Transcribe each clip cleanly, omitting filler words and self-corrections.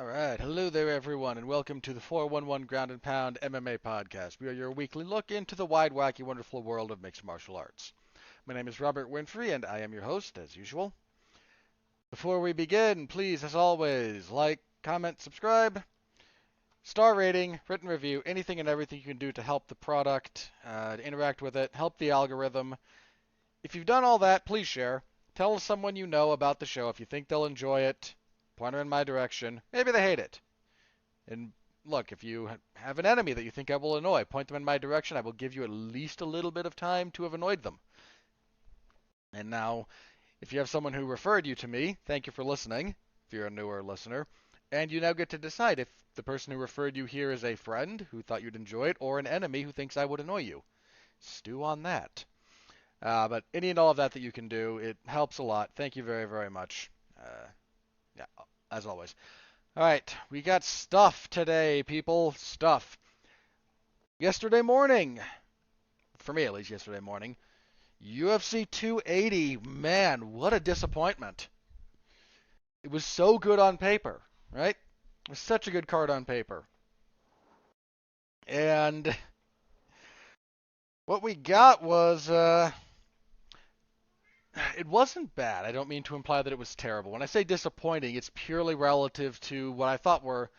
Alright, hello there everyone, and welcome to the 411 Ground and Pound MMA podcast. We are your weekly look into the wide, wacky, wonderful world of mixed martial arts. My name is Robert Winfree, and I am your host, as usual. Before we begin, please, as always, like, comment, subscribe, star rating, written review, anything and everything you can do to help the product, to interact with it, help the algorithm. If you've done all that, please share. Tell someone you know about the show if you think they'll enjoy it. Point them in my direction. Maybe they hate it. And look, if you have an enemy that you think I will annoy, point them in my direction. I will give you at least a little bit of time to have annoyed them. And now, if you have someone who referred you to me, thank you for listening, if you're a newer listener. And you now get to decide if the person who referred you here is a friend who thought you'd enjoy it, or an enemy who thinks I would annoy you. Stew on that. But any and all of that you can do, it helps a lot. Thank you very, very much. Yeah, as always. All right, we got stuff today, people. Stuff. Yesterday morning, for me at least yesterday morning, UFC 280. Man, what a disappointment. It was so good on paper, right? It was such a good card on paper. And what we got was, it wasn't bad. I don't mean to imply that it was terrible. When I say disappointing, it's purely relative to what I thought were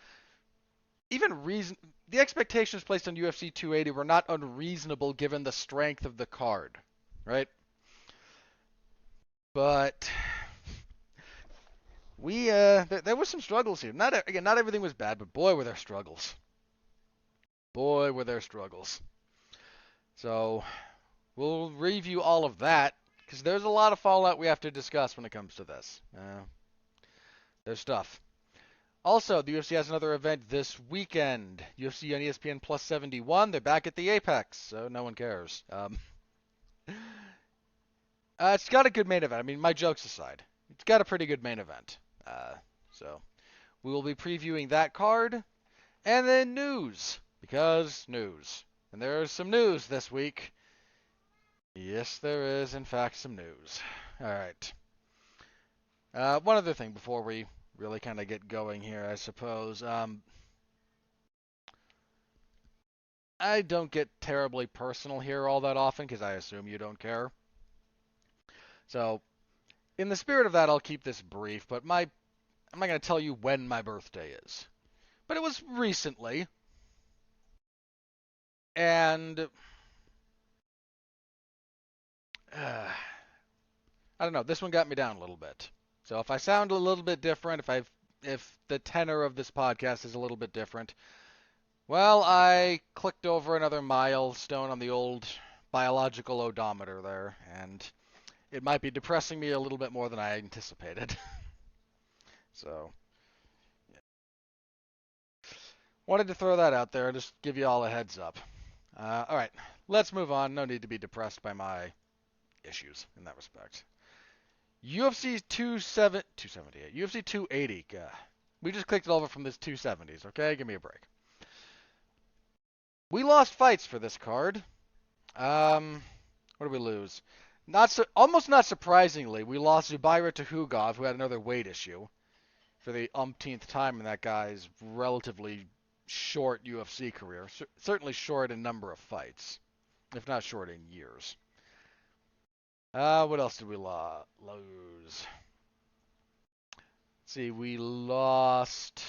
even reason. The expectations placed on UFC 280 were not unreasonable given the strength of the card, right? But there were some struggles here. Not everything was bad, but boy were there struggles. Boy were there struggles. So we'll review all of that because there's a lot of fallout we have to discuss when it comes to this. There's stuff. Also, the UFC has another event this weekend. UFC on ESPN Plus 71. They're back at the Apex, so no one cares. It's got a good main event. I mean, my jokes aside, it's got a pretty good main event. So we will be previewing that card. And then news, because news. And there is some news this week. Yes, there is, in fact, some news. All right. One other thing before we really kind of get going here, I suppose. I don't get terribly personal here all that often because I assume you don't care. So, in the spirit of that, I'll keep this brief, but I'm not going to tell you when my birthday is. But it was recently. And I don't know, this one got me down a little bit. So if I sound a little bit different, if the tenor of this podcast is a little bit different, well, I clicked over another milestone on the old biological odometer there, and it might be depressing me a little bit more than I anticipated. So, yeah. Wanted to throw that out there and just give you all a heads up. All right, let's move on. No need to be depressed by my issues in that respect. UFC 278, UFC 280. We just clicked it over from this 270s, okay? Give me a break. We lost fights for this card. What did we lose? Almost not surprisingly, we lost Zubaira to Hugov, who had another weight issue for the umpteenth time in that guy's relatively short UFC career. Certainly short in number of fights, if not short in years. What else did we lose? Let's see, we lost.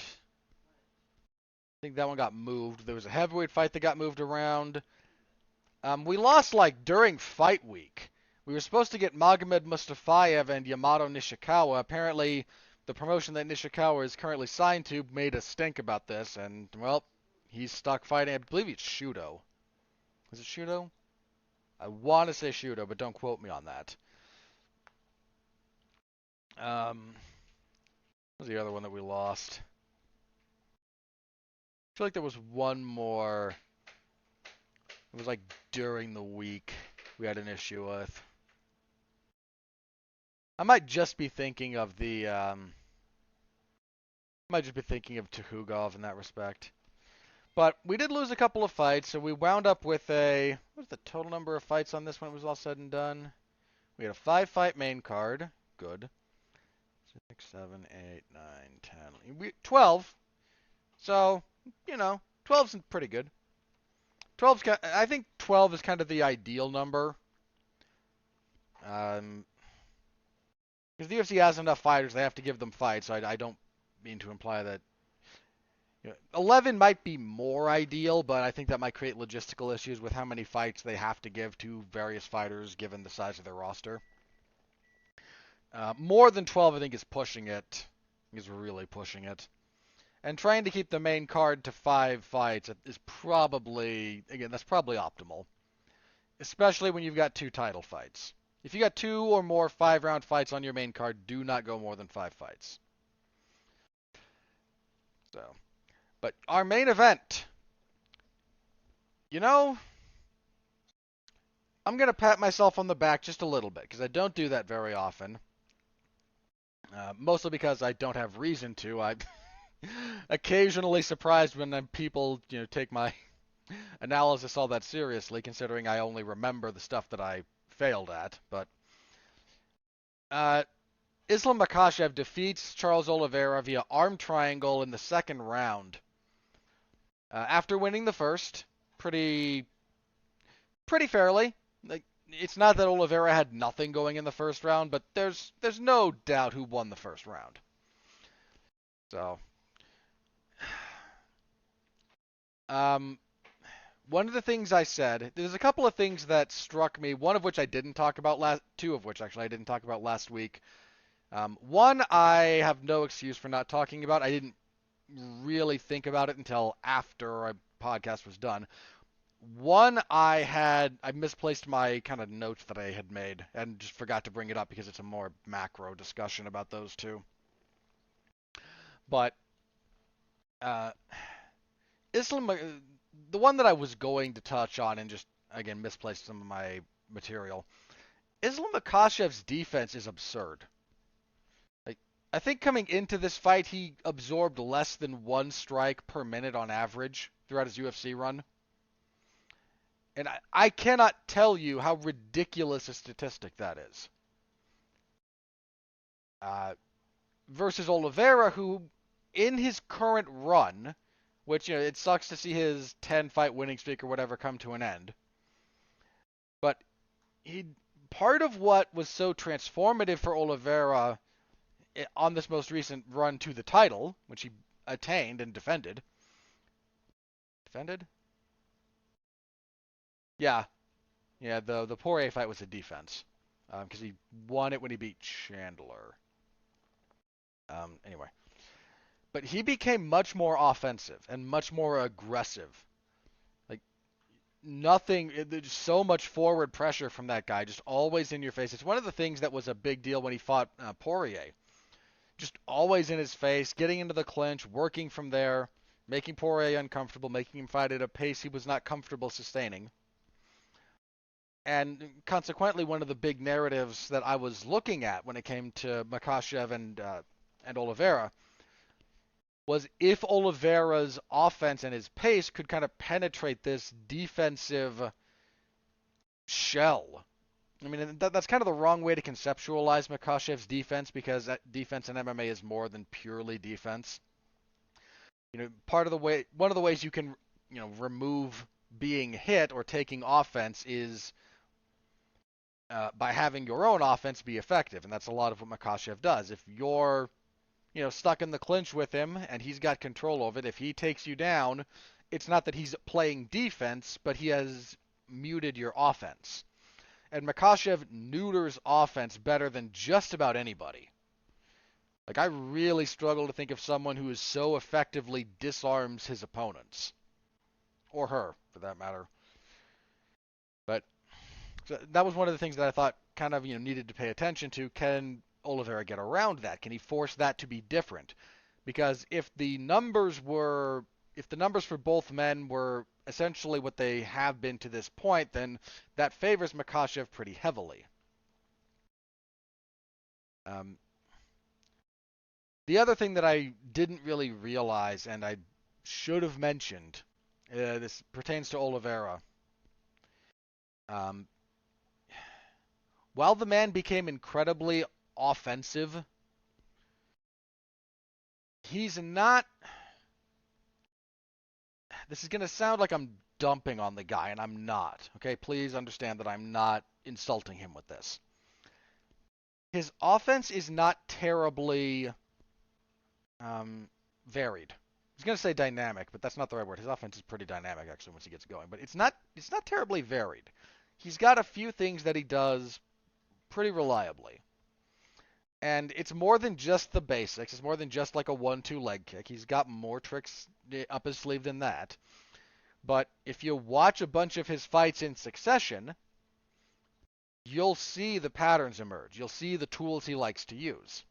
I think that one got moved. There was a heavyweight fight that got moved around. We lost like during fight week. We were supposed to get Magomed Mustafayev and Yamato Nishikawa. Apparently, the promotion that Nishikawa is currently signed to made a stink about this, and well, he's stuck fighting. I believe it's Shudo. Is it Shudo? I want to say Shudo, but don't quote me on that. What was the other one that we lost? I feel like there was one more. It was like during the week we had an issue with. I might just be thinking of Tuhugov in that respect. But we did lose a couple of fights, so we wound up with what was the total number of fights on this when it was all said and done? We had a 5-fight main card. Good. 6, 7, 8, 9, 10. 12. So, 12's pretty good. I think 12 is kind of the ideal number. Because the UFC has enough fighters, they have to give them fights. So I don't mean to imply that 11 might be more ideal, but I think that might create logistical issues with how many fights they have to give to various fighters given the size of their roster. More than 12, I think, is pushing it. Is really pushing it. And trying to keep the main card to 5 fights is probably, again, that's probably optimal. Especially when you've got 2 title fights. If you got 2 or more 5-round fights on your main card, do not go more than 5 fights. So, but our main event, I'm going to pat myself on the back just a little bit because I don't do that very often. Mostly because I don't have reason to. I'm occasionally surprised when people, take my analysis all that seriously, considering I only remember the stuff that I failed at. But Islam Makhachev defeats Charles Oliveira via arm triangle in the second round. After winning the first, pretty fairly. Like, it's not that Oliveira had nothing going in the first round, but there's no doubt who won the first round. So, one of the things I said, there's a couple of things that struck me, one of which I didn't talk about two of which actually I didn't talk about last week. One, I have no excuse for not talking about. I didn't really think about it until after our podcast was done. One, I misplaced my kind of notes that I had made and just forgot to bring it up because it's a more macro discussion about those two. But Islam, the one that I was going to touch on and just, again, misplaced some of my material, Islam Makhachev's defense is absurd. Like, I think coming into this fight, he absorbed less than 1 strike per minute on average throughout his UFC run. And I cannot tell you how ridiculous a statistic that is. Versus Oliveira, who, in his current run, which, it sucks to see his 10-fight winning streak or whatever come to an end. But part of what was so transformative for Oliveira on this most recent run to the title, which he attained and defended. Defended? Yeah. Yeah, the Poirier fight was a defense. Because he won it when he beat Chandler. Anyway. But he became much more offensive and much more aggressive. Like, there's so much forward pressure from that guy, just always in your face. It's one of the things that was a big deal when he fought Poirier. Just always in his face, getting into the clinch, working from there, making Poirier uncomfortable, making him fight at a pace he was not comfortable sustaining. And consequently, one of the big narratives that I was looking at when it came to Makhachev and Oliveira was if Oliveira's offense and his pace could kind of penetrate this defensive shell. I mean, that's kind of the wrong way to conceptualize Makhachev's defense because defense in MMA is more than purely defense. One of the ways you can, remove being hit or taking offense is by having your own offense be effective, and that's a lot of what Makhachev does. If you're, stuck in the clinch with him and he's got control of it, if he takes you down, it's not that he's playing defense, but he has muted your offense. And Makhachev neuters offense better than just about anybody. Like, I really struggle to think of someone who so effectively disarms his opponents. Or her, for that matter. But so that was one of the things that I thought kind of, needed to pay attention to. Can Oliveira get around that? Can he force that to be different? Because if the numbers for both men were essentially what they have been to this point, then that favors Makhachev pretty heavily. The other thing that I didn't really realize, and I should have mentioned, this pertains to Oliveira. While the man became incredibly offensive, he's not this is going to sound like I'm dumping on the guy, and I'm not. Okay, please understand that I'm not insulting him with this. His offense is not terribly varied. I was going to say dynamic, but that's not the right word. His offense is pretty dynamic, actually, once he gets going. But it's not terribly varied. He's got a few things that he does pretty reliably. And it's more than just the basics. It's more than just like a 1-2 leg kick. He's got more tricks up his sleeve than that. But if you watch a bunch of his fights in succession, you'll see the patterns emerge. You'll see the tools he likes to use.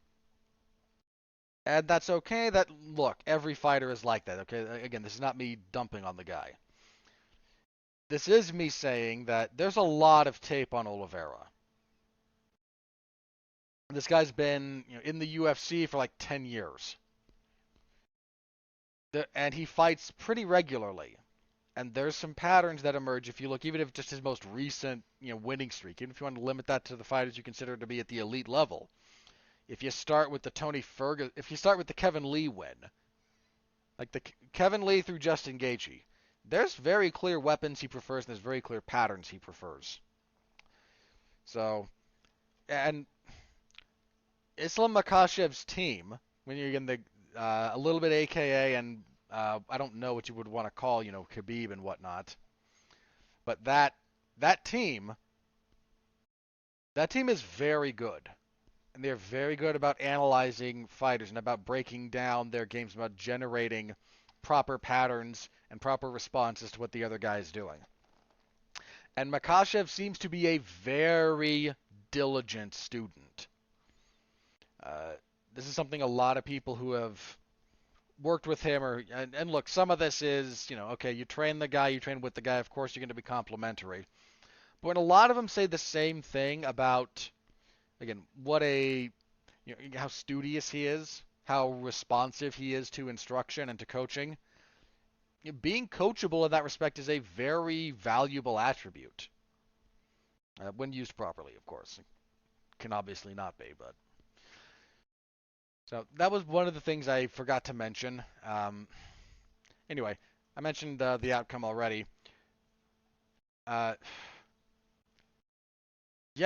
And that's okay. Look, every fighter is like that. Okay, again, this is not me dumping on the guy. This is me saying that there's a lot of tape on Oliveira. This guy's been in the UFC for like 10 years. And he fights pretty regularly. And there's some patterns that emerge if you look, even if just his most recent winning streak, even if you want to limit that to the fighters you consider to be at the elite level. If you start with if you start with the Kevin Lee win, like the Kevin Lee through Justin Gaethje, there's very clear weapons he prefers and there's very clear patterns he prefers. So, and Islam Makhachev's team, when you're in a little bit AKA and I don't know what you would want to call, Khabib and whatnot, but that team is very good. And they're very good about analyzing fighters and about breaking down their games, about generating proper patterns and proper responses to what the other guy is doing. And Makhachev seems to be a very diligent student. This is something a lot of people who have worked with him and look, some of this is, okay, you train the guy, you train with the guy, of course you're going to be complimentary. But when a lot of them say the same thing about, again, how studious he is, how responsive he is to instruction and to coaching, being coachable in that respect is a very valuable attribute. When used properly, of course. It can obviously not be, but... So that was one of the things I forgot to mention. Anyway, I mentioned the outcome already. Yeah,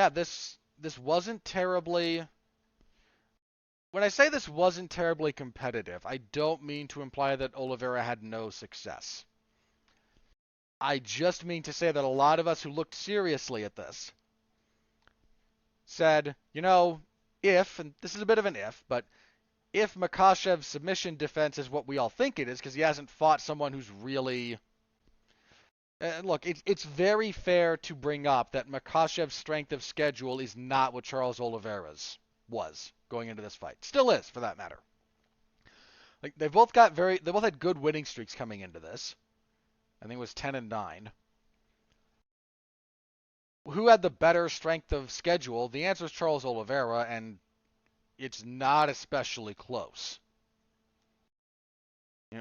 this wasn't terribly... When I say this wasn't terribly competitive, I don't mean to imply that Oliveira had no success. I just mean to say that a lot of us who looked seriously at this said, if, and this is a bit of an if, but if Makhachev's submission defense is what we all think it is, because he hasn't fought someone who's really... look, it's very fair to bring up that Makhachev's strength of schedule is not what Charles Oliveira's was going into this fight. Still is, for that matter. Like they both had good winning streaks coming into this. I think it was 10-9. Who had the better strength of schedule? The answer is Charles Oliveira, and it's not especially close.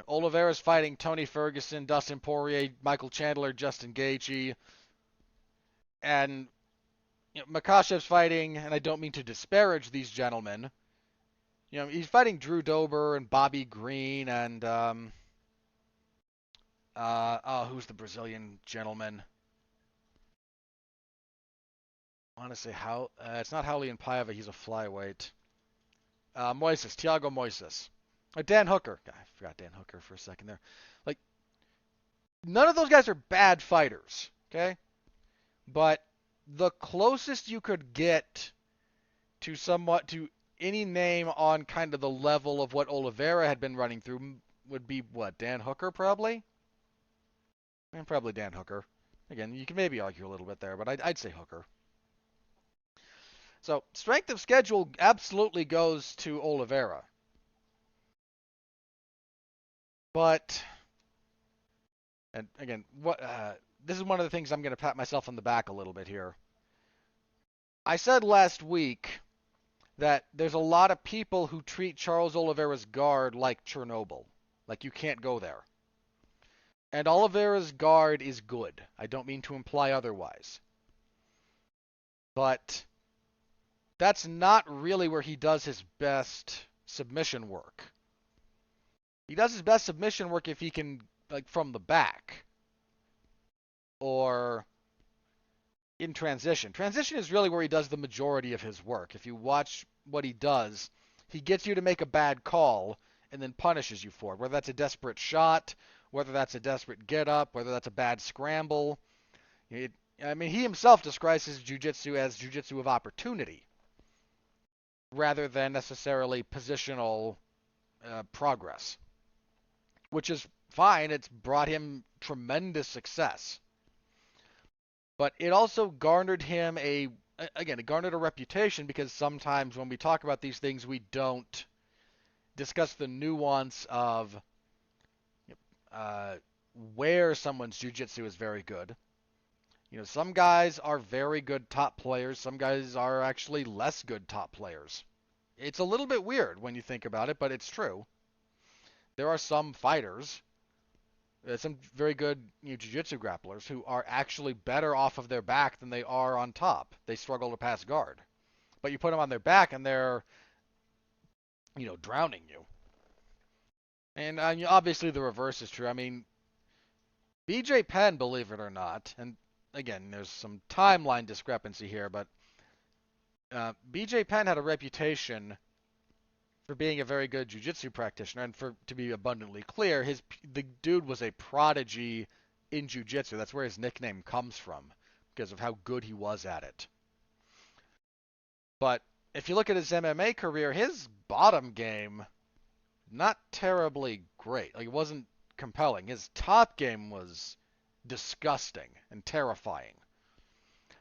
Oliveira's fighting Tony Ferguson, Dustin Poirier, Michael Chandler, Justin Gaethje, and Makhachev's fighting, and I don't mean to disparage these gentlemen. He's fighting Drew Dober and Bobby Green and who's the Brazilian gentleman? I want to say it's not Raulian Paiva. He's a flyweight. Thiago Moises. Dan Hooker. God, I forgot Dan Hooker for a second there. Like, none of those guys are bad fighters, okay? But the closest you could get to any name on kind of the level of what Oliveira had been running through would be, what, Dan Hooker probably? And probably Dan Hooker. Again, you can maybe argue a little bit there, but I'd say Hooker. So, strength of schedule absolutely goes to Oliveira. But, and again, this is one of the things I'm going to pat myself on the back a little bit here. I said last week that there's a lot of people who treat Charles Oliveira's guard like Chernobyl. Like you can't go there. And Oliveira's guard is good. I don't mean to imply otherwise. But that's not really where he does his best submission work. He does his best submission work if he can like from the back or in transition. Transition is really where he does the majority of his work. If you watch what he does, he gets you to make a bad call and then punishes you for it, whether that's a desperate shot, whether that's a desperate get up, whether that's a bad scramble. I mean, he himself describes his jiu-jitsu as jiu-jitsu of opportunity rather than necessarily positional progress, which is fine. It's brought him tremendous success. But it also garnered him it garnered a reputation because sometimes when we talk about these things, we don't discuss the nuance of uh, where someone's jiu-jitsu is very good. You know, some guys are very good top players. Some guys are actually less good top players. It's a little bit weird when you think about it, but it's true. There are some fighters, some very good jiu-jitsu grapplers who are actually better off of their back than they are on top. They struggle to pass guard. But you put them on their back and they're, drowning you. And obviously the reverse is true. I mean, BJ Penn, believe it or not, and again, there's some timeline discrepancy here, but BJ Penn had a reputation for being a very good jiu-jitsu practitioner, and to be abundantly clear, the dude was a prodigy in jiu-jitsu. That's where his nickname comes from, because of how good he was at it. But if you look at his MMA career, his bottom game, not terribly great. Like, it wasn't compelling. His top game was disgusting and terrifying.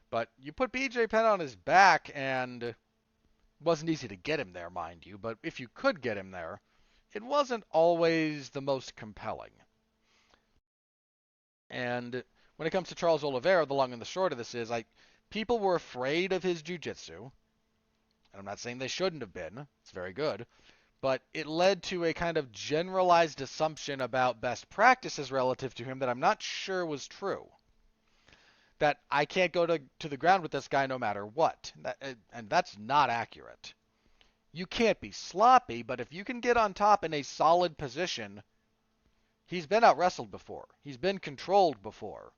But you put BJ Penn on his back, and it wasn't easy to get him there, mind you, but if you could get him there, it wasn't always the most compelling. And when it comes to Charles Oliveira, the long and the short of this is, people were afraid of his jiu-jitsu, and I'm not saying they shouldn't have been. It's very good. But it led to a kind of generalized assumption about best practices relative to him that I'm not sure was true. That I can't go to the ground with this guy no matter what. And that's not accurate. You can't be sloppy, but if you can get on top in a solid position, he's been out-wrestled before. He's been controlled before.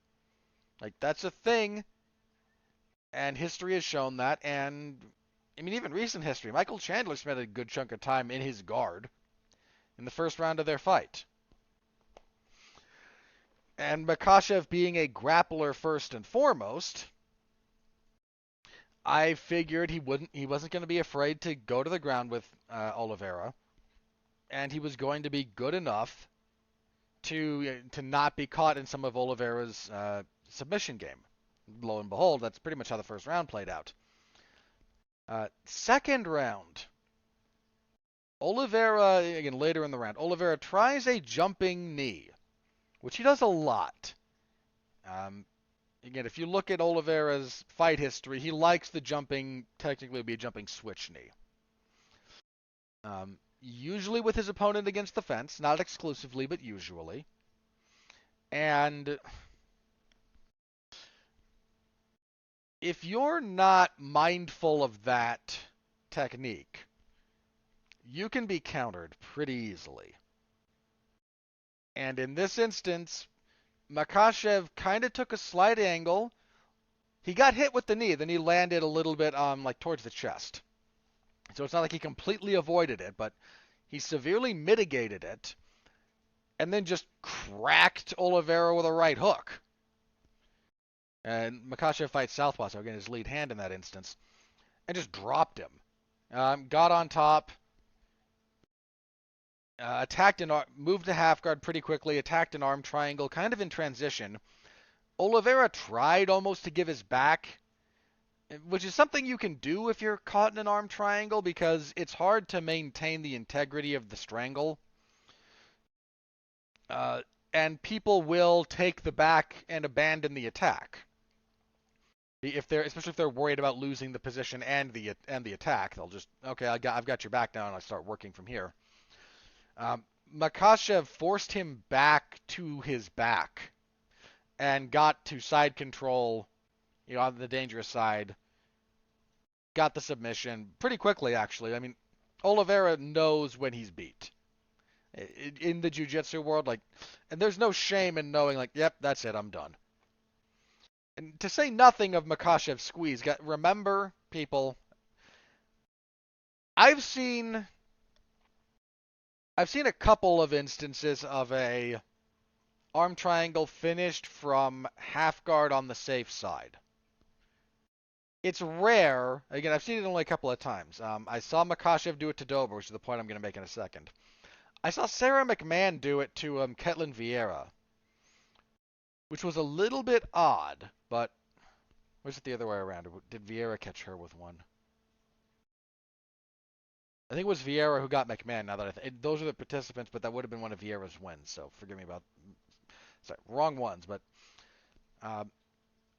Like, that's a thing, and history has shown that, and I mean, even recent history. Michael Chandler spent a good chunk of time in his guard in the first round of their fight. And Makhachev being a grappler first and foremost, I figured he wasn't going to be afraid to go to the ground with Oliveira, and he was going to be good enough to not be caught in some of Oliveira's submission game. Lo and behold, that's pretty much how the first round played out. Second round, Oliveira, again later in the round, Oliveira tries a jumping knee, which he does a lot. Again, if you look at Oliveira's fight history, he likes the jumping, technically be a jumping switch knee. Usually with his opponent against the fence, not exclusively, but usually. And if you're not mindful of that technique, you can be countered pretty easily. And in this instance, Makhachev kind of took a slight angle. He got hit with the knee, then he landed a little bit towards the chest. So it's not like he completely avoided it, but he severely mitigated it, and then just cracked Oliveira with a right hook. And Makhachev fights southpaw, so again, his lead hand in that instance, and just dropped him. Got on top, attacked moved to half guard pretty quickly, attacked an arm triangle, kind of in transition. Oliveira tried almost to give his back, which is something you can do if you're caught in an arm triangle, because it's hard to maintain the integrity of the strangle. And people will take the back and abandon the attack. Especially if they're worried about losing the position and the attack, they'll just, okay, I've got your back now, and I start working from here. Makhachev forced him back to his back and got to side control, on the dangerous side. Got the submission pretty quickly, actually. I mean, Oliveira knows when he's beat. in the jiu-jitsu world, like, and there's no shame in knowing, like, yep, that's it, I'm done. And to say nothing of Makhachev's squeeze, remember, people, I've seen I've seen a couple of instances of a arm triangle finished from half guard on the safe side. It's rare. Again, I've seen it only a couple of times. I saw Makhachev do it to Dober, which is the point I'm going to make in a second. I saw Sarah McMahon do it to Ketlin Vieira, which was a little bit odd, but was it the other way around? Did Vieira catch her with one? I think it was Vieira who got McMahon. Now that those are the participants, but that would have been one of Vieira's wins. So forgive me about, sorry, wrong ones. But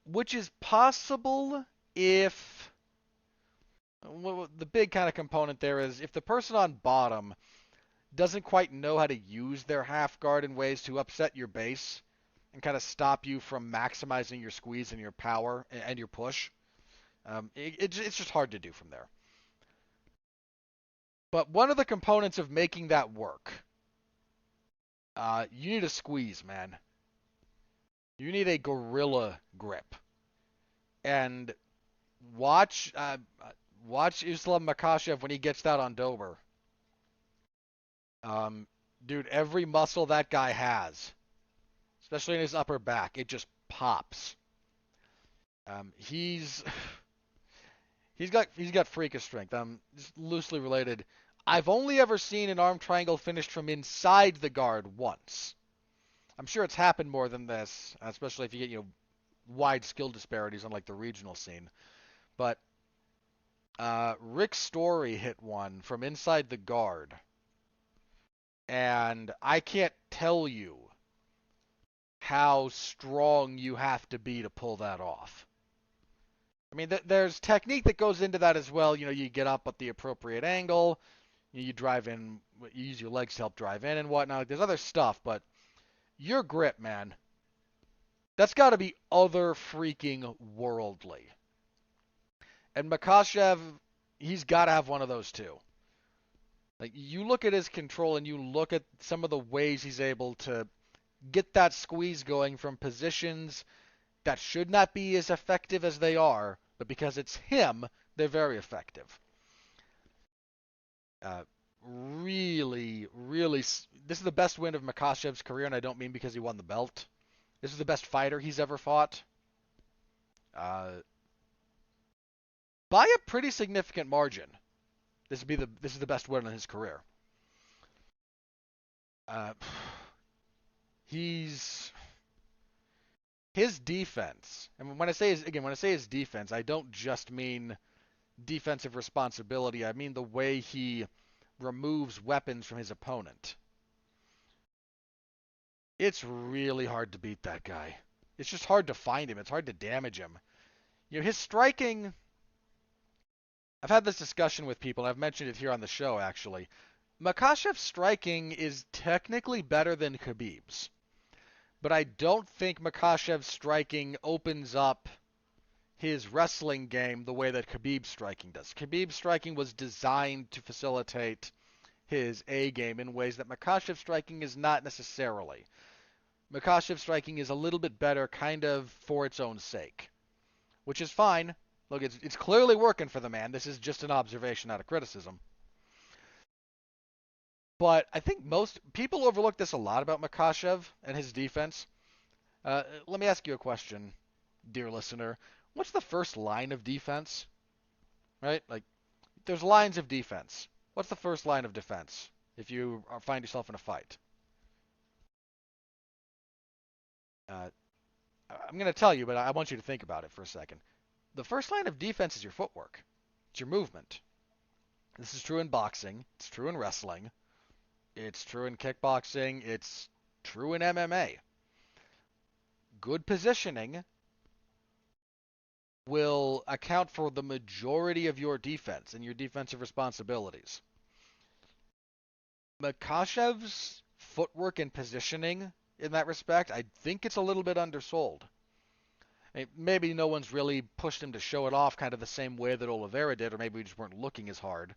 which is possible if the big kind of component there is if the person on bottom doesn't quite know how to use their half guard in ways to upset your base and kind of stop you from maximizing your squeeze and your power and your push. It's just hard to do from there. But one of the components of making that work, you need a squeeze, man. You need a gorilla grip. And watch Islam Makhachev when he gets that on Dober. Dude, every muscle that guy has, especially in his upper back, it just pops. He's got freakish strength. Just loosely related. I've only ever seen an arm triangle finished from inside the guard once. I'm sure it's happened more than this, especially if you get wide skill disparities on like the regional scene. But Rick Story hit one from inside the guard, and I can't tell you how strong you have to be to pull that off. I mean, there's technique that goes into that as well. You get up at the appropriate angle, you drive in, you use your legs to help drive in and whatnot. There's other stuff, but your grip, man, that's got to be other freaking worldly. And Makhachev, he's got to have one of those too. Like, you look at his control and you look at some of the ways he's able to get that squeeze going from positions that should not be as effective as they are, but because it's him, they're very effective. Really, this is the best win of Makhachev's career, and I don't mean because he won the belt. This is the best fighter he's ever fought. By a pretty significant margin. This is the best win in his career. His defense, and when I say his defense, I don't just mean defensive responsibility. I mean the way he removes weapons from his opponent. It's really hard to beat that guy. It's just hard to find him. It's hard to damage him. His striking, I've had this discussion with people, and I've mentioned it here on the show, actually. Makhachev's striking is technically better than Khabib's. But I don't think Makhachev's striking opens up his wrestling game the way that Khabib's striking does. Khabib's striking was designed to facilitate his A game in ways that Makhachev's striking is not necessarily. Makhachev's striking is a little bit better kind of for its own sake, which is fine. Look, it's clearly working for the man. This is just an observation, not a criticism. But I think most people overlook this a lot about Makhachev and his defense. Let me ask you a question, dear listener. What's the first line of defense? Right? Like, there's lines of defense. What's the first line of defense if you find yourself in a fight? I'm going to tell you, but I want you to think about it for a second. The first line of defense is your footwork. It's your movement. This is true in boxing. It's true in wrestling. It's true in kickboxing. It's true in MMA. Good positioning will account for the majority of your defense and your defensive responsibilities. Makhachev's footwork and positioning in that respect, I think it's a little bit undersold. Maybe no one's really pushed him to show it off kind of the same way that Oliveira did, or maybe we just weren't looking as hard.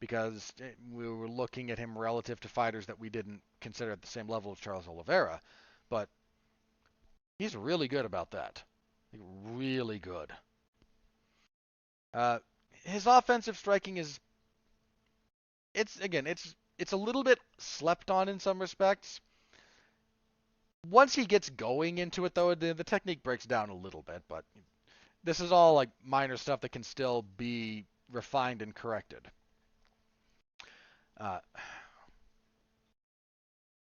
because we were looking at him relative to fighters that we didn't consider at the same level of Charles Oliveira. But he's really good about that. Like, really good. His offensive striking is, it's a little bit slept on in some respects. Once he gets going into it, though, the technique breaks down a little bit, but this is all like minor stuff that can still be refined and corrected. Uh,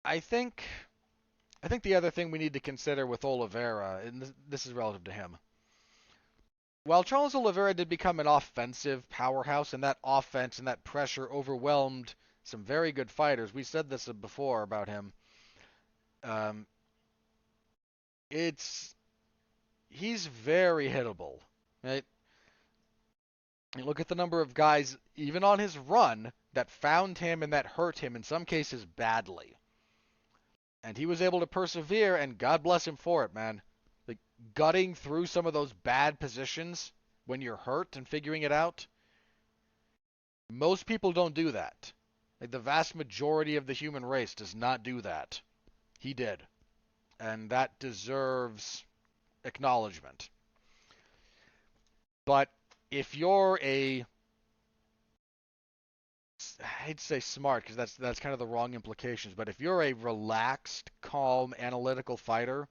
I think the other thing we need to consider with Oliveira, and this is relative to him, while Charles Oliveira did become an offensive powerhouse, and that offense and that pressure overwhelmed some very good fighters, we said this before about him. Um, he's very hittable, right? You look at the number of guys, even on his run, that found him and that hurt him, in some cases badly. And he was able to persevere, and God bless him for it, man. Like, gutting through some of those bad positions when you're hurt and figuring it out. Most people don't do that. Like, the vast majority of the human race does not do that. He did. And that deserves acknowledgement. But if you're I hate to say smart because that's kind of the wrong implications, but if you're a relaxed, calm, analytical fighter,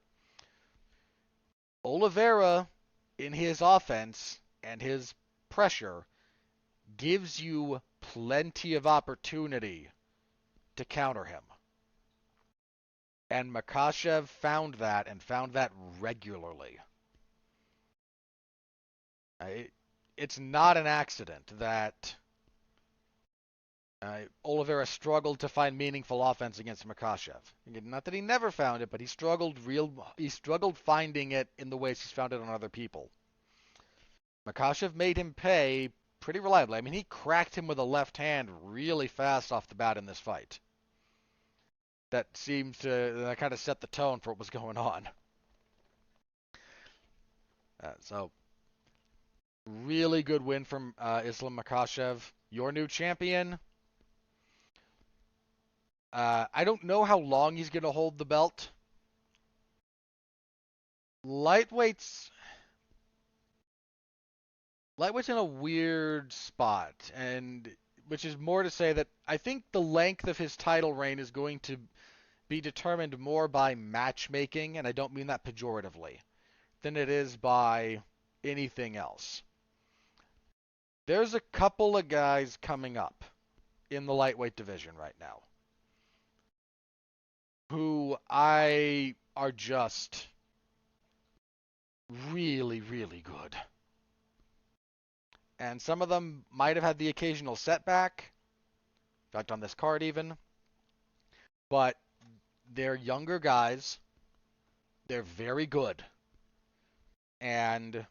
Oliveira in his offense and his pressure gives you plenty of opportunity to counter him. And Makhachev found that, and found that regularly. It's not an accident that Oliveira struggled to find meaningful offense against Makhachev. Not that he never found it, but he struggled finding it in the ways he's found it on other people. Makhachev made him pay pretty reliably. I mean, he cracked him with a left hand really fast off the bat in this fight. That seemed to kind of set the tone for what was going on. So, really good win from Islam Makhachev. Your new champion. I don't know how long he's going to hold the belt. Lightweight's in a weird spot, and which is more to say that I think the length of his title reign is going to be determined more by matchmaking, and I don't mean that pejoratively, than it is by anything else. There's a couple of guys coming up in the lightweight division right now who are just really, really good. And some of them might have had the occasional setback, in fact, on this card even. But they're younger guys. They're very good. And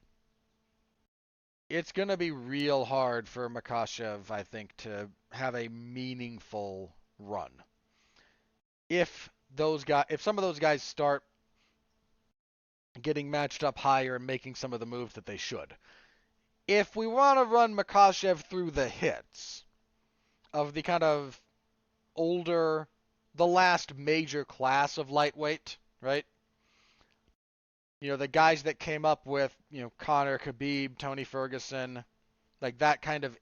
it's going to be real hard for Makhachev, I think, to have a meaningful run. If some of those guys start getting matched up higher and making some of the moves that they should. If we want to run Makhachev through the hits of the kind of older, the last major class of lightweight, right? The guys that came up with, Conor, Khabib, Tony Ferguson, like that kind of,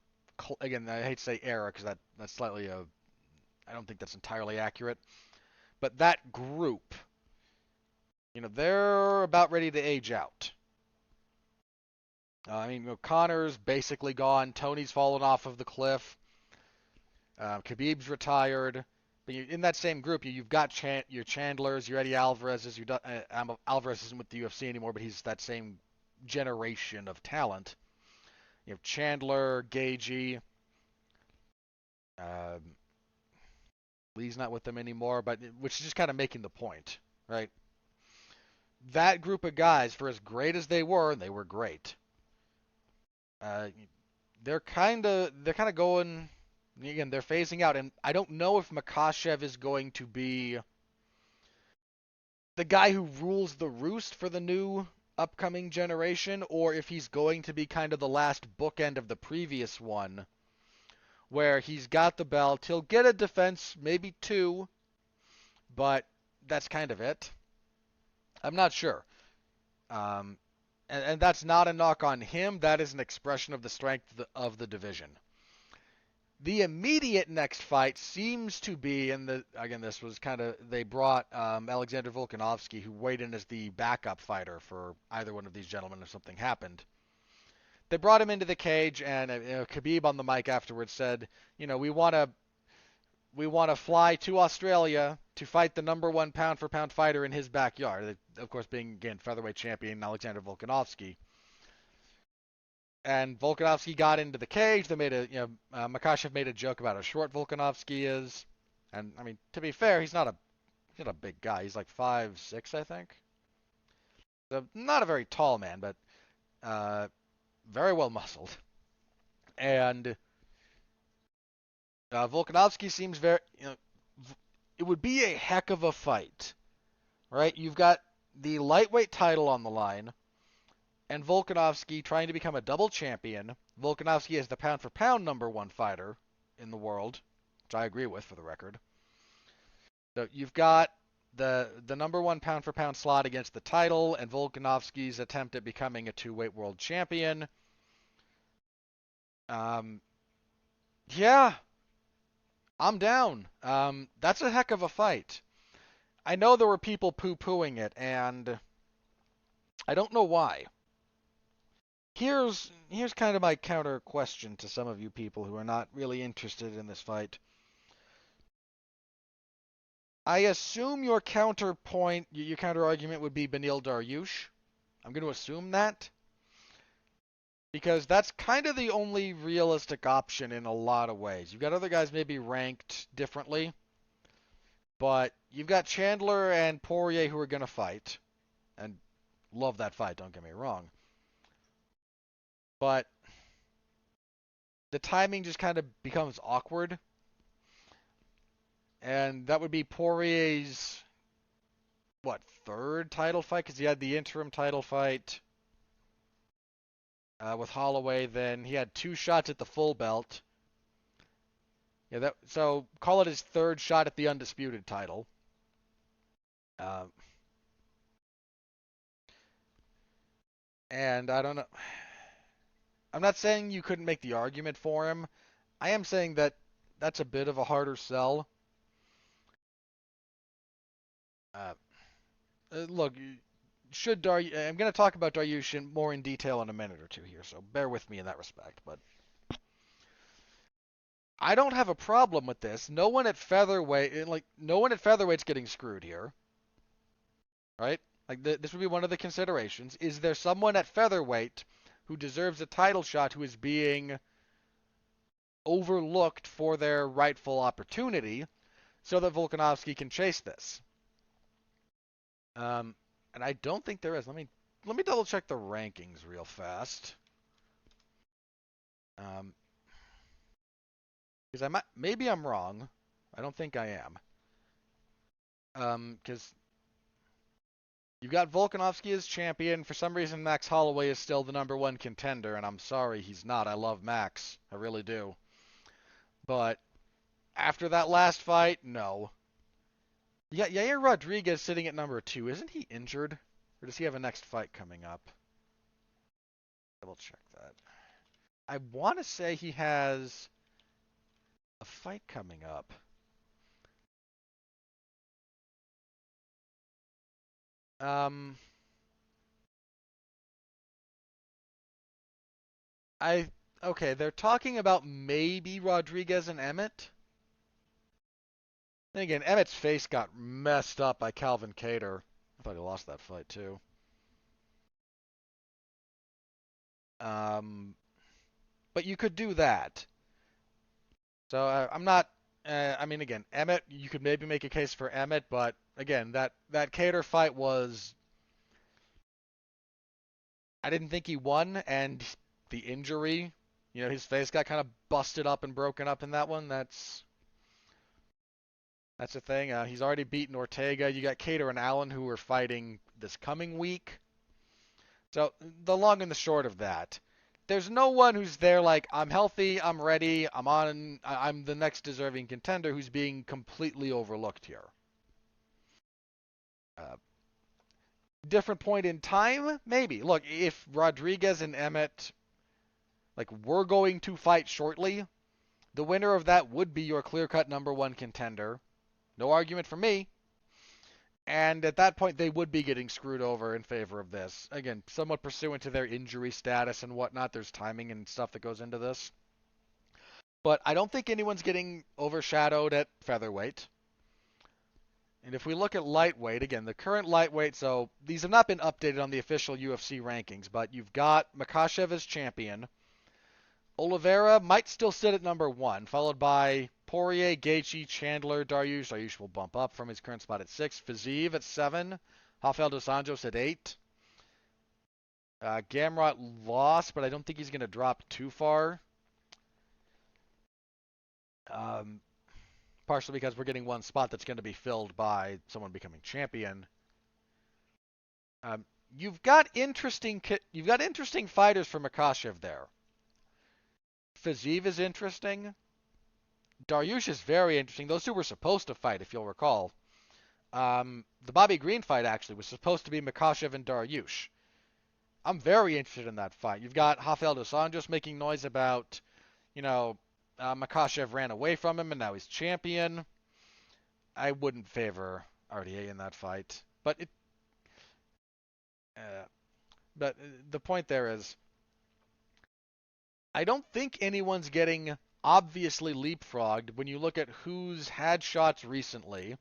again, I hate to say era because that's slightly I don't think that's entirely accurate, but that group, they're about ready to age out. Conor's basically gone. Tony's fallen off of the cliff. Khabib's retired. But in that same group, you've got your Chandlers, your Eddie Alvarez's. Alvarez isn't with the UFC anymore, but he's that same generation of talent. You have Chandler, Gagey. Lee's not with them anymore, but which is just kind of making the point, right? That group of guys, for as great as they were, and they were great, they're kind of going. Again, they're phasing out, and I don't know if Makhachev is going to be the guy who rules the roost for the new upcoming generation, or if he's going to be kind of the last bookend of the previous one, where he's got the belt. He'll get a defense, maybe two, but that's kind of it. I'm not sure. Um, and that's not a knock on him. That is an expression of the strength of the division. The immediate next fight seems to be, and again, this was kind of, they brought Alexander Volkanovski, who weighed in as the backup fighter for either one of these gentlemen if something happened. They brought him into the cage, and Khabib on the mic afterwards said, we want to fly to Australia to fight the number one pound for pound fighter in his backyard. Of course, being again featherweight champion Alexander Volkanovski. And Volkanovski got into the cage. They made Makhachev made a joke about how short Volkanovski is, and I mean, to be fair, he's not a big guy. He's like 5'6", I think. So not a very tall man, but very well muscled. And Volkanovski seems very, it would be a heck of a fight, right? You've got the lightweight title on the line, and Volkanovski trying to become a double champion. Volkanovski is the pound for pound number one fighter in the world, which I agree with for the record. So you've got the number one pound for pound slot against the title, and Volkanovski's attempt at becoming a two-weight world champion. Yeah, I'm down. That's a heck of a fight. I know there were people poo-pooing it, and I don't know why. Here's kind of my counter question to some of you people who are not really interested in this fight. I assume your counterpoint, your counter argument would be Beneil Dariush. I'm going to assume that. Because that's kind of the only realistic option in a lot of ways. You've got other guys maybe ranked differently. But you've got Chandler and Poirier who are going to fight. And love that fight, don't get me wrong. But the timing just kind of becomes awkward. And that would be Poirier's, third title fight? Because he had the interim title fight with Holloway. Then he had two shots at the full belt. Yeah, so call it his third shot at the undisputed title. And I don't know. I'm not saying you couldn't make the argument for him. I am saying that that's a bit of a harder sell. Look, I'm going to talk about Dariush more in detail in a minute or two here, so bear with me in that respect. But I don't have a problem with this. No one at featherweight's getting screwed here, right? Like this would be one of the considerations. Is there someone at featherweight who deserves a title shot who is being overlooked for their rightful opportunity, so that Volkanovski can chase this? And I don't think there is. Let me double check the rankings real fast. Because maybe I'm wrong. I don't think I am. Because you've got Volkanovski as champion. For some reason, Max Holloway is still the number one contender, and I'm sorry he's not. I love Max. I really do. But after that last fight, no. Yeah, Yair Rodriguez sitting at number 2. Isn't he injured? Or does he have a next fight coming up? Double check that. I want to say he has a fight coming up. Okay, they're talking about maybe Rodriguez and Emmett. And again, Emmett's face got messed up by Calvin Kattar. I thought he lost that fight too. But you could do that. So I'm not. I mean, again, Emmett. You could maybe make a case for Emmett, but again, that Kattar fight was. I didn't think he won, and the injury, his face got kind of busted up and broken up in that one. That's the thing. He's already beaten Ortega. You got Kattar and Allen who are fighting this coming week. So the long and the short of that, there's no one who's there like, I'm healthy, I'm ready, I'm the next deserving contender who's being completely overlooked here. Uh, Different point in time, maybe. Look, if Rodriguez and Emmett like were going to fight shortly, the winner of that would be your clear-cut number one contender. No argument for me. And at that point, they would be getting screwed over in favor of this. Again, somewhat pursuant to their injury status and whatnot. There's timing and stuff that goes into this. But I don't think anyone's getting overshadowed at featherweight. And if we look at lightweight, again, the current lightweight, so these have not been updated on the official UFC rankings, but you've got Makhachev as champion. Oliveira might still sit at number one, followed by Poirier, Gaethje, Chandler, Dariush. Dariush will bump up from his current spot at 6. Fiziev at 7. Rafael dos Anjos at 8. Gamrot lost, but I don't think he's going to drop too far. Partially because we're getting one spot that's going to be filled by someone becoming champion. You've got interesting fighters for Makhachev there. Fiziev is interesting. Dariush is very interesting. Those two were supposed to fight, if you'll recall. The Bobby Green fight, actually, was supposed to be Makhachev and Dariush. I'm very interested in that fight. You've got Rafael dos Anjos making noise about, Makhachev ran away from him and now he's champion. I wouldn't favor RDA in that fight. But the point there is, I don't think anyone's getting obviously leapfrogged when you look at who's had shots recently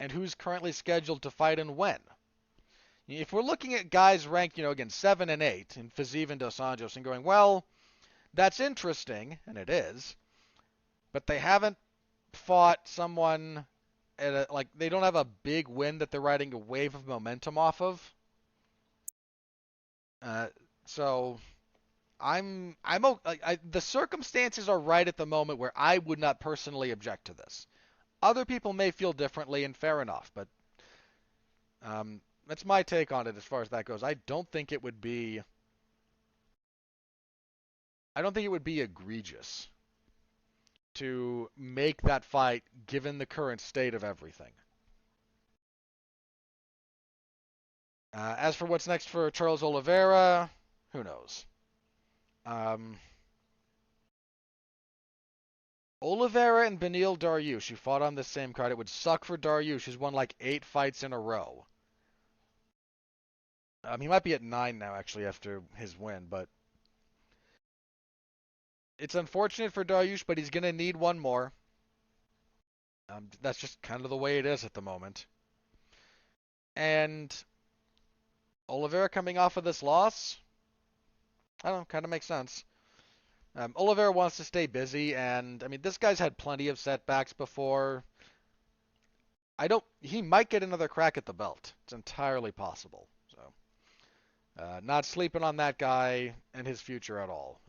and who's currently scheduled to fight and when. If we're looking at guys ranked, again, 7 and 8 in Fiziev and dos Anjos and going, well, that's interesting, and it is, but they haven't fought someone they don't have a big win that they're riding a wave of momentum off of. So the circumstances are right at the moment where I would not personally object to this. Other people may feel differently, and fair enough, but that's my take on it as far as that goes. I don't think it would be egregious to make that fight given the current state of everything. As for what's next for Charles Oliveira, who knows? Oliveira and Beneil Dariush, who fought on the same card. It would suck for Dariush, who's won like 8 fights in a row. He might be at 9 now, actually, after his win, but it's unfortunate for Dariush, but he's going to need one more. That's just kind of the way it is at the moment. And Oliveira coming off of this loss, I don't know, kind of makes sense. Oliveira wants to stay busy, and this guy's had plenty of setbacks before. He might get another crack at the belt. It's entirely possible. So, not sleeping on that guy and his future at all.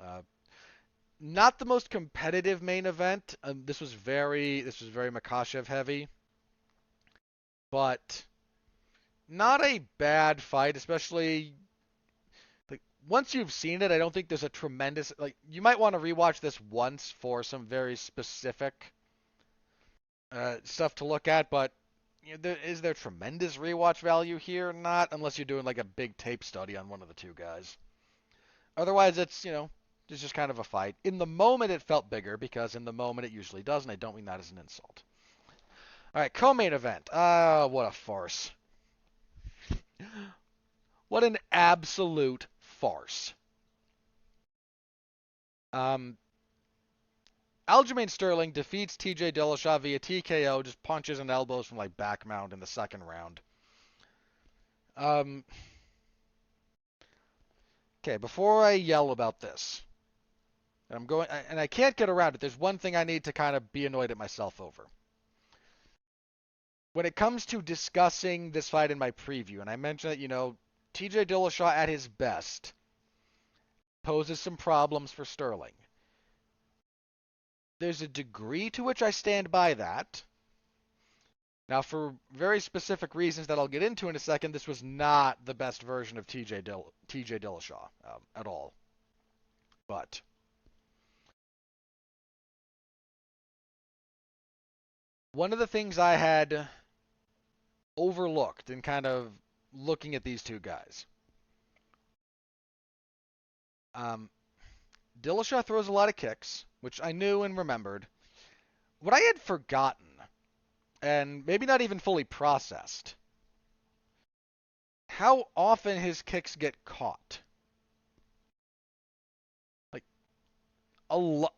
Not the most competitive main event. This was very Makhachev heavy, but not a bad fight, especially once you've seen it. I don't think there's a tremendous you might want to rewatch this once for some very specific stuff to look at, but is there tremendous rewatch value here? Not unless you're doing like a big tape study on one of the two guys. Otherwise, it's just kind of a fight. In the moment, it felt bigger because in the moment it usually does, and I don't mean that as an insult. All right, co-main event. What a farce. What an absolute farce. Aljamain Sterling defeats TJ Dillashaw via TKO, just punches and elbows from back mount in the second round. Okay, before I yell about this, and I can't get around it, there's one thing I need to kind of be annoyed at myself over. When it comes to discussing this fight in my preview, and I mentioned that, TJ Dillashaw at his best poses some problems for Sterling. There's a degree to which I stand by that. Now, for very specific reasons that I'll get into in a second, this was not the best version of TJ Dillashaw at all. But one of the things I had overlooked in kind of looking at these two guys, um, Dillashaw throws a lot of kicks, which I knew and remembered. What I had forgotten, and maybe not even fully processed, how often his kicks get caught. Like,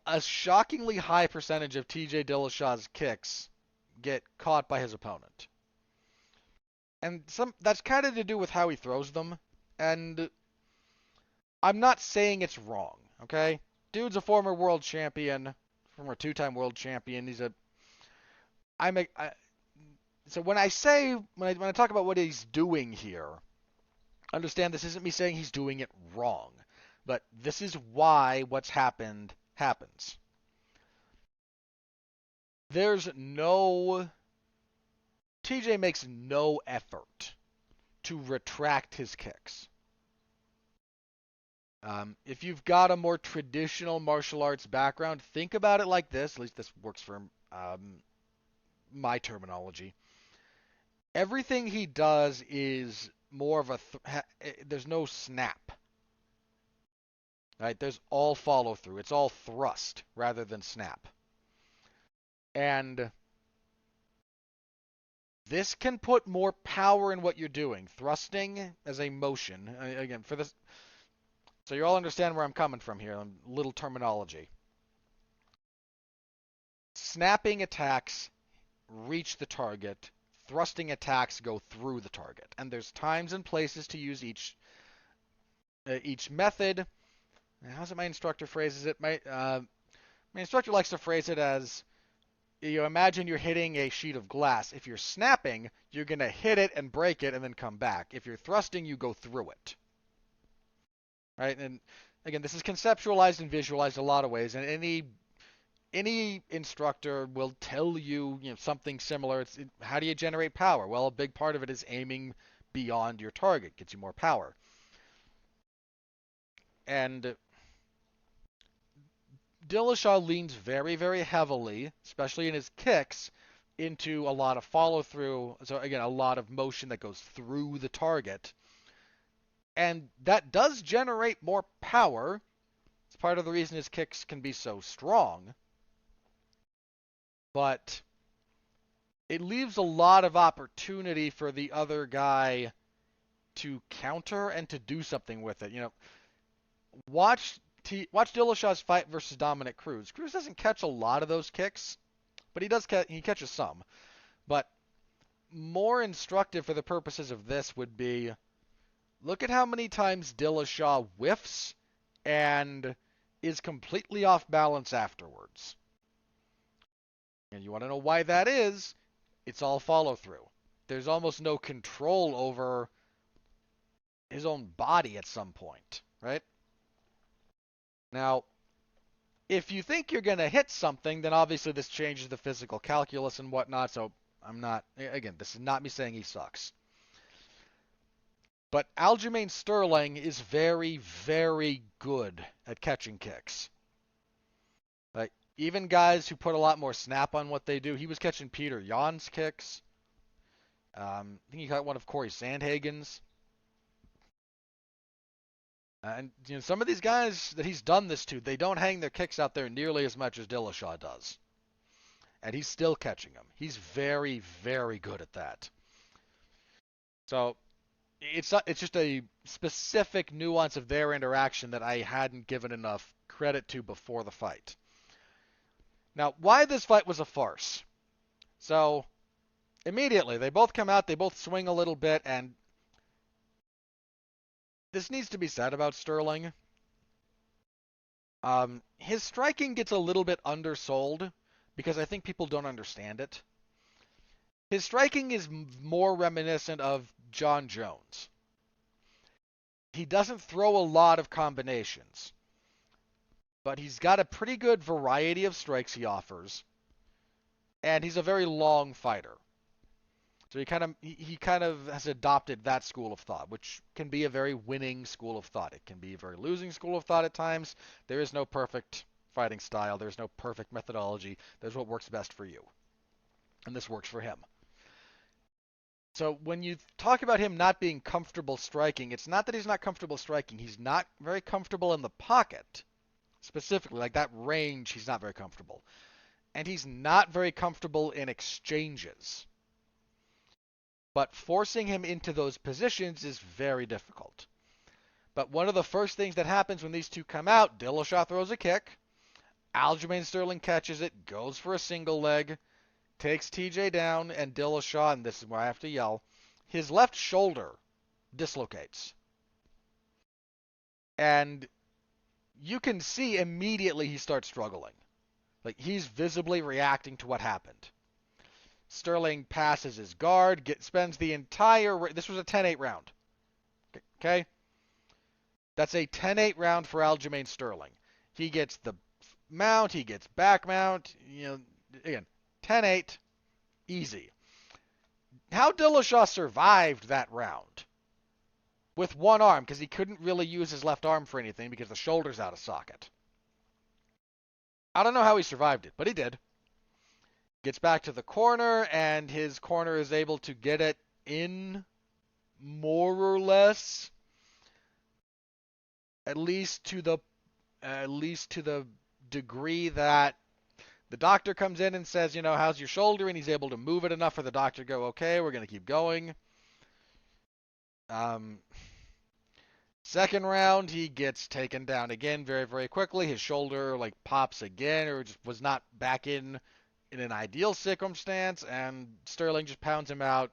a shockingly high percentage of TJ Dillashaw's kicks get caught by his opponent. And that's kind of to do with how he throws them. And I'm not saying it's wrong, okay? Dude's a former world champion, former two-time world champion. So when I talk about what he's doing here, understand this isn't me saying he's doing it wrong, but this is why what's happened happens. TJ makes no effort to retract his kicks. If you've got a more traditional martial arts background, think about it like this. At least this works for my terminology. Everything he does is more of there's no snap. Right? There's all follow through. It's all thrust rather than snap. And this can put more power in what you're doing. Thrusting as a motion. Again, for this, so you all understand where I'm coming from here. A little terminology. Snapping attacks reach the target. Thrusting attacks go through the target. And there's times and places to use each method. How's it my instructor phrases it? My instructor likes to phrase it as, you imagine you're hitting a sheet of glass. If you're snapping, you're going to hit it and break it and then come back. If you're thrusting, you go through it. Right? And again, this is conceptualized and visualized a lot of ways, and any instructor will tell you, something similar. How do you generate power? Well, a big part of it is aiming beyond your target, gets you more power. And Dillashaw leans very, very heavily, especially in his kicks, into a lot of follow through. So again, a lot of motion that goes through the target. And that does generate more power. It's part of the reason his kicks can be so strong. But it leaves a lot of opportunity for the other guy to counter and to do something with it. Watch Dillashaw's fight versus Dominic Cruz. Cruz doesn't catch a lot of those kicks, but he catches some. But more instructive for the purposes of this would be, look at how many times Dillashaw whiffs and is completely off balance afterwards. And you want to know why that is? It's all follow through. There's almost no control over his own body at some point, right? Now, if you think you're going to hit something, then obviously this changes the physical calculus and whatnot, so again, this is not me saying he sucks. But Aljamain Sterling is very, very good at catching kicks. Like, even guys who put a lot more snap on what they do, he was catching Peter Yan's kicks. I think he caught one of Corey Sandhagen's. And some of these guys that he's done this to, they don't hang their kicks out there nearly as much as Dillashaw does. And he's still catching them. He's very, very good at that. So it's just a specific nuance of their interaction that I hadn't given enough credit to before the fight. Now, why this fight was a farce. So immediately, they both come out, they both swing a little bit, and this needs to be said about Sterling. His striking gets a little bit undersold because I think people don't understand it. His striking is more reminiscent of John Jones. He doesn't throw a lot of combinations, but he's got a pretty good variety of strikes he offers, and he's a very long fighter. So he kind of has adopted that school of thought, which can be a very winning school of thought. It can be a very losing school of thought at times. There is no perfect fighting style. There's no perfect methodology. There's what works best for you. And this works for him. So when you talk about him not being comfortable striking, it's not that he's not comfortable striking. He's not very comfortable in the pocket. Specifically, like that range, he's not very comfortable. And he's not very comfortable in exchanges. But forcing him into those positions is very difficult. But one of the first things that happens when these two come out, Dillashaw throws a kick, Aljamain Sterling catches it, goes for a single leg, takes TJ down, and Dillashaw, and this is where I have to yell, his left shoulder dislocates. And you can see immediately he starts struggling. Like, he's visibly reacting to what happened. Sterling passes his guard, spends the entire... This was a 10-8 round. Okay? That's a 10-8 round for Aljamain Sterling. He gets the mount, he gets back mount. Again, 10-8, easy. How Dillashaw survived that round with one arm, because he couldn't really use his left arm for anything because the shoulder's out of socket. I don't know how he survived it, but he did. Gets back to the corner, and his corner is able to get it in more or less, at least to the degree that the doctor comes in and says, how's your shoulder? And he's able to move it enough for the doctor to go, okay, we're going to keep going. Second round, he gets taken down again very, very quickly. His shoulder pops again, or just was not back in an ideal circumstance, and Sterling just pounds him out.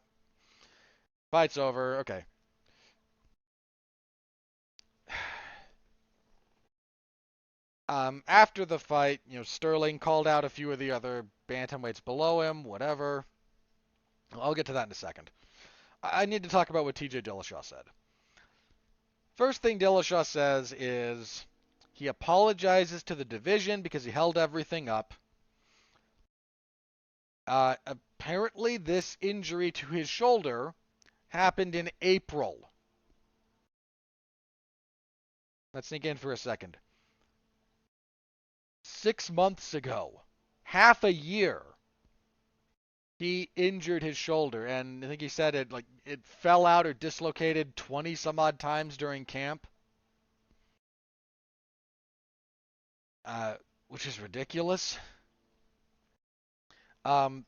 Fight's over. Okay. After the fight, Sterling called out a few of the other bantamweights below him, whatever. I'll get to that in a second. I need to talk about what TJ Dillashaw said. First thing Dillashaw says is he apologizes to the division because he held everything up. Apparently, this injury to his shoulder happened in April. Let's sink in for a second. 6 months ago, half a year, he injured his shoulder, and I think he said it fell out or dislocated 20 some odd times during camp, which is ridiculous. One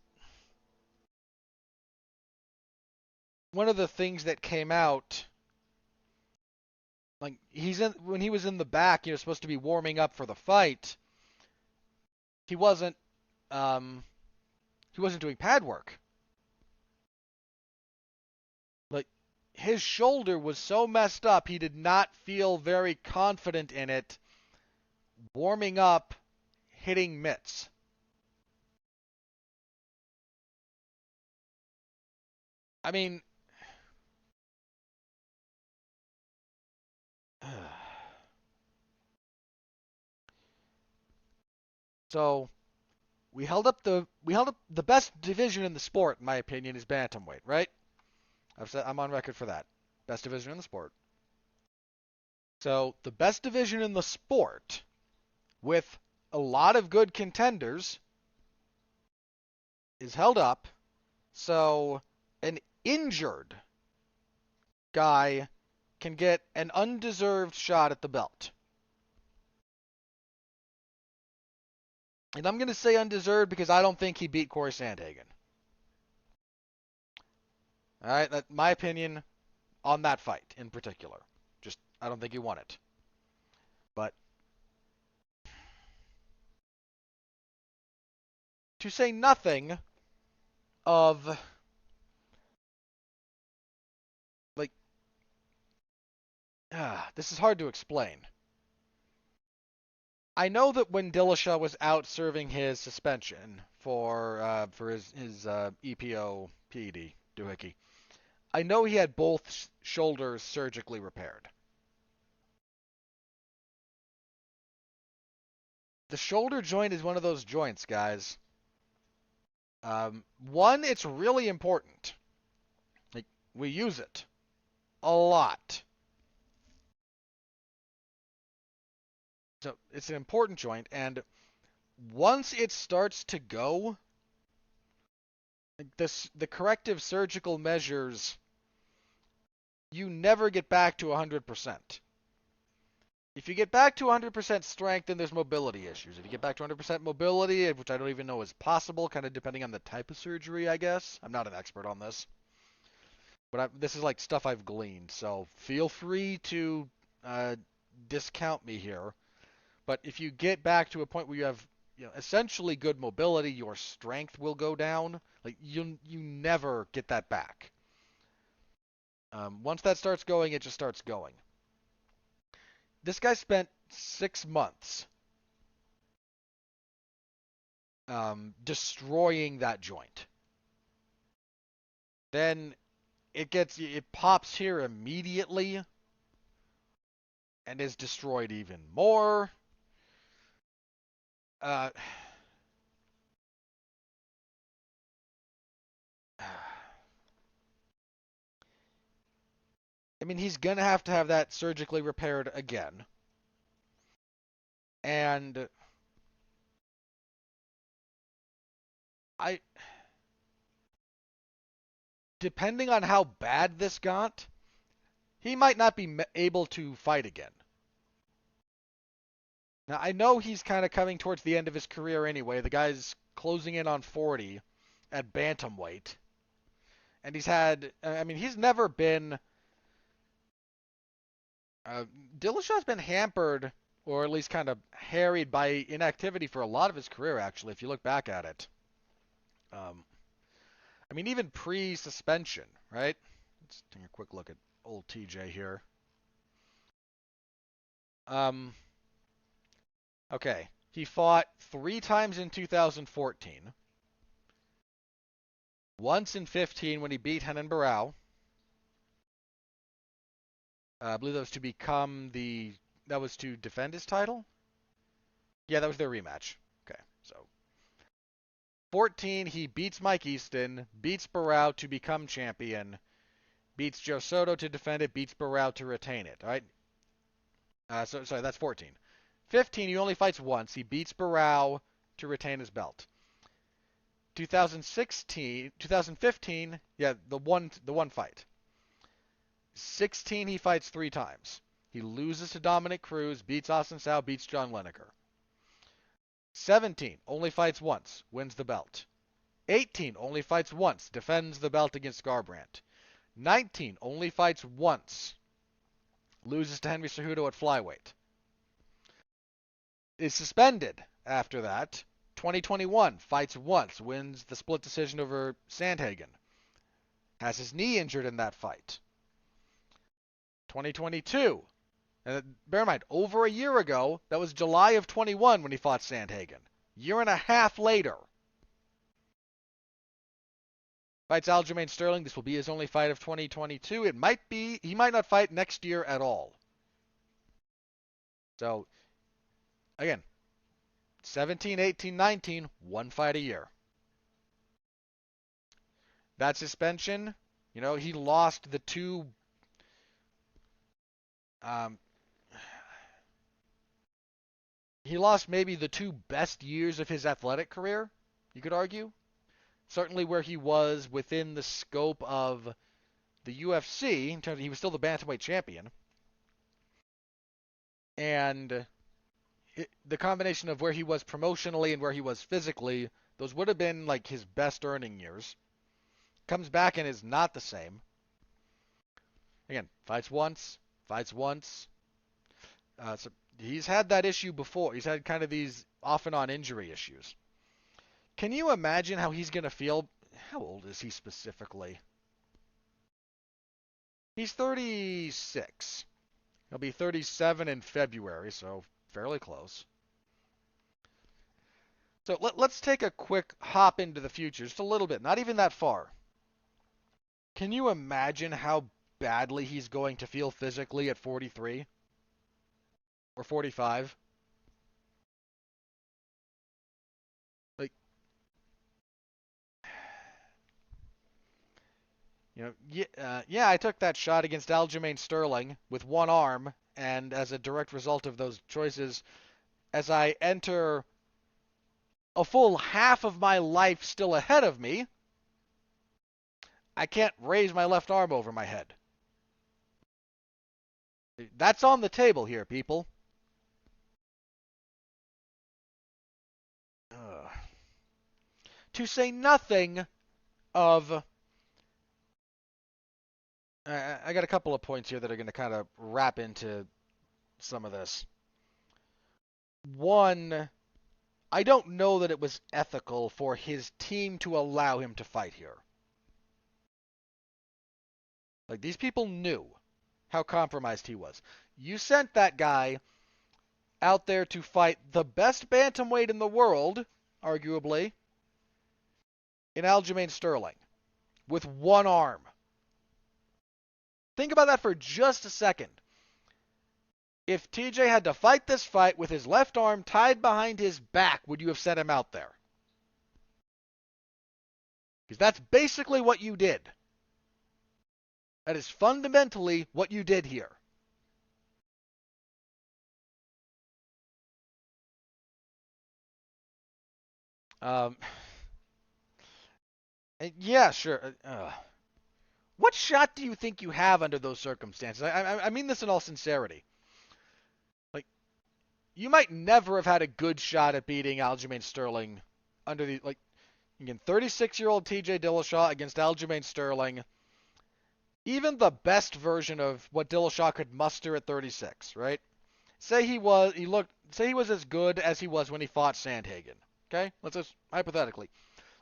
of the things that came out, when he was in the back, supposed to be warming up for the fight. He wasn't doing pad work. His shoulder was so messed up, he did not feel very confident in it warming up, hitting mitts. I mean, so we held up the best division in the sport, in my opinion, is bantamweight, right? I'm on record for that. Best division in the sport. So the best division in the sport, with a lot of good contenders, is held up. So an injured guy can get an undeserved shot at the belt. And I'm going to say undeserved because I don't think he beat Corey Sandhagen. All right, that's my opinion on that fight in particular. Just, I don't think he won it. But to say nothing of, this is hard to explain. I know that when Dillashaw was out serving his suspension for his EPO PED doohickey, I know he had both shoulders surgically repaired. The shoulder joint is one of those joints, guys. One, it's really important. We use it a lot. So it's an important joint, and once it starts to go, the corrective surgical measures, you never get back to 100%. If you get back to 100% strength, then there's mobility issues. If you get back to 100% mobility, which I don't even know is possible, kind of depending on the type of surgery, I guess. I'm not an expert on this. But this is like stuff I've gleaned, so feel free to discount me here. But if you get back to a point where you have essentially good mobility, your strength will go down. Like you never get that back. Once that starts going, it just starts going. This guy spent 6 months destroying that joint. Then it pops here immediately and is destroyed even more. I mean, he's gonna have to have that surgically repaired again. And depending on how bad this got, he might not be able to fight again. Now, I know he's kind of coming towards the end of his career anyway. The guy's closing in on 40 at bantamweight. And he's never been... Dillashaw's been hampered, or at least kind of harried by inactivity for a lot of his career, actually, if you look back at it. Even pre-suspension, right? Let's take a quick look at old TJ here. Okay. He fought 3 times in 2014. Once in 15 when he beat Renan Barão. I believe that was to defend his title? Yeah, that was their rematch. Okay, so 14, he beats Mike Easton, beats Barão to become champion, beats Joe Soto to defend it, beats Barão to retain it. All right. Sorry, that's 14. 15, he only fights once. He beats Barão to retain his belt. 2015, yeah, the one fight. 16, he fights 3 times. He loses to Dominic Cruz, beats Austin Sao, beats John Lineker. 17, only fights once, wins the belt. 18, only fights once, defends the belt against Garbrandt. 19, only fights once, loses to Henry Cejudo at flyweight. Is suspended after that. 2021, fights once, wins the split decision over Sandhagen. Has his knee injured in that fight. 2022, bear in mind, over a year ago, that was July of 21 when he fought Sandhagen. Year and a half later. Fights Aljamain Sterling. This will be his only fight of 2022. He might not fight next year at all. So, again, 17, 18, 19, 1 fight a year. That suspension, he lost the 2... he lost maybe the 2 best years of his athletic career, you could argue. Certainly where he was within the scope of the UFC, in terms of he was still the bantamweight champion. And the combination of where he was promotionally and where he was physically, those would have been like his best earning years. Comes back and is not the same. Again, fights once. So he's had that issue before. He's had kind of these off and on injury issues. Can you imagine how he's going to feel? How old is he specifically? He's 36. He'll be 37 in February, so fairly close. So let's take a quick hop into the future, just a little bit, not even that far. Can you imagine how badly he's going to feel physically at 43? Or 45? Yeah, I took that shot against Aljamain Sterling with one arm, and as a direct result of those choices, as I enter a full half of my life still ahead of me, I can't raise my left arm over my head. That's on the table here, people. Ugh. To say nothing of... I got a couple of points here that are going to kind of wrap into some of this. One, I don't know that it was ethical for his team to allow him to fight here. Like, these people knew how compromised he was. You sent that guy out there to fight the best bantamweight in the world, arguably, in Aljamain Sterling, with one arm. Think about that for just a second. If TJ had to fight this fight with his left arm tied behind his back, would you have sent him out there? Because that's basically what you did. That is fundamentally what you did here. Um, yeah, sure. What shot do you think you have under those circumstances? I mean this in all sincerity. Like, you might never have had a good shot at beating Aljamain Sterling under the, like, again, 36-year-old TJ Dillashaw against Aljamain Sterling. Even the best version of what Dillashaw could muster at 36, right? Say he was as good as he was when he fought Sandhagen. Okay? Let's just, hypothetically,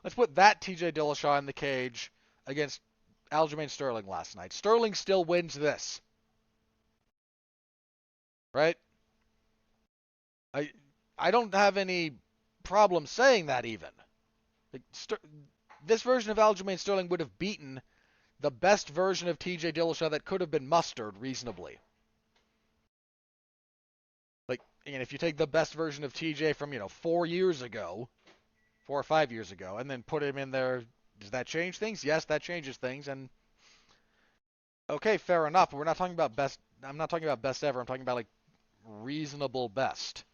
let's put that TJ Dillashaw in the cage against Aljamain Sterling last night. Sterling still wins this. Right? I I don't have any problem saying that even. Like, this version of Aljamain Sterling would have beaten the best version of TJ Dillashaw that could have been mustered reasonably. Like, and if you take the best version of TJ from, 4 or 5 years ago, and then put him in there, does that change things? Yes, that changes things. And okay, fair enough. But we're not talking about best. I'm not talking about best ever. I'm talking about like reasonable best.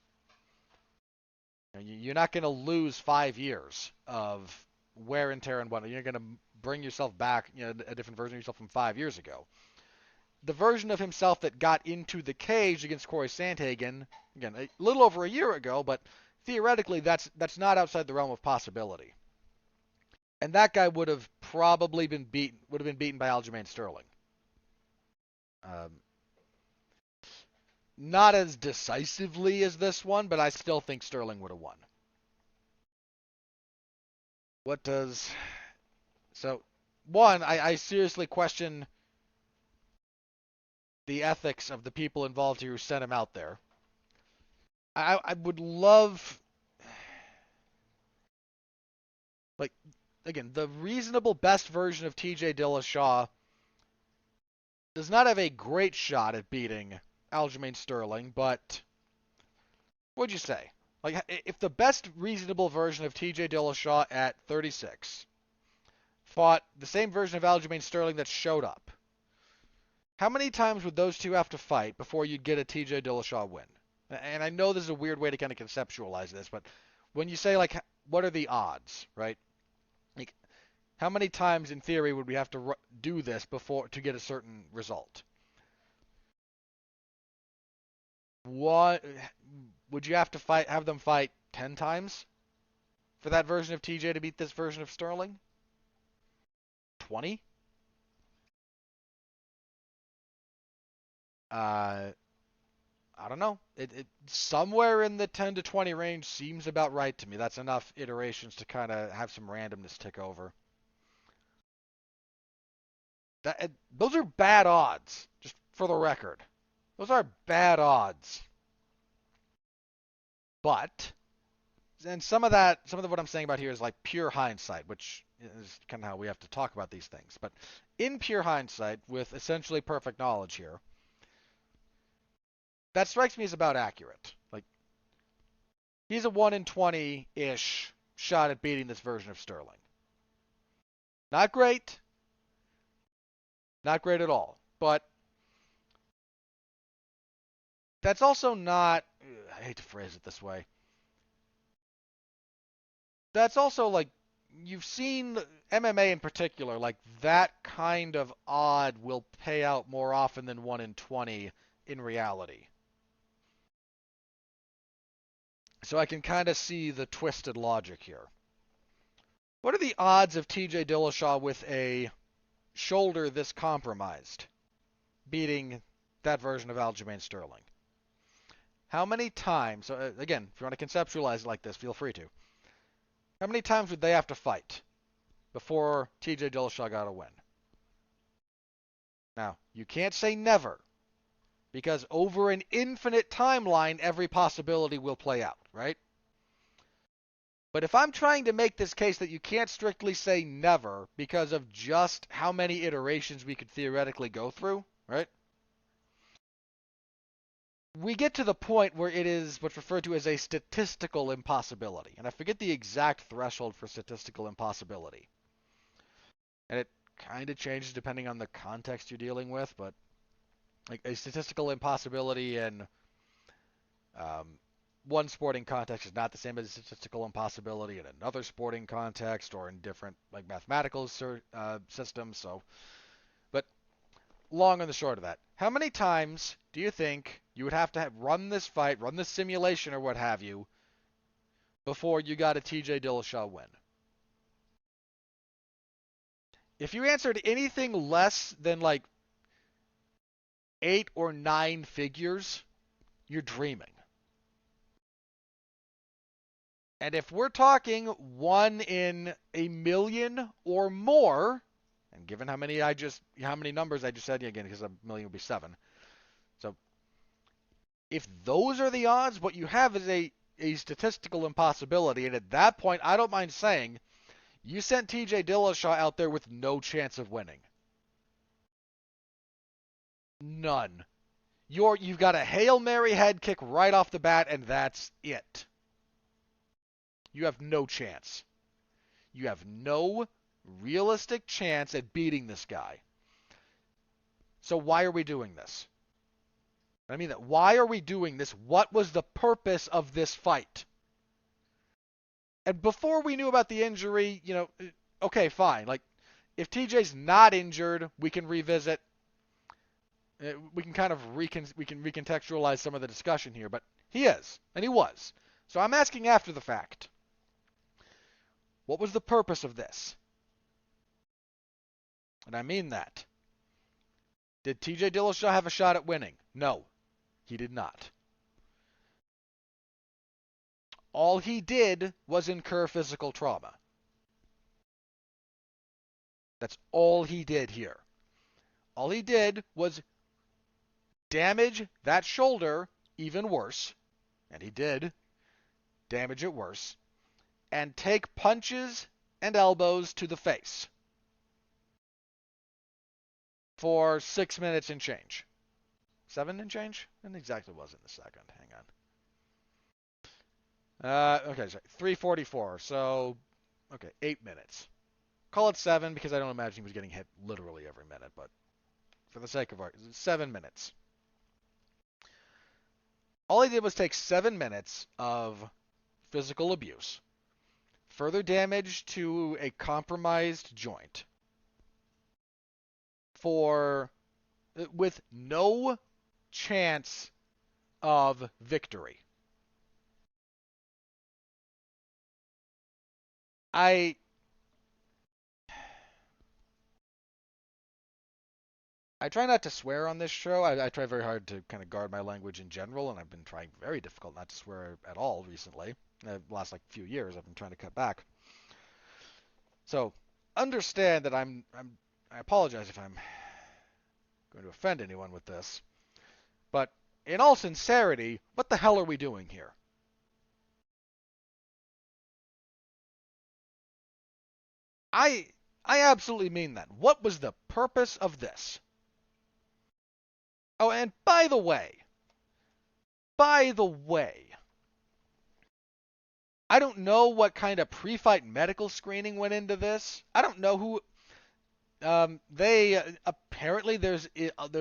You're not going to lose 5 years of wear and tear and whatnot. You're going to bring yourself back, a different version of yourself from 5 years ago. The version of himself that got into the cage against Corey Sandhagen, again, a little over a year ago, but theoretically that's not outside the realm of possibility. And that guy would have probably been beaten by Aljamain Sterling. Um, Not as decisively as this one, but I still think Sterling would have won. What does... So, one, I seriously question the ethics of the people involved here who sent him out there. I would love... Like, again, the reasonable best version of TJ Dillashaw does not have a great shot at beating Aljamain Sterling, but what'd you say? Like, if the best reasonable version of TJ Dillashaw at 36 fought the same version of Aljamain Sterling that showed up, how many times would those two have to fight before you'd get a TJ Dillashaw win? And I know this is a weird way to kind of conceptualize this, but when you say, like, what are the odds, right? Like, how many times in theory would we have to do this before to get a certain result? What would you have to have them fight 10 times for that version of TJ to beat this version of Sterling? 20? I don't know. It somewhere in the 10 to 20 range seems about right to me. That's enough iterations to kind of have some randomness tick over. Those are bad odds, just for the record. Those are bad odds. But, and some of what I'm saying about here is like pure hindsight, which is kind of how we have to talk about these things. But in pure hindsight, with essentially perfect knowledge here, that strikes me as about accurate. Like, he's a 1 in 20-ish shot at beating this version of Sterling. Not great, Not great at all. But that's also not, I hate to phrase it this way. That's also like, you've seen MMA in particular, like that kind of odd will pay out more often than 1 in 20 in reality. So I can kind of see the twisted logic here. What are the odds of TJ Dillashaw with a shoulder this compromised beating that version of Aljamain Sterling? How many times, so again, if you want to conceptualize it like this, feel free to. How many times would they have to fight before TJ Dillashaw got a win? Now, you can't say never, because over an infinite timeline, every possibility will play out, right? But if I'm trying to make this case that you can't strictly say never because of just how many iterations we could theoretically go through, right? We get to the point where it is what's referred to as a statistical impossibility. And I forget the exact threshold for statistical impossibility. And it kind of changes depending on the context you're dealing with, but like a statistical impossibility in one sporting context is not the same as a statistical impossibility in another sporting context or in different like mathematical systems. So, but long and the short of that, how many times do you think you would have to run this fight, run this simulation or what have you, before you got a TJ Dillashaw win? If you answered anything less than like 8 or 9 figures, you're dreaming. And if we're talking 1 in a million or more, and given how many numbers I just said again, because a million would be 7. So if those are the odds, what you have is a statistical impossibility. And at that point, I don't mind saying, you sent TJ Dillashaw out there with no chance of winning. None. You've got a Hail Mary head kick right off the bat, and that's it. You have no chance. You have no realistic chance at beating this guy. So why are we doing this? I mean that. Why are we doing this? What was the purpose of this fight? And before we knew about the injury, okay, fine. Like, if TJ's not injured, we can revisit. We can kind of recontextualize some of the discussion here, but he is, and he was. So I'm asking after the fact. What was the purpose of this? And I mean that. Did TJ Dillashaw have a shot at winning? No, he did not. All he did was incur physical trauma. That's all he did here. All he did was damage that shoulder even worse, and he did damage it worse, and take punches and elbows to the face for 6 minutes and change. 7 and change? And exactly was in the second. Hang on. Okay, sorry. 3:44. So, okay, 8 minutes. Call it 7 because I don't imagine he was getting hit literally every minute, but for the sake of argument, 7 minutes. All he did was take 7 minutes of physical abuse, further damage to a compromised joint, with no chance of victory. I try not to swear on this show. I try very hard to kind of guard my language in general, and I've been trying very difficult not to swear at all recently. The last like few years, I've been trying to cut back. So understand that I apologize if I'm going to offend anyone with this, but in all sincerity, what the hell are we doing here? I absolutely mean that. What was the purpose of this? Oh, and by the way, I don't know what kind of pre-fight medical screening went into this. I don't know who. They apparently there's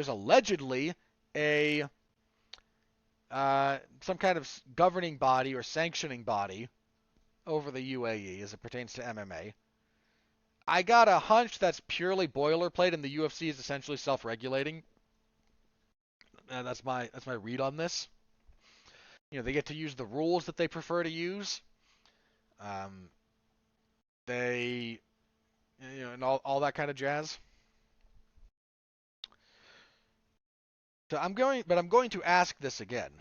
allegedly a some kind of governing body or sanctioning body over the UAE as it pertains to MMA. I got a hunch that's purely boilerplate, and the UFC is essentially self-regulating. That's my read on this. They get to use the rules that they prefer to use. Um, they, and all that kind of jazz. So I'm going to ask this again.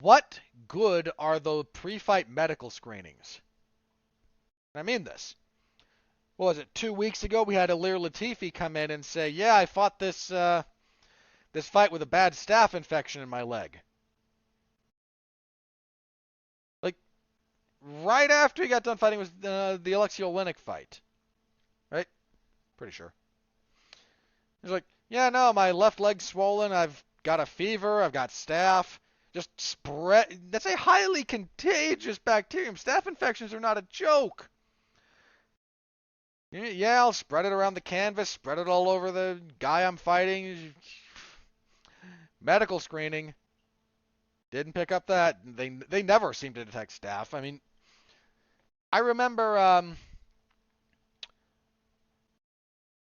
What good are the pre-fight medical screenings? I mean this. What was it? 2 weeks ago, we had Ilir Latifi come in and say, "Yeah, I fought this fight with a bad staph infection in my leg." Like right after he got done fighting was the Alexei Oleinik fight, right? Pretty sure. He's like, "Yeah, no, my left leg's swollen. I've got a fever. I've got staph. Just spread. That's a highly contagious bacterium. Staph infections are not a joke." Yeah, I'll spread it around the canvas, spread it all over the guy I'm fighting. Medical screening. Didn't pick up that. They never seem to detect staph. I mean, I remember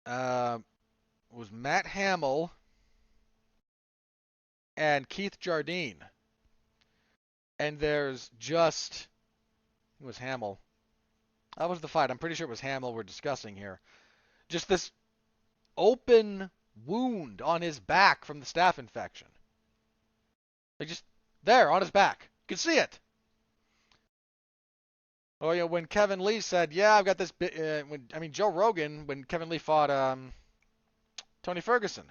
it was Matt Hamill and Keith Jardine. And there's just it was Hamill. That was the fight. I'm pretty sure it was Hamill we're discussing here. Just this open wound on his back from the staph infection. Like just there on his back. You can see it. Oh, when Kevin Lee said, "Yeah, I've got this," Joe Rogan, when Kevin Lee fought Tony Ferguson,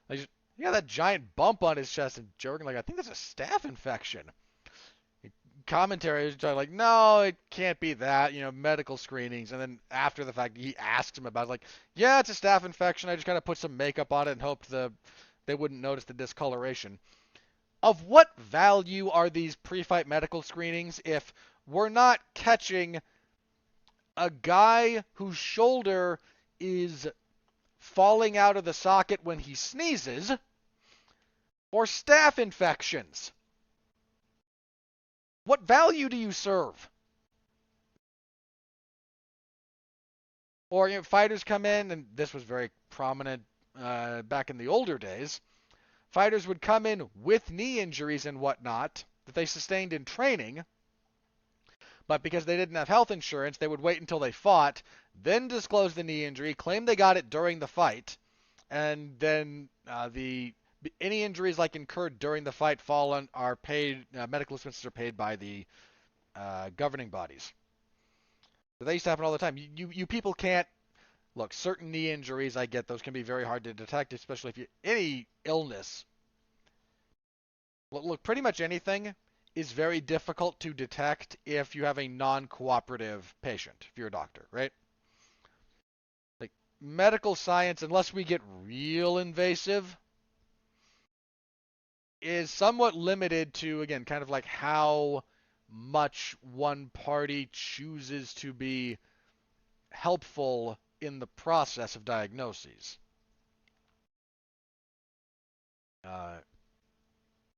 like, he got that giant bump on his chest, and Joe Rogan, like, "I think that's a staph infection." Commentary is like, "No, it can't be that, medical screenings." And then after the fact, he asks him about it, like, "Yeah, it's a staph infection. I just kind of put some makeup on it and hoped they wouldn't notice the discoloration." Of what value are these pre-fight medical screenings if we're not catching a guy whose shoulder is falling out of the socket when he sneezes, or staph infections? What value do you serve? Or fighters come in, and this was very prominent back in the older days. Fighters would come in with knee injuries and whatnot that they sustained in training, but because they didn't have health insurance, they would wait until they fought, then disclose the knee injury, claim they got it during the fight, and then any injuries like incurred during the fight are paid. Medical expenses are paid by the governing bodies. So that used to happen all the time. You people can't look. Certain knee injuries, I get those can be very hard to detect, especially if any illness. Look, pretty much anything is very difficult to detect if you have a non-cooperative patient, if you're a doctor, right? Like medical science, unless we get real invasive, is somewhat limited to, again, kind of like how much one party chooses to be helpful in the process of diagnoses.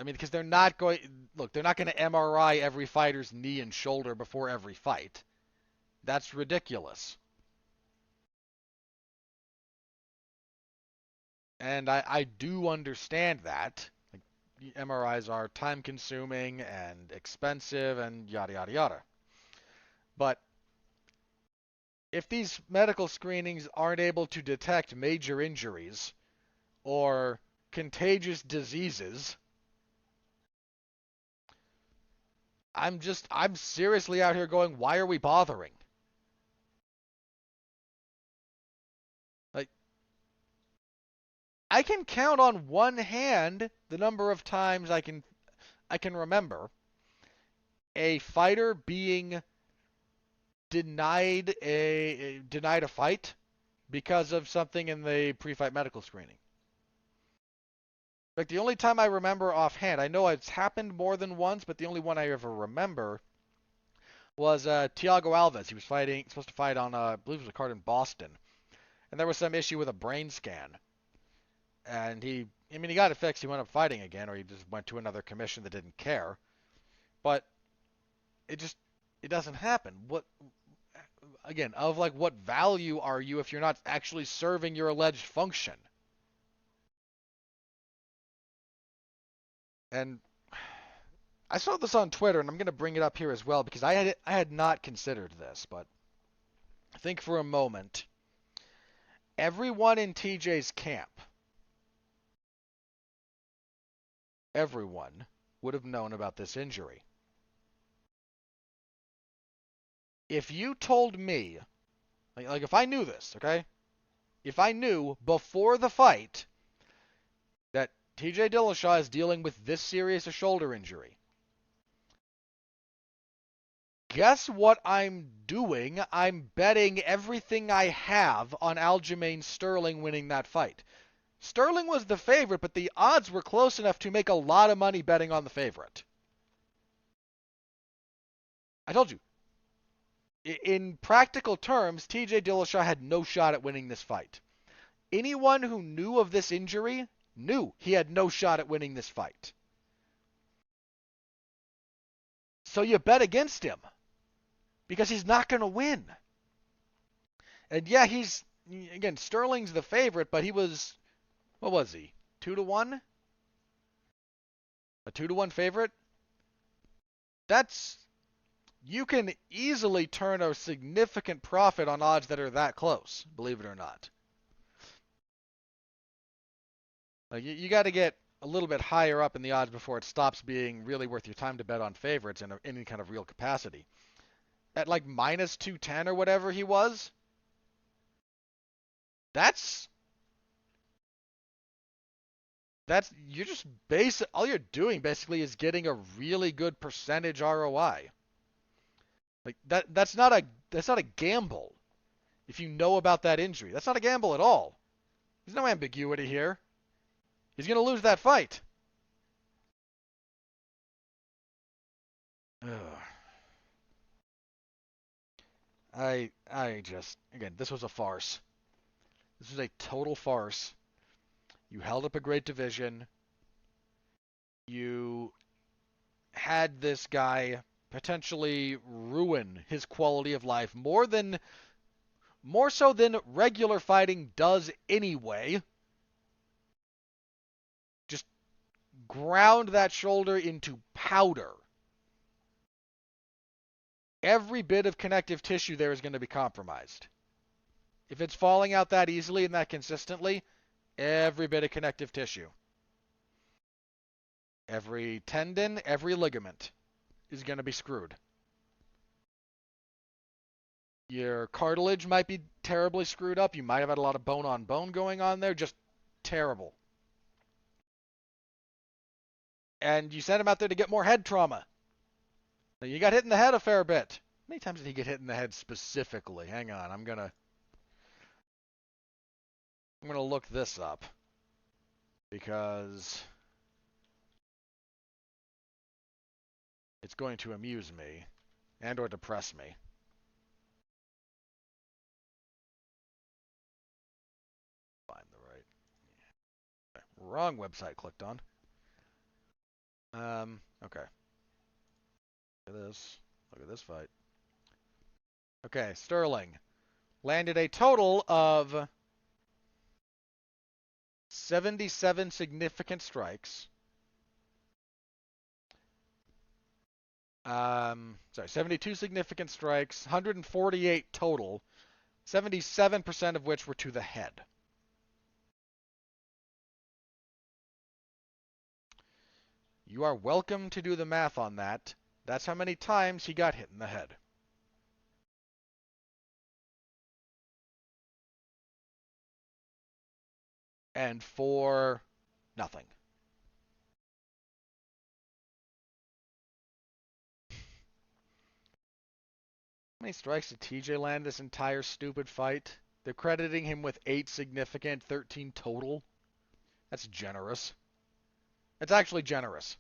Because they're not going to MRI every fighter's knee and shoulder before every fight. That's ridiculous. And I do understand that. Like, MRIs are time consuming and expensive and yada yada yada. But if these medical screenings aren't able to detect major injuries or contagious diseases, I'm seriously out here going, why are we bothering? Like, I can count on one hand the number of times I can remember a fighter being denied a fight because of something in the pre-fight medical screening. Like the only time I remember offhand, I know it's happened more than once, but the only one I ever remember was Thiago Alves. He was supposed to fight on, I believe it was a card in Boston, and there was some issue with a brain scan. And he got it fixed. He went up fighting again, or he just went to another commission that didn't care. But it doesn't happen. What value are you if you're not actually serving your alleged function? And I saw this on Twitter, and I'm going to bring it up here as well because I had not considered this, but think for a moment. Everyone in TJ's camp, everyone would have known about this injury. If you told me, like if I knew this, okay? If I knew before the fight that TJ Dillashaw is dealing with this serious a shoulder injury, guess what I'm doing? I'm betting everything I have on Aljamain Sterling winning that fight. Sterling was the favorite, but the odds were close enough to make a lot of money betting on the favorite. I told you. In practical terms, TJ Dillashaw had no shot at winning this fight. Anyone who knew of this injury knew he had no shot at winning this fight. So you bet against him because he's not going to win. And yeah, Sterling's the favorite, but he was, what was he? 2-1? A 2-1 favorite? You can easily turn a significant profit on odds that are that close, believe it or not. Like you got to get a little bit higher up in the odds before it stops being really worth your time to bet on favorites in any kind of real capacity. At like minus 210 or whatever he was, you're just all you're doing basically is getting a really good percentage ROI. Like that's not a gamble. If you know about that injury, that's not a gamble at all. There's no ambiguity here. He's going to lose that fight. Ugh. Again, this was a farce. This was a total farce. You held up a great division. You had this guy potentially ruin his quality of life more so than regular fighting does anyway. Just ground that shoulder into powder. Every bit of connective tissue there is going to be compromised. If it's falling out that easily and that consistently, every bit of connective tissue, every tendon, every ligament is going to be screwed. Your cartilage might be terribly screwed up. You might have had a lot of bone-on-bone going on there. Just terrible. And you sent him out there to get more head trauma. Now, you got hit in the head a fair bit. How many times did he get hit in the head specifically? Hang on, I'm gonna look this up because it's going to amuse me and or depress me. Find the wrong website clicked on. Okay. Look at this fight. Okay, Sterling landed a total of 77 significant strikes. 72 significant strikes, 148 total, 77% of which were to the head. You are welcome to do the math on that. That's how many times he got hit in the head. And for nothing. How many strikes did TJ land this entire stupid fight? They're crediting him with 8 significant, 13 total. That's generous. It's actually generous.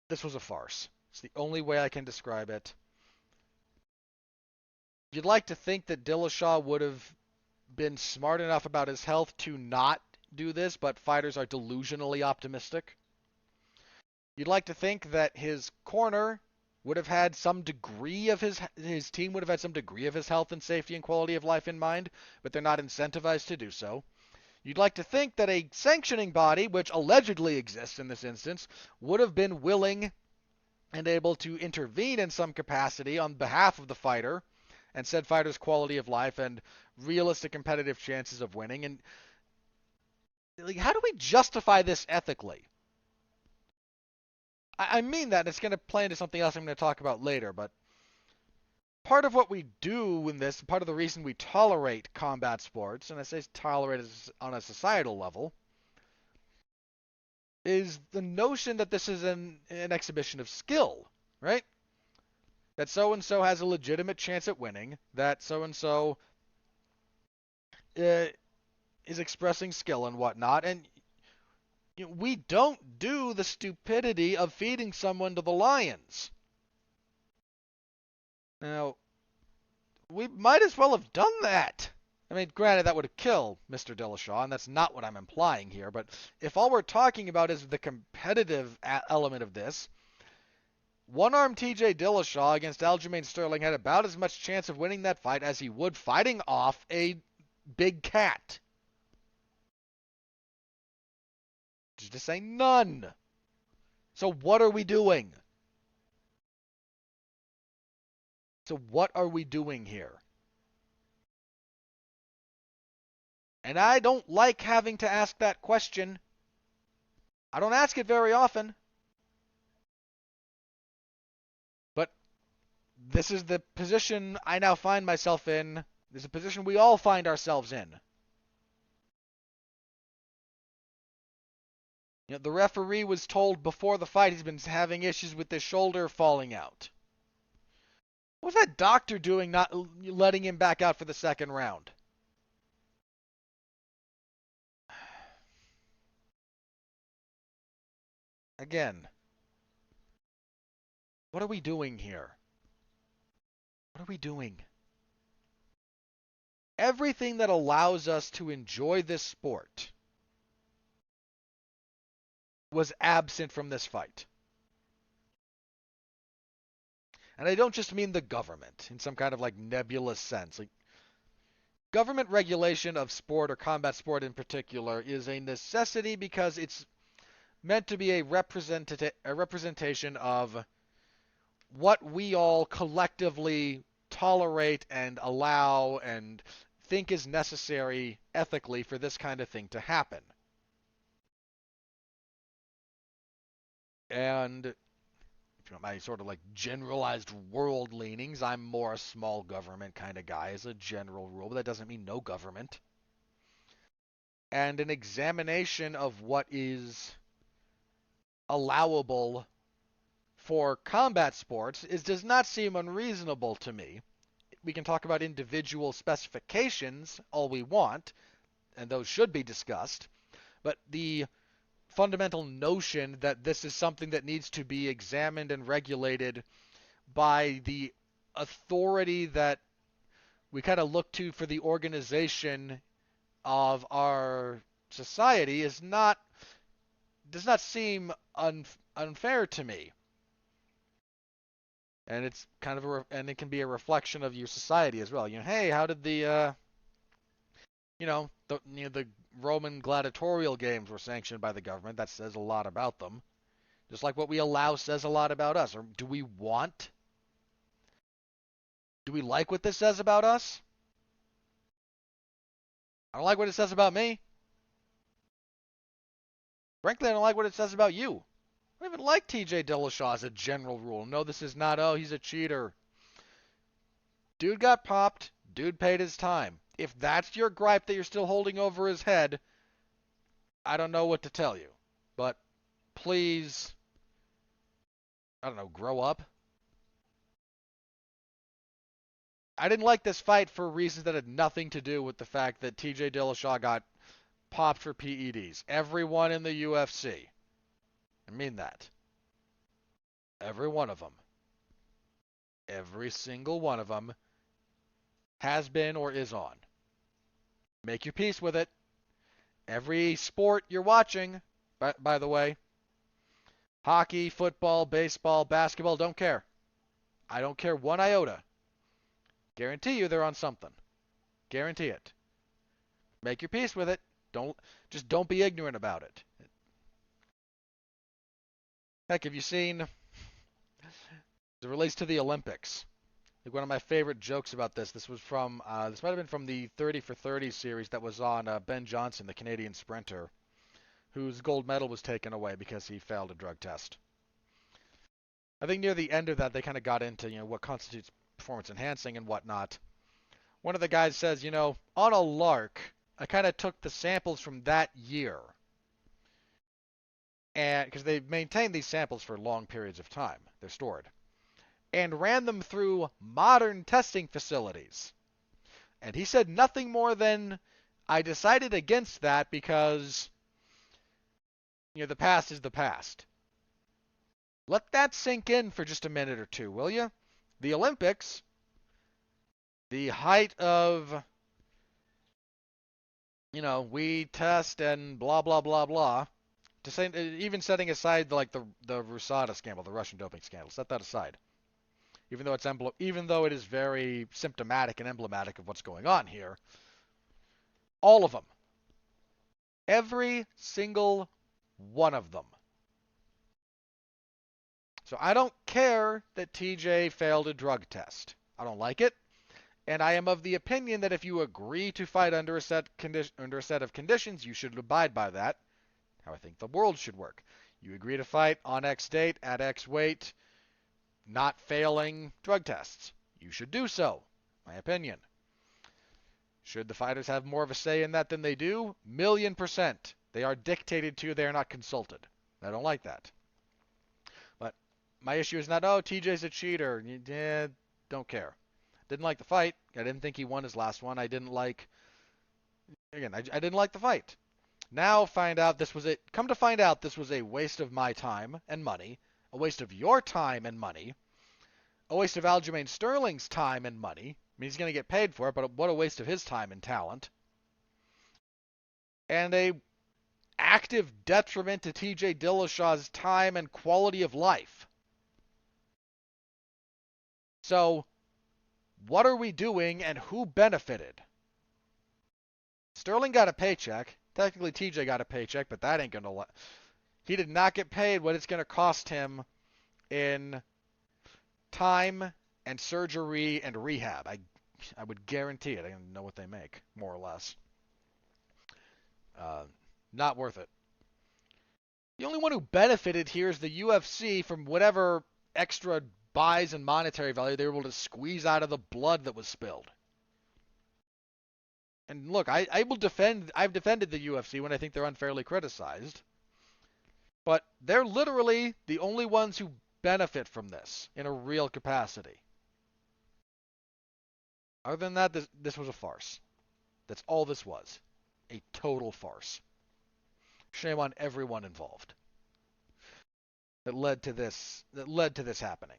This was a farce. It's the only way I can describe it. You'd like to think that Dillashaw would have been smart enough about his health to not do this, but fighters are delusionally optimistic. You'd like to think that his corner would have had some degree of his team would have had some degree of his health and safety and quality of life in mind, but they're not incentivized to do so. You'd like to think that a sanctioning body, which allegedly exists in this instance, would have been willing and able to intervene in some capacity on behalf of the fighter and said fighter's quality of life and realistic competitive chances of winning. And like, how do we justify this ethically? I mean that, and it's going to play into something else I'm going to talk about later, but part of what we do in this, part of the reason we tolerate combat sports, and I say tolerate on a societal level, is the notion that this is an exhibition of skill, right? That so-and-so has a legitimate chance at winning, that so-and-so is expressing skill and whatnot, and we don't do the stupidity of feeding someone to the lions. Now, we might as well have done that. I mean, granted, that would have killed Mr. Dillashaw, and that's not what I'm implying here, but if all we're talking about is the competitive element of this, one-arm TJ Dillashaw against Aljamain Sterling had about as much chance of winning that fight as he would fighting off a big cat. Just to say none. So what are we doing? So what are we doing here? And I don't like having to ask that question. I don't ask it very often. But this is the position I now find myself in. This is a position we all find ourselves in. You know, the referee was told before the fight he's been having issues with his shoulder falling out. What was that doctor doing not letting him back out for the second round? Again, what are we doing here? What are we doing? Everything that allows us to enjoy this sport was absent from this fight. And I don't just mean the government in some kind of like nebulous sense. Like, government regulation of sport or combat sport in particular is a necessity because it's meant to be a representation of what we all collectively tolerate and allow and think is necessary ethically for this kind of thing to happen. And if you know my sort of like generalized world leanings, I'm more a small government kind of guy as a general rule, but that doesn't mean no government. And an examination of what is allowable for combat sports does not seem unreasonable to me. We can talk about individual specifications all we want, and those should be discussed, but the fundamental notion that this is something that needs to be examined and regulated by the authority that we kind of look to for the organization of our society does not seem unfair to me. And it's kind of and it can be a reflection of your society as well. You know, hey, how did the the Roman gladiatorial games were sanctioned by the government? That says a lot about them. Just like what we allow says a lot about us. Or do we like what this says about us? I don't like what it says about me. Frankly, I don't like what it says about you. I don't even like TJ Dillashaw as a general rule. No, this is not, oh, he's a cheater. Dude got popped. Dude paid his time. If that's your gripe that you're still holding over his head, I don't know what to tell you. But please, I don't know, grow up. I didn't like this fight for reasons that had nothing to do with the fact that TJ Dillashaw got popped for PEDs. Everyone in the UFC. I mean that. Every one of them. Every single one of them has been or is on. Make your peace with it. Every sport you're watching, by the way, hockey, football, baseball, basketball, don't care. I don't care one iota. Guarantee you they're on something. Guarantee it. Make your peace with it. Don't be ignorant about it. Heck, have you seen, as it relates to the Olympics, like one of my favorite jokes about this was from, this might have been from the 30 for 30 series that was on Ben Johnson, the Canadian sprinter, whose gold medal was taken away because he failed a drug test. I think near the end of that, they kind of got into, what constitutes performance enhancing and whatnot. One of the guys says, on a lark, I kind of took the samples from that year, and because they maintain these samples for long periods of time, they're stored, and ran them through modern testing facilities. And he said nothing more than, I decided against that because, the past is the past. Let that sink in for just a minute or two, will you? The Olympics, the height of, we test and blah, blah, blah, blah. To say, even setting aside the Rusada scandal, the Russian doping scandal, set that aside. Even though it is very symptomatic and emblematic of what's going on here, all of them, every single one of them. So I don't care that TJ failed a drug test. I don't like it. And I am of the opinion that if you agree to fight under a set of conditions, you should abide by that. How I think the world should work. You agree to fight on X date, at X weight, not failing drug tests. You should do so. My opinion. Should the fighters have more of a say in that than they do? 1,000,000%. They are dictated to. They are not consulted. I don't like that. But my issue is not, TJ's a cheater. Don't care. Didn't like the fight. I didn't think he won his last one. I didn't like the fight. Now come to find out this was a waste of my time and money, a waste of your time and money, a waste of Aljamain Sterling's time and money. I mean, he's going to get paid for it, but what a waste of his time and talent. And a active detriment to TJ Dillashaw's time and quality of life. So, what are we doing and who benefited? Sterling got a paycheck. Technically, TJ got a paycheck, but that ain't going to... He did not get paid what it's going to cost him in time and surgery and rehab. I would guarantee it. I don't know what they make, more or less. Not worth it. The only one who benefited here is the UFC from whatever extra buys and monetary value they were able to squeeze out of the blood that was spilled. And look, I've defended the UFC when I think they're unfairly criticized. But they're literally the only ones who benefit from this in a real capacity. Other than that, this was a farce. That's all this was. A total farce. Shame on everyone involved. That led to this happening.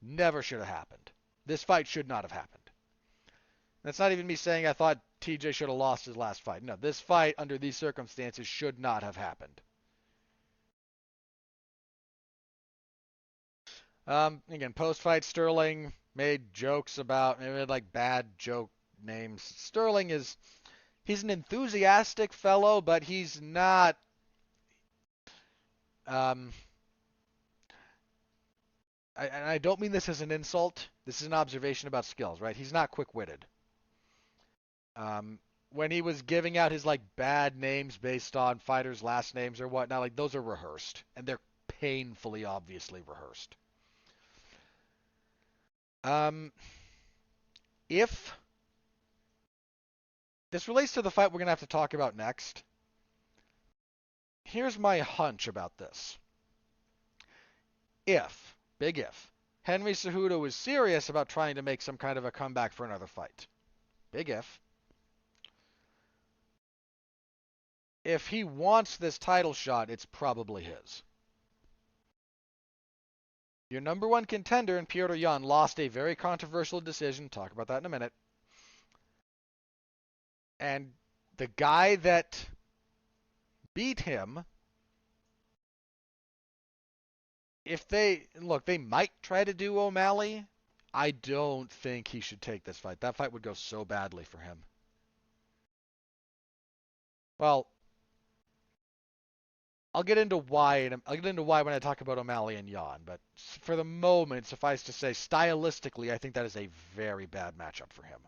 Never should have happened. This fight should not have happened. That's not even me saying I thought TJ should have lost his last fight. No, this fight under these circumstances should not have happened. Again, post-fight, Sterling made jokes about, bad joke names. Sterling he's an enthusiastic fellow, but he's not, I don't mean this as an insult. This is an observation about skills, right? He's not quick-witted. When he was giving out his bad names based on fighters' last names or whatnot, those are rehearsed, and they're painfully obviously rehearsed. If this relates to the fight we're going to have to talk about next, here's my hunch about this. Big if, Henry Cejudo was serious about trying to make some kind of a comeback for another fight, big if he wants this title shot, it's probably his. Your number one contender in Petr Yan lost a very controversial decision, talk about that in a minute, And the guy that beat him, if they look, they might try to do O'Malley. I don't think he should take this fight. That fight would go so badly for him. Well, I'll get into why when I talk about O'Malley and Yan. But for the moment, suffice to say, stylistically, I think that is a very bad matchup for him.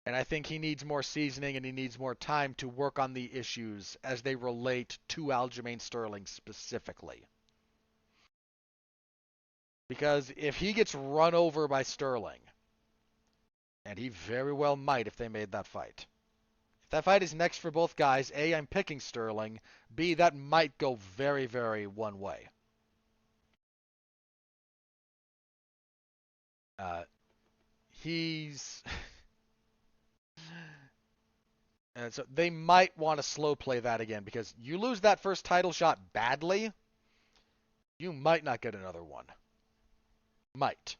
And I think he needs more seasoning and he needs more time to work on the issues as they relate to Aljamain Sterling specifically. Because if he gets run over by Sterling, and he very well might if they made that fight. If that fight is next for both guys, A, I'm picking Sterling. B, that might go very, very one way. He's... And so they might want to slow play that again because you lose that first title shot badly, you might not get another one. Might.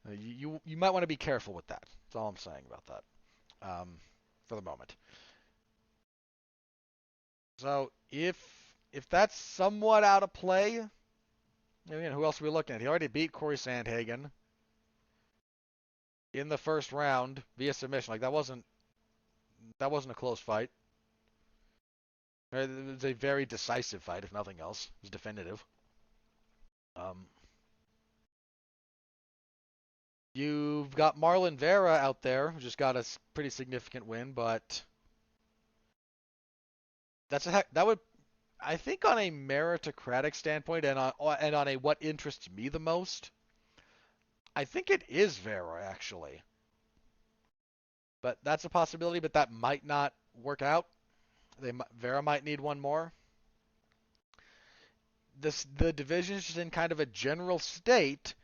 You might want to be careful with that. That's all I'm saying about that. For the moment. So if that's somewhat out of play, again, who else are we looking at? He already beat Corey Sandhagen in the first round via submission. Like that wasn't a close fight. It was a very decisive fight, if nothing else. It was definitive. You've got Marlon Vera out there, who just got a pretty significant win, but that would, I think, on a meritocratic standpoint and on a what interests me the most, I think it is Vera actually. But that's a possibility, but that might not work out. Vera might need one more. The division is just in kind of a general state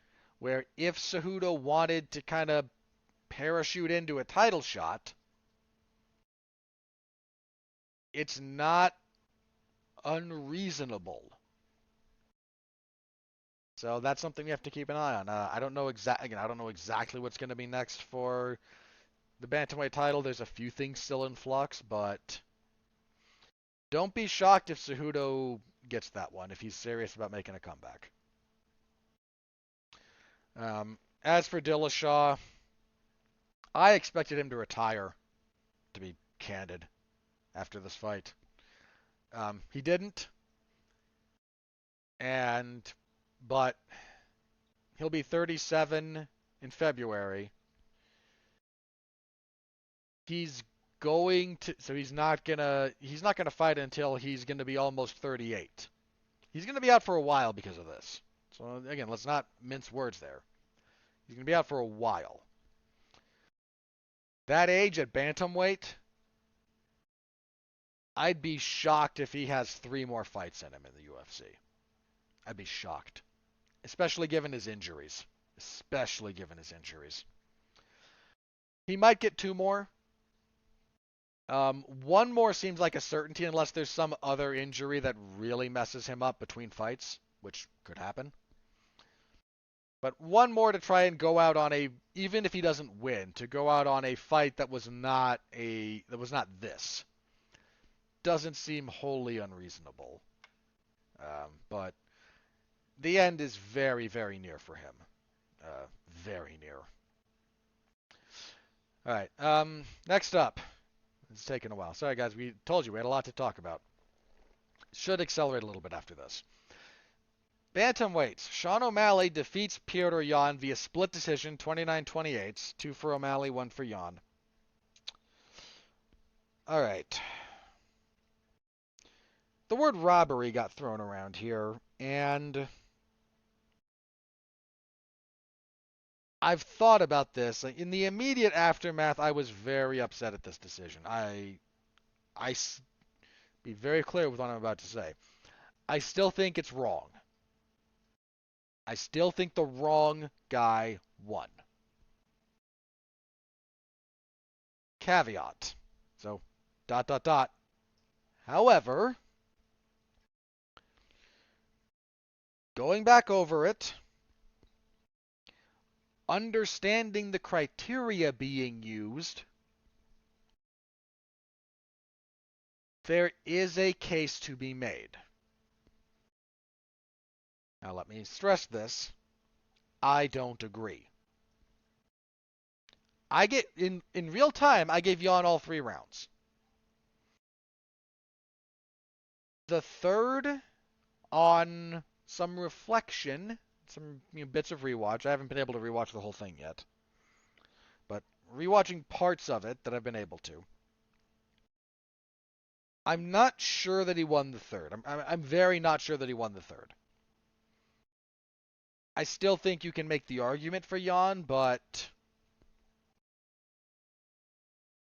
where if Cejudo wanted to kind of parachute into a title shot, it's not unreasonable. So that's something you have to keep an eye on. I don't know exactly what's going to be next for the bantamweight title. There's a few things still in flux, but don't be shocked if Cejudo gets that one if he's serious about making a comeback. As for Dillashaw, I expected him to retire, to be candid, after this fight. He didn't, but he'll be 37 in February. He's not gonna fight until he's gonna be almost 38. He's gonna be out for a while because of this. So again, let's not mince words there. He's gonna be out for a while. That age at bantamweight, I'd be shocked if he has 3 more fights in him in the UFC. I'd be shocked, especially given his injuries. He might get 2 more. 1 more seems like a certainty unless there's some other injury that really messes him up between fights, which could happen. But 1 more to try and go out on even if he doesn't win, to go out on a fight that was not this. Doesn't seem wholly unreasonable. But the end is very, very near for him. Very near. All right. Next up. It's taken a while. Sorry, guys. We told you we had a lot to talk about. Should accelerate a little bit after this. Bantamweights. Sean O'Malley defeats Petr Yan via split decision, 29-28. 2 for O'Malley, 1 for Yan. All right. The word robbery got thrown around here, and I've thought about this. In the immediate aftermath, I was very upset at this decision. I be very clear with what I'm about to say. I still think it's wrong. I still think the wrong guy won. Caveat. So, ... However, going back over it, understanding the criteria being used, There is a case to be made. Now let me stress this. I don't agree. In real time, I gave Jan all 3 rounds. The third, on some reflection, some bits of rewatch. I haven't been able to rewatch the whole thing yet. But rewatching parts of it that I've been able to. I'm not sure that he won the third. I'm very not sure that he won the third. I still think you can make the argument for Jan, but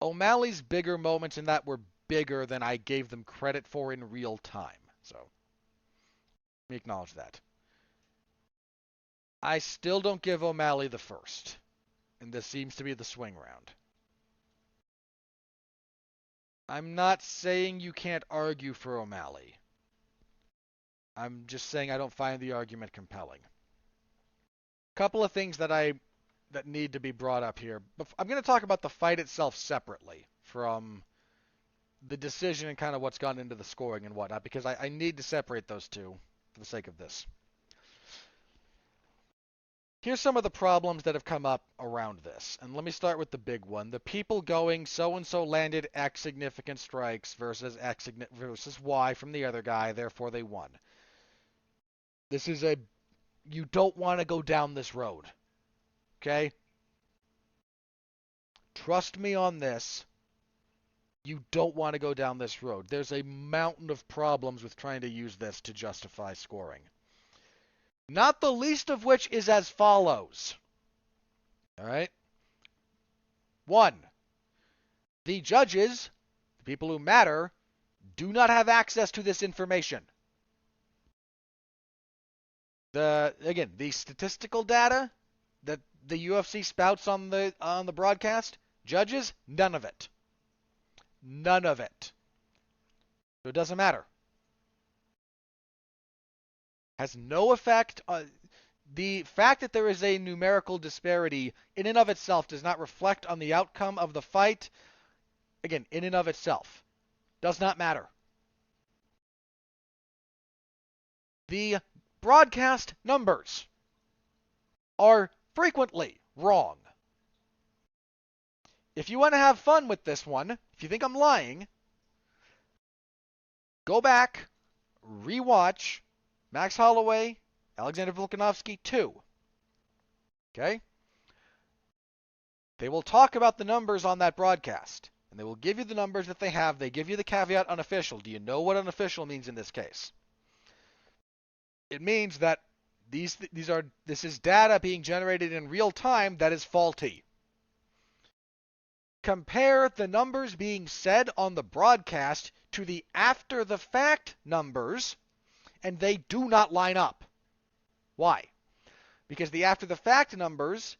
O'Malley's bigger moments in that were bigger than I gave them credit for in real time. So, let me acknowledge that. I still don't give O'Malley the first, and this seems to be the swing round. I'm not saying you can't argue for O'Malley. I'm just saying I don't find the argument compelling. Couple of things that need to be brought up here. I'm going to talk about the fight itself separately from the decision and kind of what's gone into the scoring and whatnot, because I need to separate those two for the sake of this. Here's some of the problems that have come up around this, and let me start with the big one. The people going so-and-so landed X significant strikes versus X versus Y from the other guy, therefore they won. This is you don't want to go down this road. Okay? Trust me on this. You don't want to go down this road. There's a mountain of problems with trying to use this to justify scoring. Not the least of which is as follows. All right? 1. The judges, the people who matter, do not have access to this information. The statistical data that the UFC spouts on the broadcast, judges, none of it. None of it. So it doesn't matter. Has no effect. The fact that there is a numerical disparity in and of itself does not reflect on the outcome of the fight. Again, in and of itself. Does not matter. The broadcast numbers are frequently wrong. If you want to have fun with this one, if you think I'm lying, go back, rewatch Max Holloway, Alexander Volkanovski 2. Okay? They will talk about the numbers on that broadcast, and they will give you the numbers that they have. They give you the caveat unofficial. Do you know what unofficial means in this case? It means that this is data being generated in real time that is faulty. Compare the numbers being said on the broadcast to the after-the-fact numbers, and they do not line up. Why? Because the after-the-fact numbers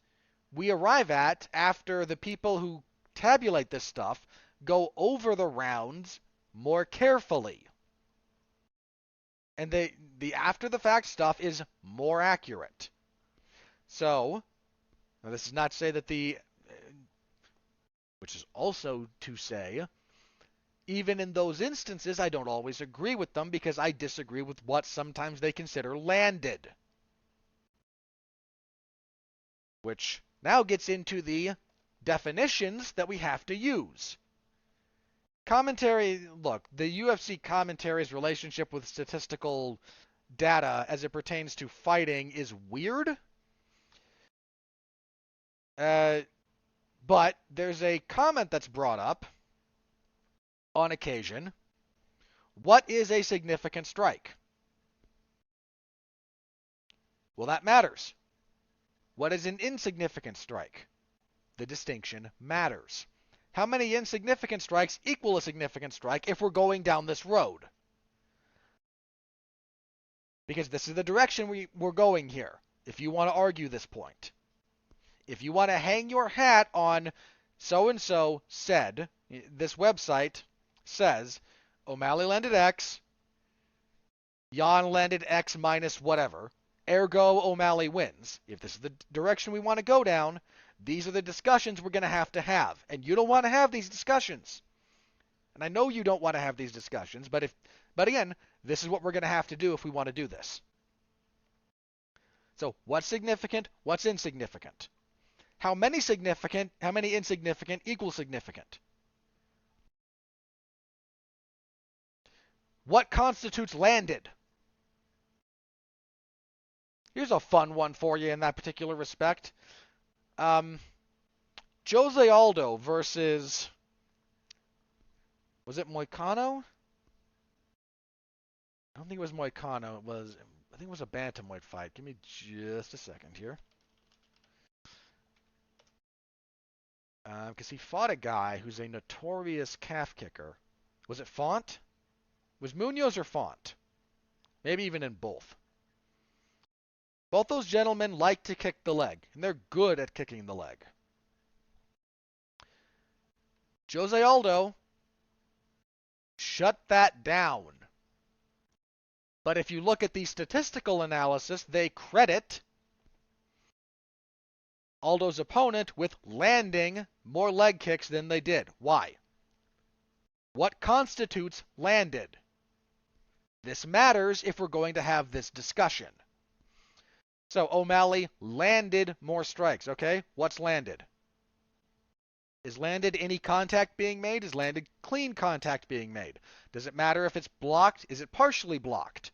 we arrive at after the people who tabulate this stuff go over the rounds more carefully. And the after-the-fact stuff is more accurate. So, now this is not to say that which is also to say, even in those instances, I don't always agree with them because I disagree with what sometimes they consider landed. Which now gets into the definitions that we have to use. Commentary, look, the UFC commentary's relationship with statistical data as it pertains to fighting is weird. But there's a comment that's brought up on occasion. What is a significant strike? Well, that matters. What is an insignificant strike? The distinction matters. How many insignificant strikes equal a significant strike if we're going down this road? Because this is the direction we're going here, if you want to argue this point. If you want to hang your hat on so-and-so said, this website says, O'Malley landed X, Jan landed X minus whatever, ergo O'Malley wins. If this is the direction we want to go down, these are the discussions we're going to have. And you don't want to have these discussions. And I know you don't want to have these discussions, but again, this is what we're going to have to do if we want to do this. So what's significant? What's insignificant? How many significant, how many insignificant equal significant? What constitutes landed? Here's a fun one for you in that particular respect. Jose Aldo versus, was it Moicano? I don't think it was Moicano. I think it was a bantamweight fight. Give me just a second here. Because he fought a guy who's a notorious calf kicker. Was it Font? Was Munoz or Font? Maybe even in both. Both those gentlemen like to kick the leg, and they're good at kicking the leg. Jose Aldo shut that down. But if you look at the statistical analysis, they credit Aldo's opponent with landing more leg kicks than they did. Why? What constitutes landed? This matters if we're going to have this discussion. So O'Malley landed more strikes, okay? What's landed? Is landed any contact being made? Is landed clean contact being made? Does it matter if it's blocked? Is it partially blocked?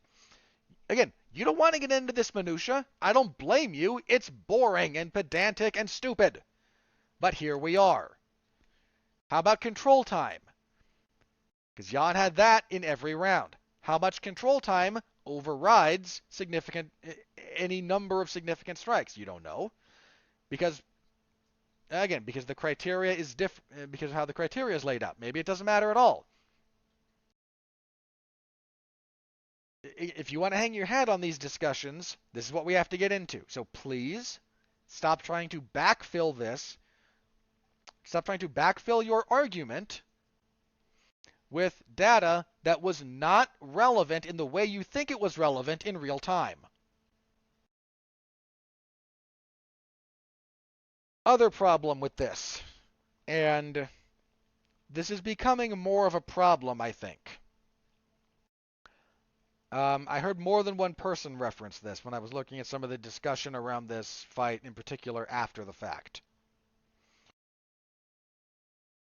Again, you don't want to get into this minutia. I don't blame you. It's boring and pedantic and stupid. But here we are. How about control time? Because Jan had that in every round. How much control time overrides any number of significant strikes? You don't know. Because the criteria is different, because of how the criteria is laid out. Maybe it doesn't matter at all. If you want to hang your hat on these discussions, this is what we have to get into. So please stop trying to backfill this. Stop trying to backfill your argument with data that was not relevant in the way you think it was relevant in real time. Other problem with this, and this is becoming more of a problem, I think. I heard more than one person reference this when I was looking at some of the discussion around this fight, in particular after the fact.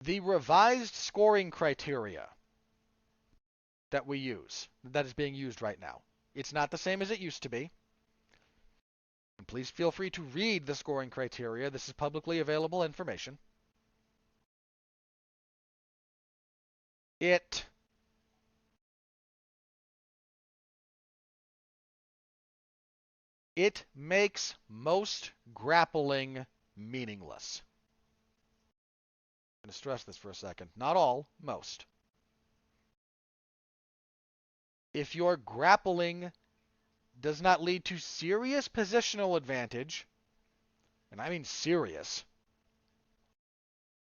The revised scoring criteria that we use, that is being used right now, it's not the same as it used to be. And please feel free to read the scoring criteria. This is publicly available information. It makes most grappling meaningless. I'm going to stress this for a second. Not all, most. If your grappling does not lead to serious positional advantage, and I mean serious,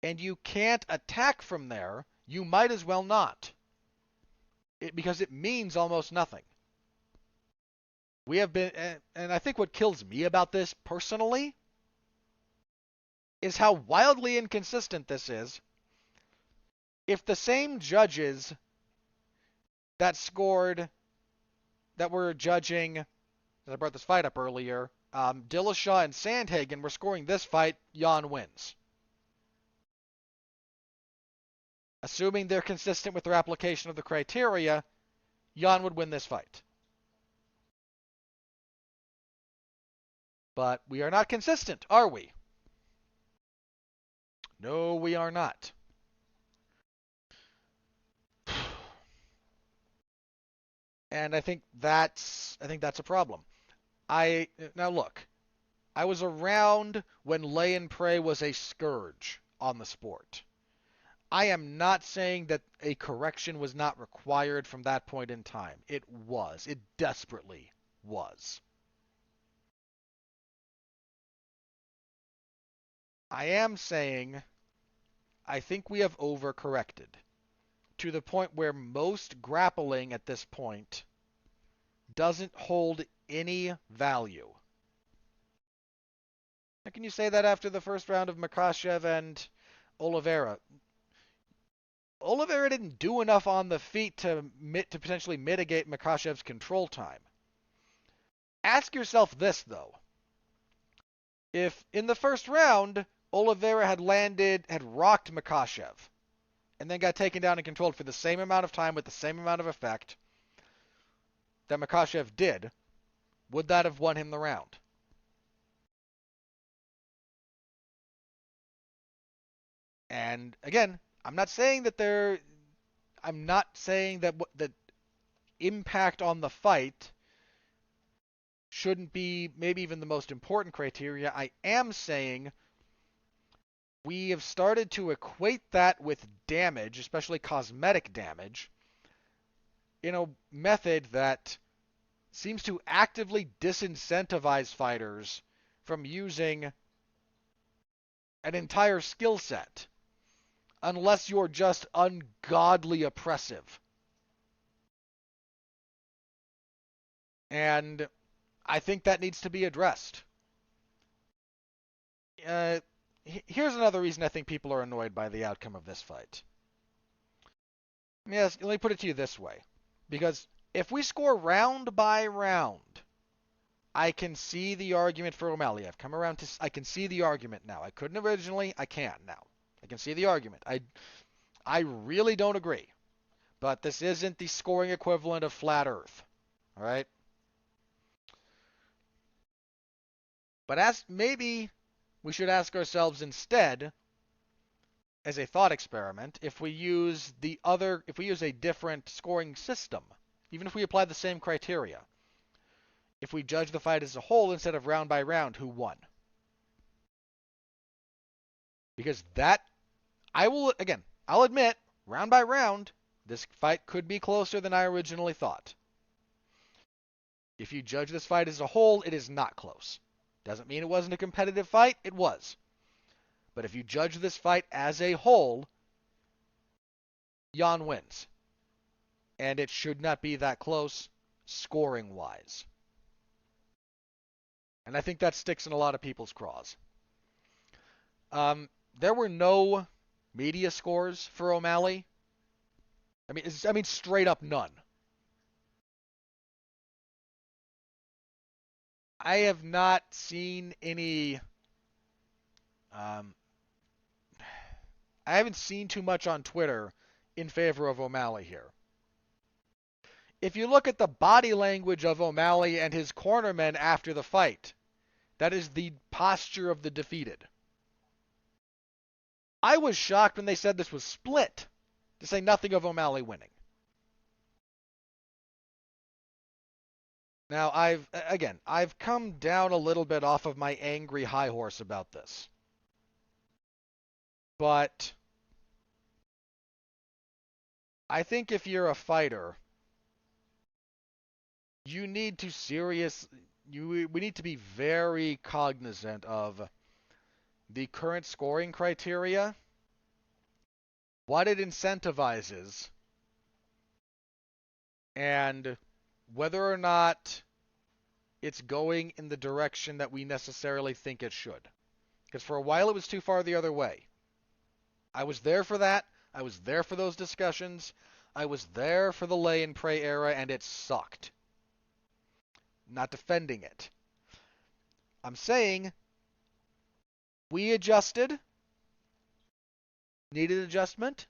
and you can't attack from there, you might as well not. Because it means almost nothing. We have been, and I think what kills me about this personally is how wildly inconsistent this is. If the same judges that were judging, as I brought this fight up earlier, Dillashaw and Sandhagen were scoring this fight, Jan wins. Assuming they're consistent with their application of the criteria, Jan would win this fight. But we are not consistent, are we? No, we are not. And I think that's a problem. Now look, I was around when lay and pray was a scourge on the sport. I am not saying that a correction was not required from that point in time. It was. It desperately was. I am saying I think we have overcorrected to the point where most grappling at this point doesn't hold any value. How can you say that after the first round of Makhachev and Oliveira? Oliveira didn't do enough on the feet to potentially mitigate Makhachev's control time. Ask yourself this, though. If in the first round, Oliveira had rocked Makhachev, and then got taken down and controlled for the same amount of time with the same amount of effect that Makhachev did, would that have won him the round? And again, I'm not saying that the impact on the fight shouldn't be maybe even the most important criteria. I am saying we have started to equate that with damage, especially cosmetic damage, in a method that seems to actively disincentivize fighters from using an entire skill set unless you're just ungodly oppressive. And I think that needs to be addressed. Here's another reason I think people are annoyed by the outcome of this fight. Yes, let me put it to you this way. Because if we score round by round, I can see the argument for O'Malley. I can see the argument now. I couldn't originally. I can now. I can see the argument. I really don't agree. But this isn't the scoring equivalent of Flat Earth. All right? But maybe we should ask ourselves instead, as a thought experiment, if we use a different scoring system, even if we apply the same criteria, if we judge the fight as a whole instead of round by round, who won? Because I'll admit, round by round, this fight could be closer than I originally thought. If you judge this fight as a whole, it is not close. Doesn't mean it wasn't a competitive fight. It was. But if you judge this fight as a whole, Jan wins. And it should not be that close, scoring-wise. And I think that sticks in a lot of people's craws. There were no media scores for O'Malley. I mean, straight up none. I have not seen any. I haven't seen too much on Twitter in favor of O'Malley here. If you look at the body language of O'Malley and his cornermen after the fight, that is the posture of the defeated. I was shocked when they said this was split, to say nothing of O'Malley winning. Now, I've come down a little bit off of my angry high horse about this. But I think if you're a fighter, we need to be very cognizant of the current scoring criteria, what it incentivizes, and whether or not it's going in the direction that we necessarily think it should. Because for a while it was too far the other way. I was there for that. I was there for those discussions. I was there for the lay and pray era, and it sucked. Not defending it. I'm saying we adjusted. Needed adjustment.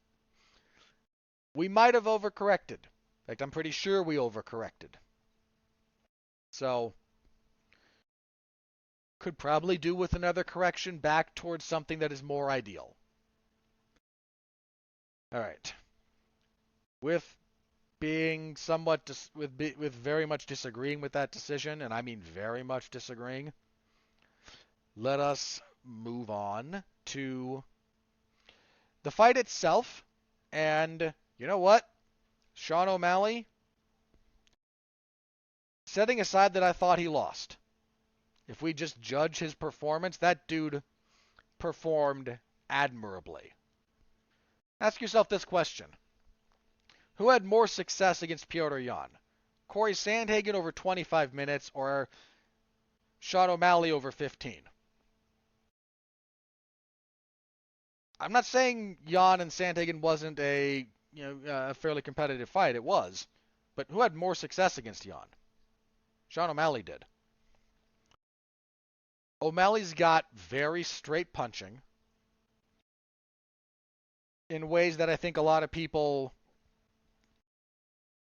We might have overcorrected. In fact, I'm pretty sure we overcorrected. So, could probably do with another correction back towards something that is more ideal. All right. With being with very much disagreeing with that decision, and I mean very much disagreeing, let us move on to the fight itself. And you know what? Sean O'Malley, setting aside that I thought he lost, if we just judge his performance, that dude performed admirably. Ask yourself this question. Who had more success against Petr Yan? Corey Sandhagen over 25 minutes or Sean O'Malley over 15? I'm not saying Jan and Sandhagen wasn't a fairly competitive fight. It was, but who had more success against Jan? Sean O'Malley did. O'Malley's got very straight punching in ways that I think a lot of people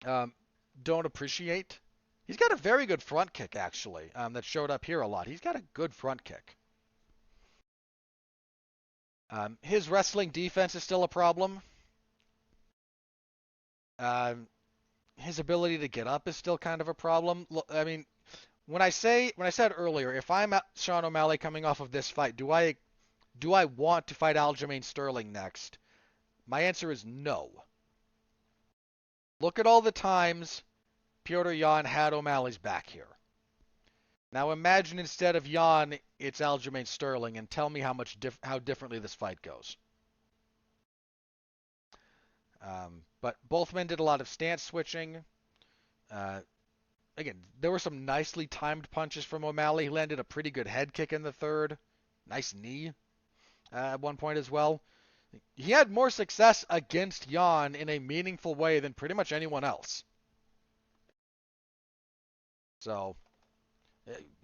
um, don't appreciate. He's got a very good front kick, actually, that showed up here a lot. He's got a good front kick. His wrestling defense is still a problem. His ability to get up is still kind of a problem. I mean, when I said earlier, if I'm Sean O'Malley coming off of this fight, do I want to fight Aljamain Sterling next? My answer is no. Look at all the times Petr Yan had O'Malley's back here. Now imagine instead of Yan, it's Aljamain Sterling, and tell me how differently this fight goes. But both men did a lot of stance switching. Again, there were some nicely timed punches from O'Malley. He landed a pretty good head kick in the third. Nice knee at one point as well. He had more success against Yan in a meaningful way than pretty much anyone else. So,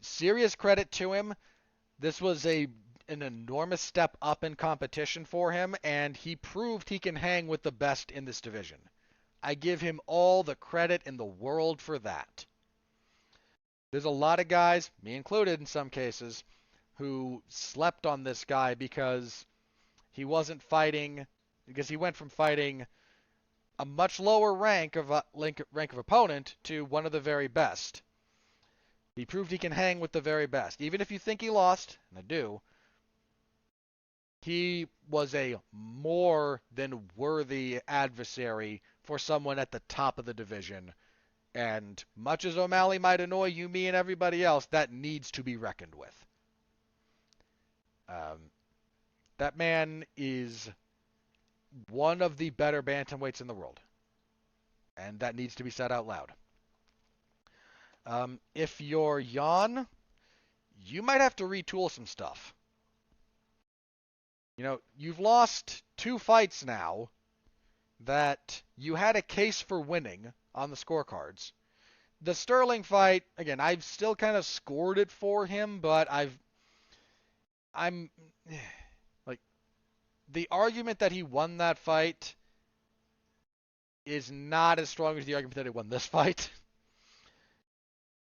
serious credit to him. This was an enormous step up in competition for him, and he proved he can hang with the best in this division. I give him all the credit in the world for that. There's a lot of guys, me included in some cases, who slept on this guy because he went from fighting a much lower rank of opponent to one of the very best. He proved he can hang with the very best. Even if you think he lost, and I do, he was a more than worthy adversary for someone at the top of the division. And much as O'Malley might annoy you, me, and everybody else, that needs to be reckoned with. That man is one of the better bantamweights in the world. And that needs to be said out loud. If you're Yan, you might have to retool some stuff. You know, you've lost 2 fights now that you had a case for winning on the scorecards. The Sterling fight, again, I've still kind of scored it for him, but I'm like, the argument that he won that fight is not as strong as the argument that he won this fight.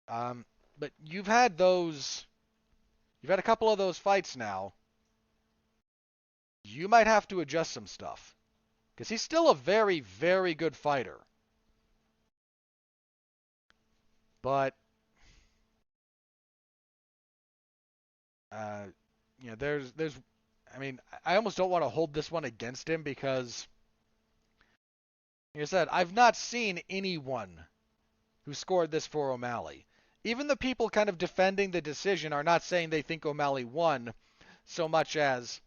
But you've had a couple of those fights now. You might have to adjust some stuff, because he's still a very, very good fighter. But I mean, I almost don't want to hold this one against him because, like I said, I've not seen anyone who scored this for O'Malley. Even the people kind of defending the decision are not saying they think O'Malley won so much as,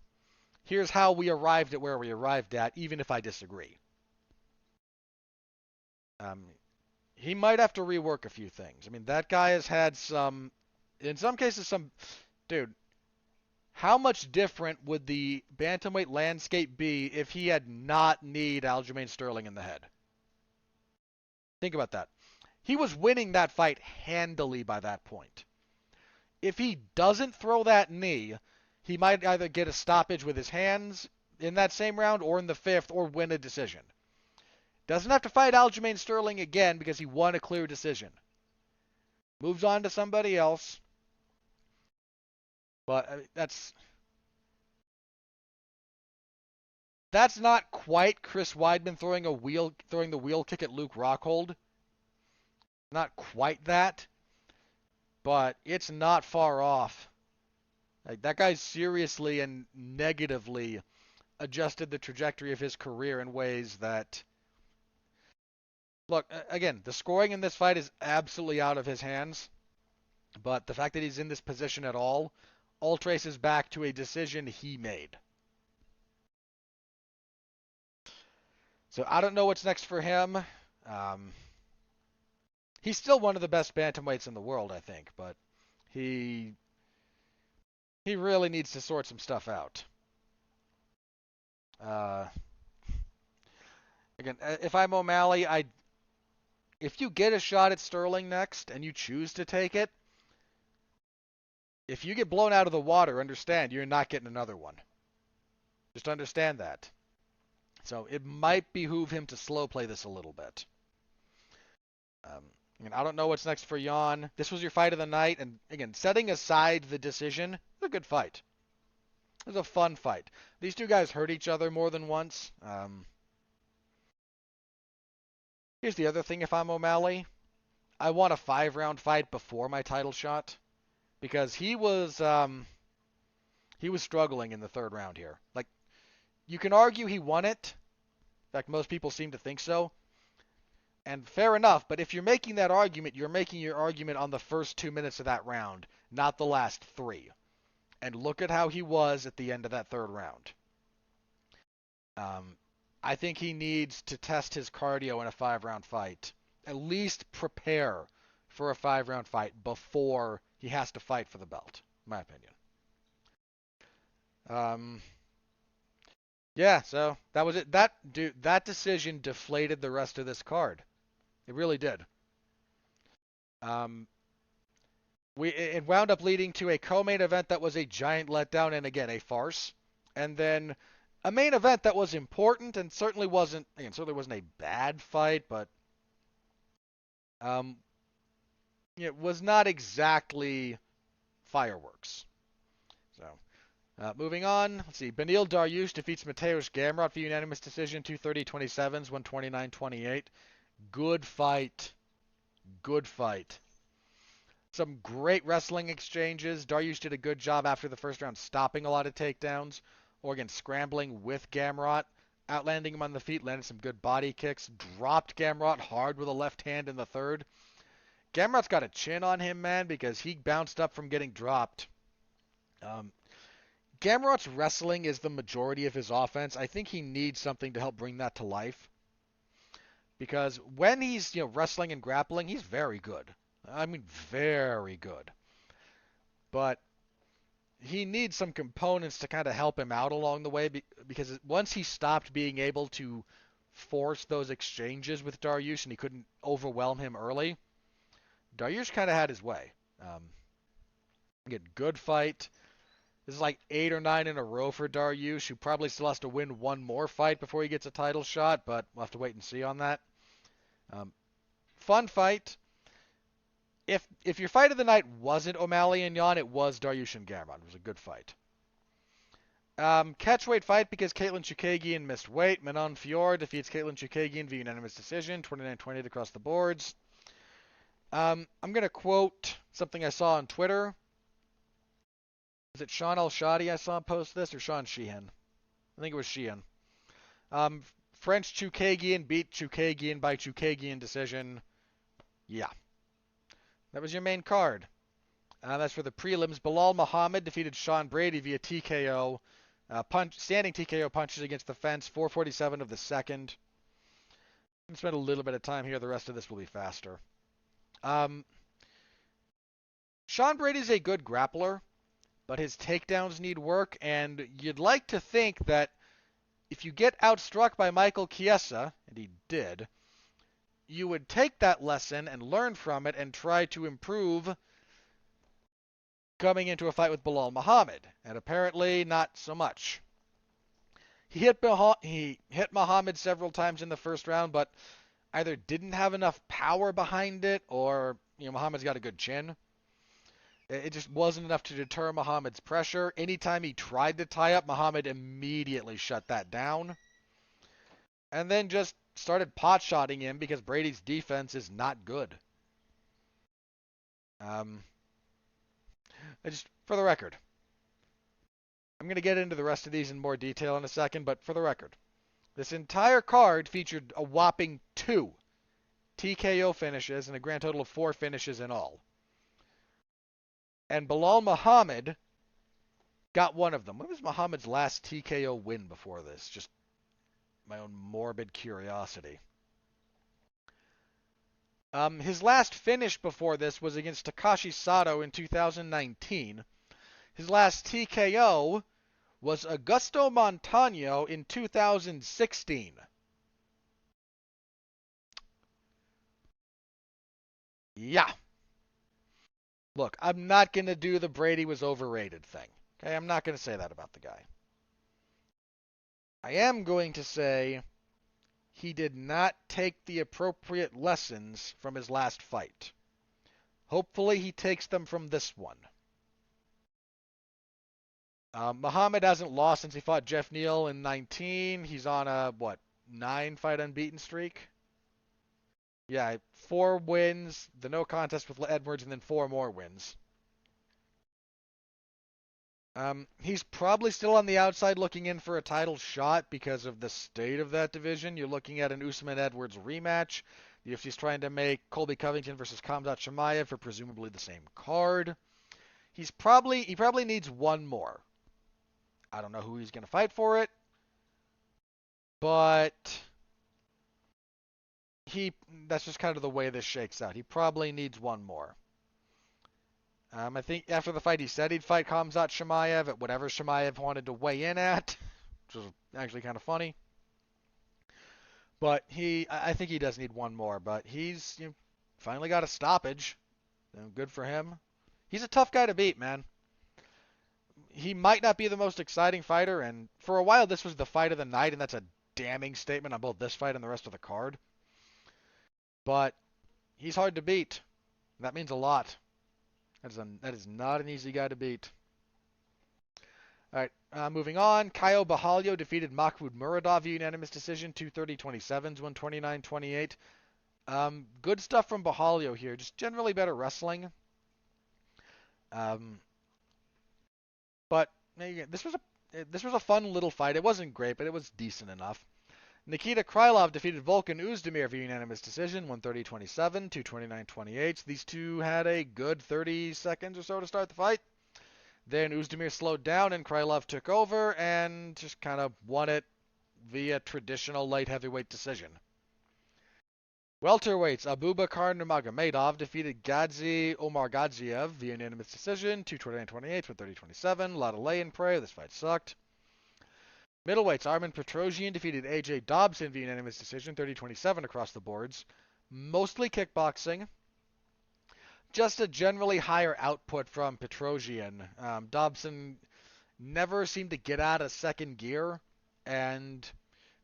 here's how we arrived at where we arrived at, even if I disagree. He might have to rework a few things. I mean, that guy has had in some cases, dude, how much different would the bantamweight landscape be if he had not kneed Aljamain Sterling in the head? Think about that. He was winning that fight handily by that point. If he doesn't throw that knee, he might either get a stoppage with his hands in that same round or in the 5th or win a decision. Doesn't have to fight Aljamain Sterling again because he won a clear decision. Moves on to somebody else. But that's not quite Chris Weidman throwing the wheel kick at Luke Rockhold. Not quite that, but it's not far off. Like, that guy seriously and negatively adjusted the trajectory of his career in ways that, look, again, the scoring in this fight is absolutely out of his hands, but the fact that he's in this position at all traces back to a decision he made. So I don't know what's next for him. He's still one of the best bantamweights in the world, I think, but he really needs to sort some stuff out. Uh, Again, if I'm O'Malley, if you get a shot at Sterling next and you choose to take it, if you get blown out of the water, understand you're not getting another one. Just understand that. So it might behoove him to slow play this a little bit. I don't know what's next for Jan. This was your fight of the night, and again, setting aside the decision, it was a good fight. It was a fun fight. These two guys hurt each other more than once. Here's the other thing if I'm O'Malley. I want a 5-round fight before my title shot because he was struggling in the third round here. Like, you can argue he won it. In fact, most people seem to think so. And fair enough, but if you're making that argument, you're making your argument on the first 2 minutes of that round, not the last 3. And look at how he was at the end of that third round. I think he needs to test his cardio in a 5-round fight. At least prepare for a 5-round fight before he has to fight for the belt, in my opinion. Yeah, so that was it. That decision deflated the rest of this card. It really did. It wound up leading to a co-main event that was a giant letdown and again a farce, and then a main event that was important and certainly wasn't a bad fight, but it was not exactly fireworks. So moving on, let's see. Beneil Dariush defeats Mateusz Gamrot via unanimous decision, 230-27s, 129-28. Good fight. Good fight. Some great wrestling exchanges. Dariush did a good job after the first round stopping a lot of takedowns. Organ scrambling with Gamrot, outlanding him on the feet, landed some good body kicks, dropped Gamrot hard with a left hand in the third. Gamrot's got a chin on him, man, because he bounced up from getting dropped. Gamrot's wrestling is the majority of his offense. I think he needs something to help bring that to life. Because when he's wrestling and grappling, he's very good. I mean, very good. But he needs some components to kind of help him out along the way because once he stopped being able to force those exchanges with Dariush and he couldn't overwhelm him early, Dariush kind of had his way. Again, good fight. This is like 8 or 9 in a row for Dariush, who probably still has to win one more fight before he gets a title shot, but we'll have to wait and see on that. Fun fight. If your fight of the night wasn't O'Malley and Jan, it was Dariush and Gamrot. It was a good fight. Catchweight fight because Caitlin Chookagian missed weight. Manon Fior defeats Caitlin Chookagian via unanimous decision, 29-28 across the boards. I'm going to quote something I saw on Twitter. Is it Sean Al-Shadi I saw post this, or Sean Sheehan? I think it was Sheehan. French Chookagian beat Chookagian by Chookagian decision. Yeah. That was your main card. That's for the prelims. Bilal Muhammad defeated Sean Brady via TKO. Standing TKO punches against the fence. 4:47 of the second. I'm going to spend a little bit of time here. The rest of this will be faster. Sean Brady's a good grappler, but his takedowns need work, and you'd like to think that if you get outstruck by Michael Chiesa, and he did, you would take that lesson and learn from it and try to improve coming into a fight with Bilal Muhammad. And apparently not so much. He hit Muhammad several times in the first round, but either didn't have enough power behind it or Muhammad's got a good chin. It just wasn't enough to deter Muhammad's pressure. Anytime he tried to tie up, Muhammad immediately shut that down. And then just started pot-shotting him because Brady's defense is not good. For the record, I'm going to get into the rest of these in more detail in a second, but for the record, this entire card featured a whopping 2 TKO finishes and a grand total of 4 finishes in all. And Bilal Muhammad got one of them. When was Muhammad's last TKO win before this? Just my own morbid curiosity. His last finish before this was against Takashi Sato in 2019. His last TKO was Augusto Montano in 2016. Yeah. Look, I'm not going to do the Brady was overrated thing. Okay, I'm not going to say that about the guy. I am going to say he did not take the appropriate lessons from his last fight. Hopefully he takes them from this one. Muhammad hasn't lost since he fought Jeff Neal in 19. He's on a, 9-fight unbeaten streak? Yeah, 4 wins, the no contest with Edwards, and then 4 more wins. He's probably still on the outside looking in for a title shot because of the state of that division. You're looking at an Usman-Edwards rematch. The UFC's trying to make Colby Covington versus Khamzat Chimaev for presumably the same card. He probably needs one more. I don't know who he's going to fight for it, but that's just kind of the way this shakes out. He probably needs one more. I think after the fight he said he'd fight Khamzat Chimaev at whatever Chimaev wanted to weigh in at, which was actually kind of funny. But I think he does need one more, but he's finally got a stoppage. Good for him. He's a tough guy to beat, man. He might not be the most exciting fighter, and for a while this was the fight of the night, and that's a damning statement on both this fight and the rest of the card. But he's hard to beat. That means a lot. That is not an easy guy to beat. All right, moving on. Caio Borralho defeated Mahmoud Muradov unanimous decision, 230-27, 129-28. Good stuff from Borralho here. Just generally better wrestling. But this was a fun little fight. It wasn't great, but it was decent enough. Nikita Krylov defeated Volkan Oezdemir via unanimous decision, 130-27, 229-28. These two had a good 30 seconds or so to start the fight. Then Oezdemir slowed down and Krylov took over and just kind of won it via traditional light heavyweight decision. Welterweights, Abubakar Nurmagomedov defeated Gadzi Omargadzhiev via unanimous decision, 229-28, 130-27. A lot of lay and pray. This fight sucked. Middleweights, Armen Petrosyan defeated AJ Dobson via unanimous decision, 30-27 across the boards. Mostly kickboxing. Just a generally higher output from Petrosyan. Dobson never seemed to get out of second gear, and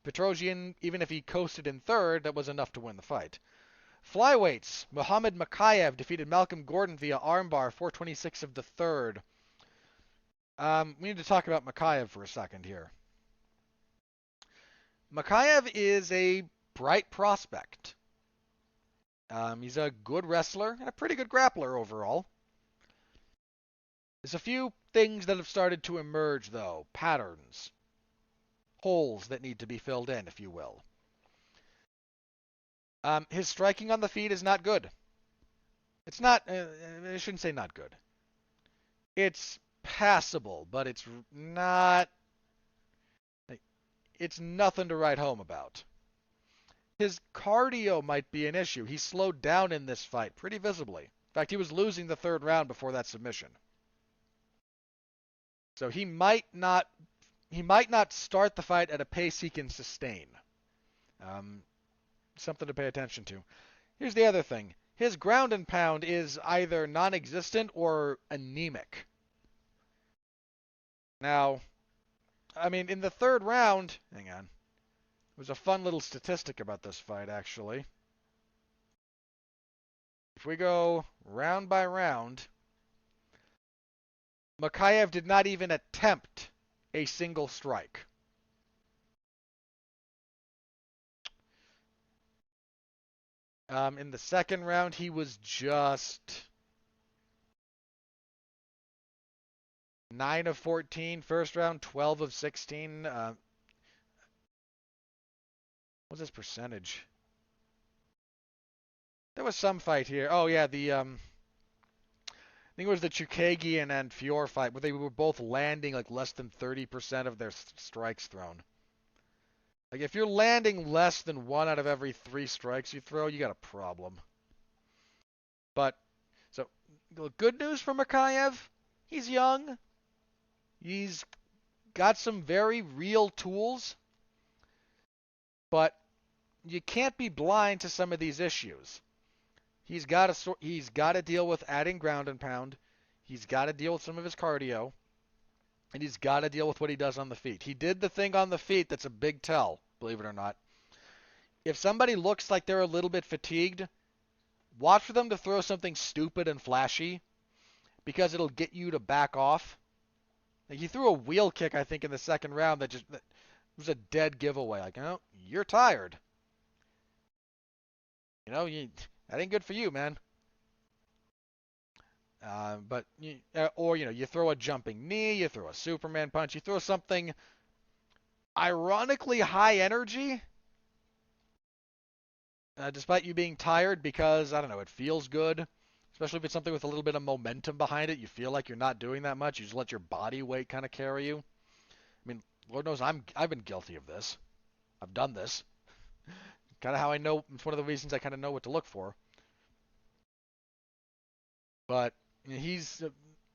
Petrosyan, even if he coasted in third, that was enough to win the fight. Flyweights, Muhammad Makayev defeated Malcolm Gordon via armbar, 4:26 of the third. We need to talk about Makayev for a second here. Makayev is a bright prospect. He's a good wrestler and a pretty good grappler overall. There's a few things that have started to emerge, though. Patterns. Holes that need to be filled in, if you will. His striking on the feet is not good. It's not, I shouldn't say not good. It's passable, but it's not, it's nothing to write home about. His cardio might be an issue. He slowed down in this fight pretty visibly. In fact, he was losing the third round before that submission. So he might not start the fight at a pace he can sustain. Something to pay attention to. Here's the other thing. His ground and pound is either non-existent or anemic. Now, I mean, in the third round, hang on. There's a fun little statistic about this fight, actually. If we go round by round, Makayev did not even attempt a single strike. In the second round, he was just 9 of 14. First round, 12 of 16. What's his percentage? There was some fight here. Oh yeah, I think it was the Chukagian and Fior fight where they were both landing like less than 30% of their strikes thrown. Like if you're landing less than 1 out of every 3 strikes you throw, you got a problem. But so good news for Makayev. He's young. He's got some very real tools, but you can't be blind to some of these issues. He's got to deal with adding ground and pound. He's got to deal with some of his cardio, and he's got to deal with what he does on the feet. He did the thing on the feet that's a big tell, believe it or not. If somebody looks like they're a little bit fatigued, watch for them to throw something stupid and flashy because it'll get you to back off. Like he threw a wheel kick, I think, in the second round that was a dead giveaway. Like, oh, you're tired. That ain't good for you, man. You throw a jumping knee, you throw a Superman punch, you throw something ironically high energy, despite you being tired because, I don't know, it feels good. Especially if it's something with a little bit of momentum behind it. You feel like you're not doing that much. You just let your body weight kind of carry you. I mean, Lord knows I've been guilty of this. I've done this. Kind of how I know. It's one of the reasons I kind of know what to look for. But he's,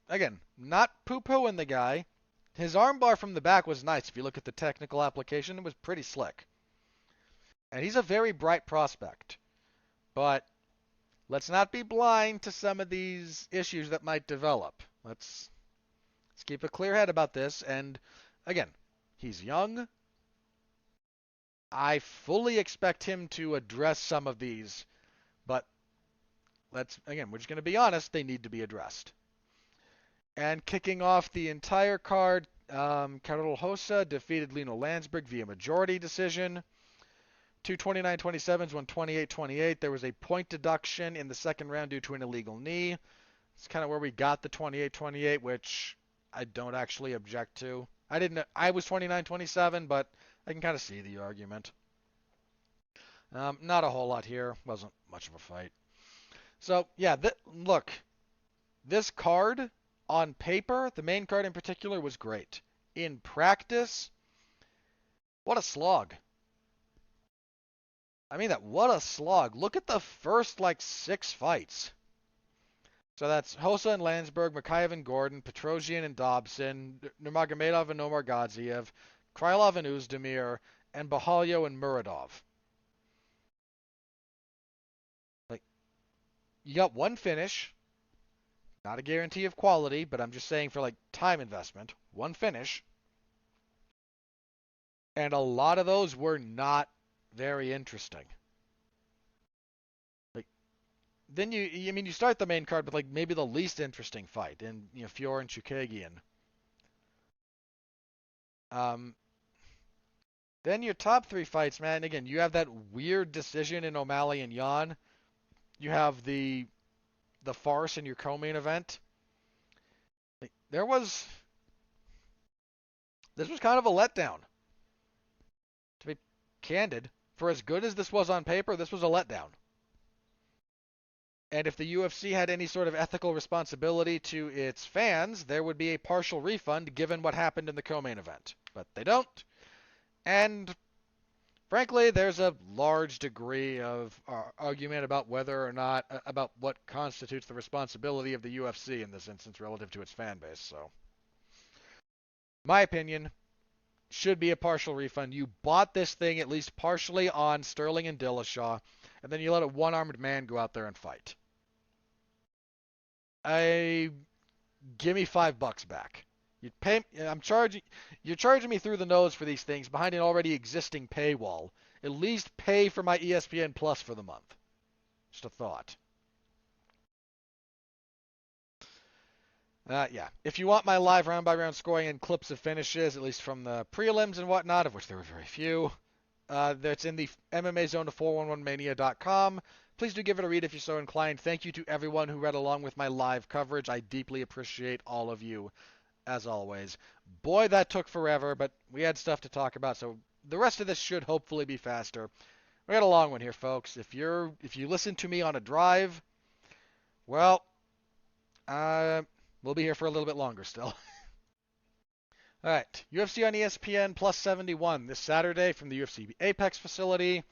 again, not poo-pooing the guy. His armbar from the back was nice. If you look at the technical application, it was pretty slick. And he's a very bright prospect. But let's not be blind to some of these issues that might develop. Let's keep a clear head about this. And again, he's young. I fully expect him to address some of these, but we're just going to be honest, they need to be addressed. And kicking off the entire card, Costa defeated Lino Landsberg via majority decision. Two 29-27s, one 28-28. There was a point deduction in the second round due to an illegal knee. It's kind of where we got the 28-28, which I don't actually object to. I was 29-27, but I can kind of see the argument. Not a whole lot here. Wasn't much of a fight. So, yeah, look. This card, on paper, the main card in particular, was great. In practice, what a slog. I mean that, what a slog. Look at the first, 6 fights. So that's Hossa and Landsberg, Mikhaev and Gordon, Petrosian and Dobson, Nurmagomedov and Omargadzhiev, Krylov and Uzdemir, and Bahalyo and Muradov. You got one finish. Not a guarantee of quality, but I'm just saying for time investment. One finish. And a lot of those were not very interesting. Then you start the main card with maybe the least interesting fight in Fior and Chukagian. Then your top 3 fights, man. Again, you have that weird decision in O'Malley and Yan. You have the farce in your co-main event. This was kind of a letdown. To be candid, for as good as this was on paper, this was a letdown. And if the UFC had any sort of ethical responsibility to its fans, there would be a partial refund given what happened in the co-main event. But they don't. And frankly, there's a large degree of argument about whether or not, about what constitutes the responsibility of the UFC in this instance relative to its fan base. So, my opinion, should be a partial refund. You bought this thing at least partially on Sterling and Dillashaw, and then you let a one-armed man go out there and fight. Give me $5 back. You're charging me through the nose for these things behind an already existing paywall. At least pay for my ESPN Plus for the month. Just a thought. Yeah. If you want my live round-by-round scoring and clips of finishes, at least from the prelims and whatnot, of which there were very few, that's in the MMA Zone to 411mania.com. Please do give it a read if you're so inclined. Thank you to everyone who read along with my live coverage. I deeply appreciate all of you, as always. Boy, that took forever, but we had stuff to talk about, so the rest of this should hopefully be faster. We got a long one here, folks. If you listen to me on a drive, well, we'll be here for a little bit longer still. All right, UFC on ESPN Plus 71 this Saturday from the UFC Apex facility.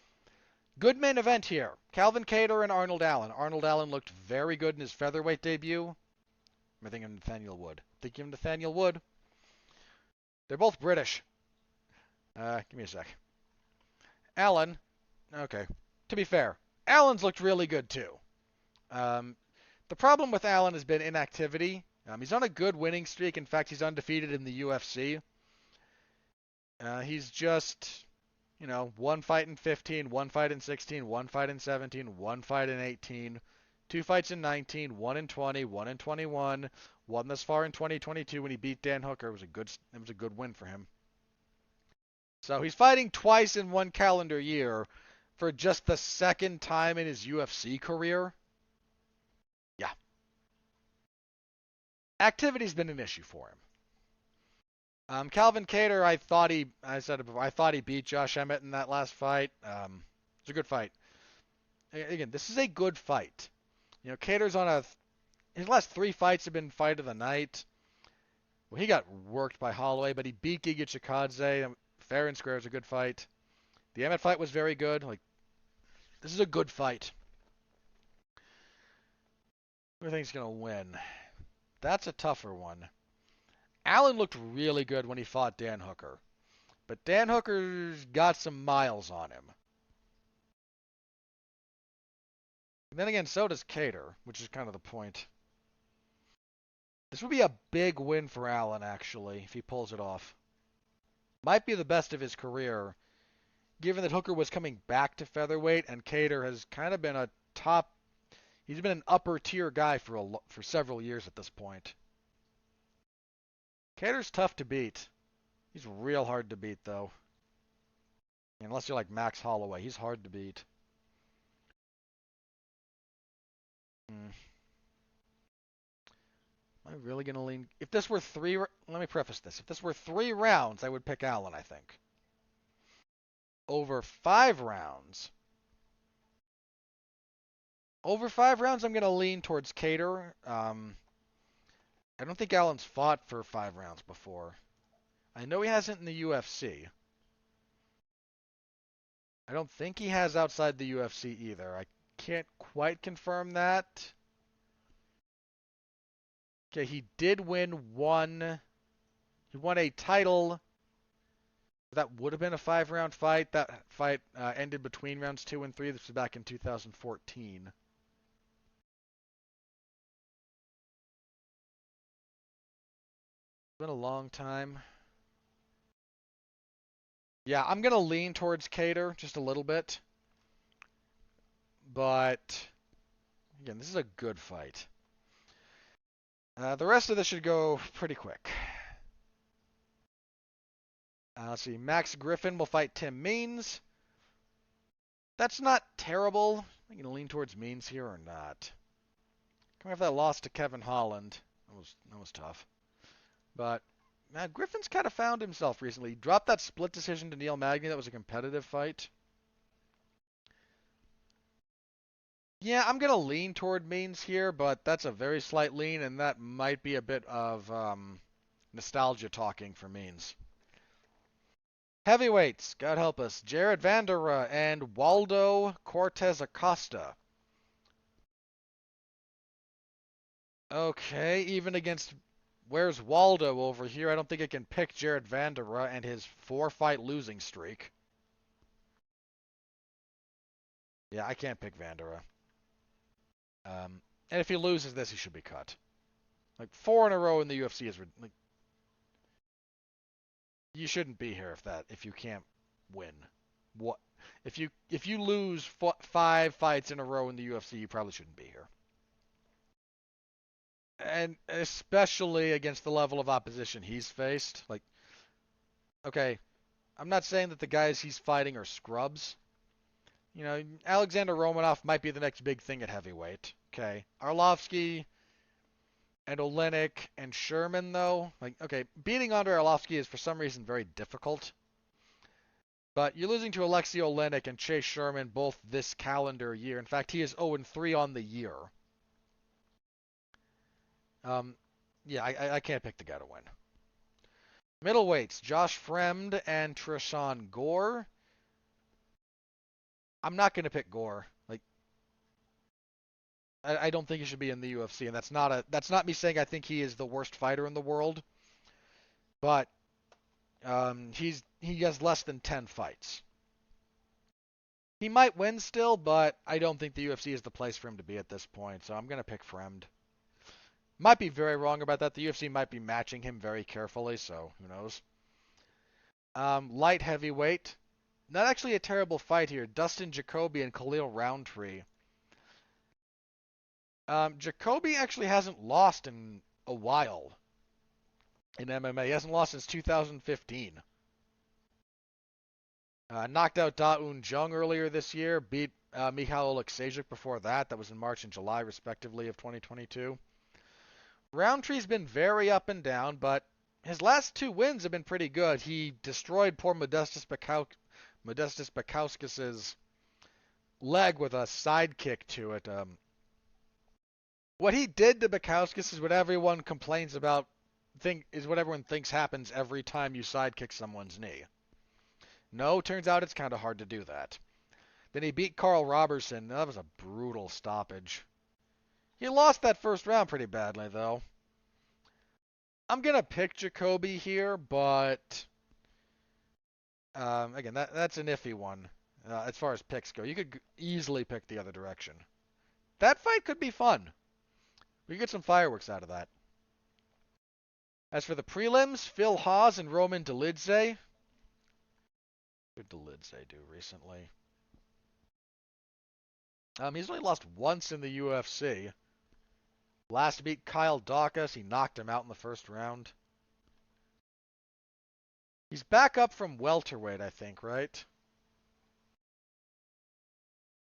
Good main event here. Calvin Kattar and Arnold Allen. Arnold Allen looked very good in his featherweight debut. I'm thinking of Nathaniel Wood. They're both British. Give me a sec. Allen, okay. To be fair, Allen's looked really good too. Um, the problem with Allen has been inactivity. He's on a good winning streak. In fact, he's undefeated in the UFC. He's just, one fight in 15, one fight in 16, one fight in 17, one fight in 18, two fights in 19, one in 20, one in 21, one this far in 2022 when he beat Dan Hooker. It was a good win for him. So he's fighting twice in one calendar year for just the second time in his UFC career. Yeah. Activity's been an issue for him. Calvin Kattar, I said it before, I thought he beat Josh Emmett in that last fight. It's a good fight. Again, this is a good fight. Kattar's his last three fights have been fight of the night. Well, he got worked by Holloway, but he beat Giga Chikadze. Fair and square is a good fight. The Emmett fight was very good. This is a good fight. Who do you think is going to win? That's a tougher one. Allen looked really good when he fought Dan Hooker. But Dan Hooker's got some miles on him. And then again, so does Kattar, which is kind of the point. This would be a big win for Allen, actually, if he pulls it off. Might be the best of his career, given that Hooker was coming back to featherweight, and Kattar has kind of been he's been an upper tier guy for several years at this point. Kattar's tough to beat. He's real hard to beat, though. Unless you're like Max Holloway, he's hard to beat. Am I really going to lean? If this were let me preface this. If this were 3 rounds, I would pick Allen, I think. Over 5 rounds, I'm going to lean towards Kattar. I don't think Allen's fought for 5 rounds before. I know he hasn't in the UFC. I don't think he has outside the UFC either. I can't quite confirm that. Okay, he did win one. He won a title. That would have been a 5-round fight. That fight ended between rounds 2 and 3. This was back in 2014. It's been a long time. Yeah, I'm going to lean towards Kattar just a little bit. But, again, this is a good fight. The rest of this should go pretty quick. Let's see. Max Griffin will fight Tim Means. That's not terrible. Am I going to lean towards Means here or not? Coming off that loss to Kevin Holland. That was tough. But Griffin's kind of found himself recently. He dropped that split decision to Neil Magny. That was a competitive fight. Yeah, I'm going to lean toward Means here, but that's a very slight lean, and that might be a bit of nostalgia talking for Means. Heavyweights, God help us, Jared Vanderaa and Waldo Cortez Acosta. Okay, even against... Where's Waldo over here? I don't think I can pick Jared Vanderaa and his 4-fight losing streak. Yeah, I can't pick Vanderaa. And if he loses this, he should be cut. 4 in a row in the UFC is you shouldn't be here if you can't win. What if you lose 5 fights in a row in the UFC, you probably shouldn't be here. And especially against the level of opposition he's faced. Okay, I'm not saying that the guys he's fighting are scrubs. Alexander Romanov might be the next big thing at heavyweight. Okay, Arlovsky and Olenek and Sherman, though. Beating Andrei Arlovsky is for some reason very difficult. But you're losing to Alexei Olenek and Chase Sherman both this calendar year. In fact, he is 0-3 on the year. Yeah, I can't pick the guy to win. Middleweights, Josh Fremd and Trishan Gore. I'm not going to pick Gore. I don't think he should be in the UFC, and that's not me saying I think he is the worst fighter in the world. But He has less than 10 fights. He might win still, but I don't think the UFC is the place for him to be at this point, so I'm going to pick Fremd. Might be very wrong about that. The UFC might be matching him very carefully, so who knows. Light heavyweight. Not actually a terrible fight here. Dustin Jacoby and Khalil Roundtree. Jacoby actually hasn't lost in a while in MMA. He hasn't lost since 2015. Knocked out Da Un Jung earlier this year. Beat Michal Oleksiejczuk before that. That was in March and July, respectively, of 2022. Roundtree's been very up and down, but his last two wins have been pretty good. He destroyed poor Modestas Bukauskas' leg with a sidekick to it. What he did to Bukauskas is what everyone complains about. What everyone thinks happens every time you sidekick someone's knee. No, turns out it's kind of hard to do that. Then he beat Carl Robertson. That was a brutal stoppage. He lost that first round pretty badly, though. I'm going to pick Jacoby here, but again, that's an iffy one as far as picks go. You could easily pick the other direction. That fight could be fun. We could get some fireworks out of that. As for the prelims, Phil Hawes and Roman Dolidze. What did Dolidze do recently? He's only lost once in the UFC. Last beat Kyle Dawkins. He knocked him out in the first round. He's back up from welterweight, I think, right?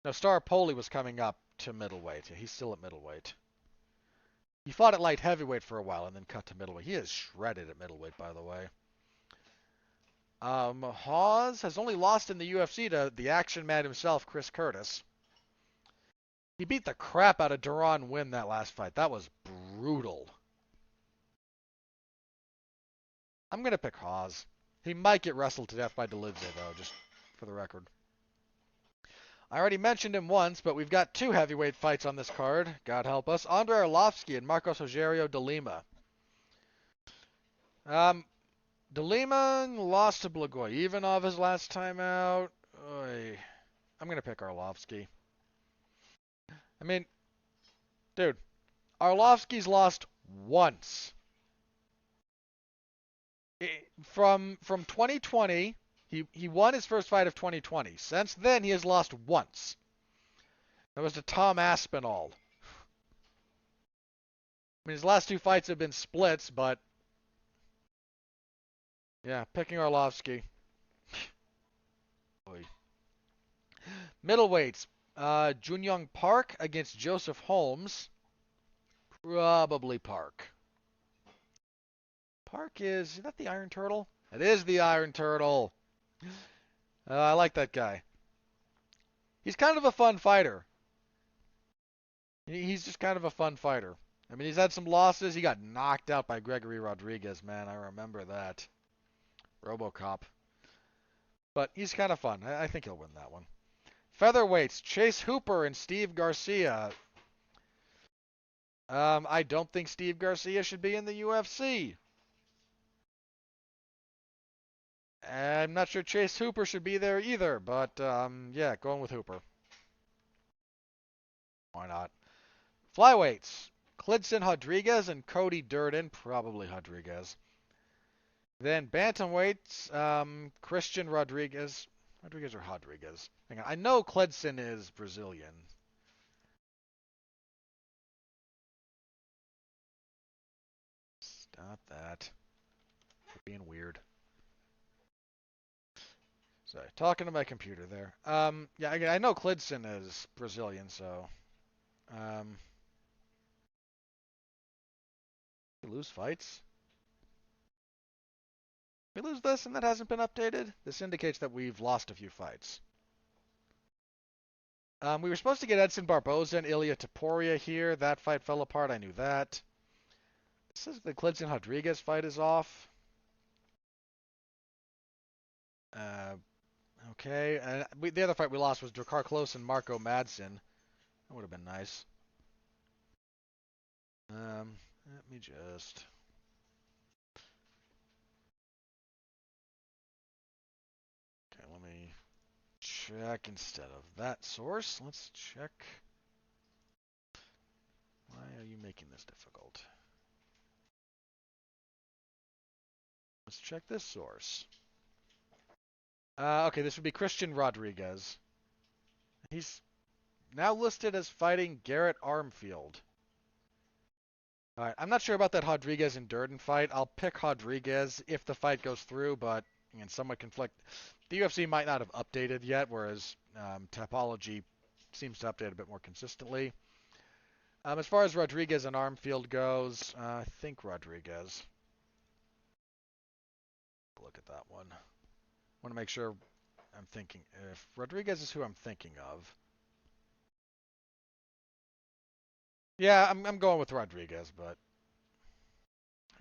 No, Staropoli was coming up to middleweight. He's still at middleweight. He fought at light heavyweight for a while and then cut to middleweight. He is shredded at middleweight, by the way. Hawes has only lost in the UFC to the action man himself, Chris Curtis. He beat the crap out of Deron Winn that last fight. That was brutal. I'm going to pick Hawes. He might get wrestled to death by Dolidze, though, just for the record. I already mentioned him once, but we've got two heavyweight fights on this card. God help us. Andrei Arlovsky and Marcos Rogerio de Lima. De Lima lost to Blagoy his last time out. Oy. I'm going to pick Arlovsky. I mean, dude, Arlovsky's lost once. From 2020, he won his first fight of 2020. Since then, he has lost once. That was to Tom Aspinall. I mean, his last two fights have been splits, but yeah, picking Arlovsky. Middleweights. Junyoung Park against Joseph Holmes. Probably Park. Park is that the Iron Turtle? It is the Iron Turtle. I like that guy. He's kind of a fun fighter. He's just kind of a fun fighter. I mean, he's had some losses. He got knocked out by Gregory Rodriguez, man. I remember that. RoboCop. But he's kind of fun. I think he'll win that one. Featherweights, Chase Hooper and Steve Garcia. I don't think Steve Garcia should be in the UFC. I'm not sure Chase Hooper should be there either, but yeah, going with Hooper. Why not? Flyweights, Klidson Rodriguez and Cody Durden, probably Rodriguez. Then bantamweights, Christian Rodriguez. Rodriguez or Rodriguez? Hang on, I know Klidson is Brazilian. Stop that. You're being weird. Sorry, talking to my computer there. Yeah, I know Klidson is Brazilian, so. We lose fights? We lose this and that hasn't been updated? This indicates that we've lost a few fights. We were supposed to get Edson Barboza and Ilya Taporia here. That fight fell apart. I knew that. This says the Klidson Rodriguez fight is off. Okay. And the other fight we lost was Drakkar Klose and Marco Madsen. That would have been nice. Let me just... check instead of that source. Let's check. Why are you making this difficult? Let's check this source. Okay, this would be Christian Rodriguez. He's now listed as fighting Garrett Armfield. All right, I'm not sure about that Rodriguez and Durden fight. I'll pick Rodriguez if the fight goes through, but again, somewhat conflict. The UFC might not have updated yet, whereas Tapology seems to update a bit more consistently. As far as Rodriguez and Armfield goes, I think Rodriguez. Look at that one. Want to make sure I'm thinking. If Rodriguez is who I'm thinking of. Yeah, I'm going with Rodriguez, but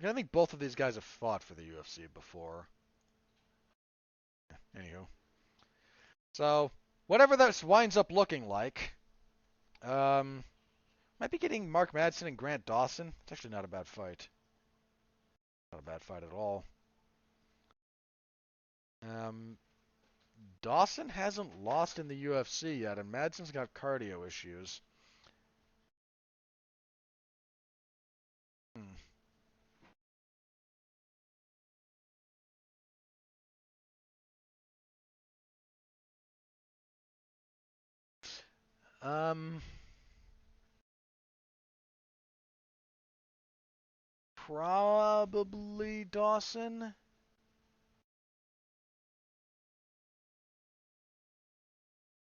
I think both of these guys have fought for the UFC before. Anywho. So, whatever this winds up looking like, might be getting Mark Madsen and Grant Dawson. It's actually not a bad fight. Not a bad fight at all. Dawson hasn't lost in the UFC yet, and Madsen's got cardio issues. Probably Dawson.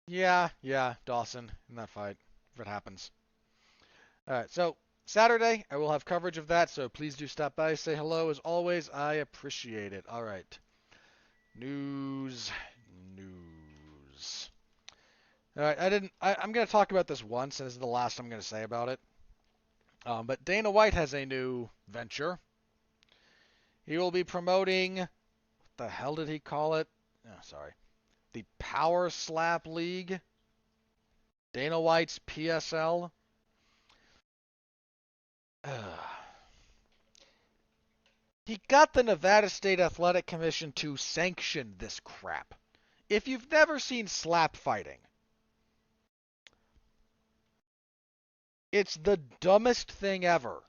Yeah, Dawson in that fight, if it happens. Alright, so Saturday, I will have coverage of that, so please do stop by, say hello. As always, I appreciate it. Alright. News. Alright, I'm going to talk about this once, and this is the last I'm going to say about it. But Dana White has a new venture. He will be promoting, what the hell did he call it? Oh, sorry. The Power Slap League. Dana White's PSL. He got the Nevada State Athletic Commission to sanction this crap. If you've never seen slap fighting, it's the dumbest thing ever.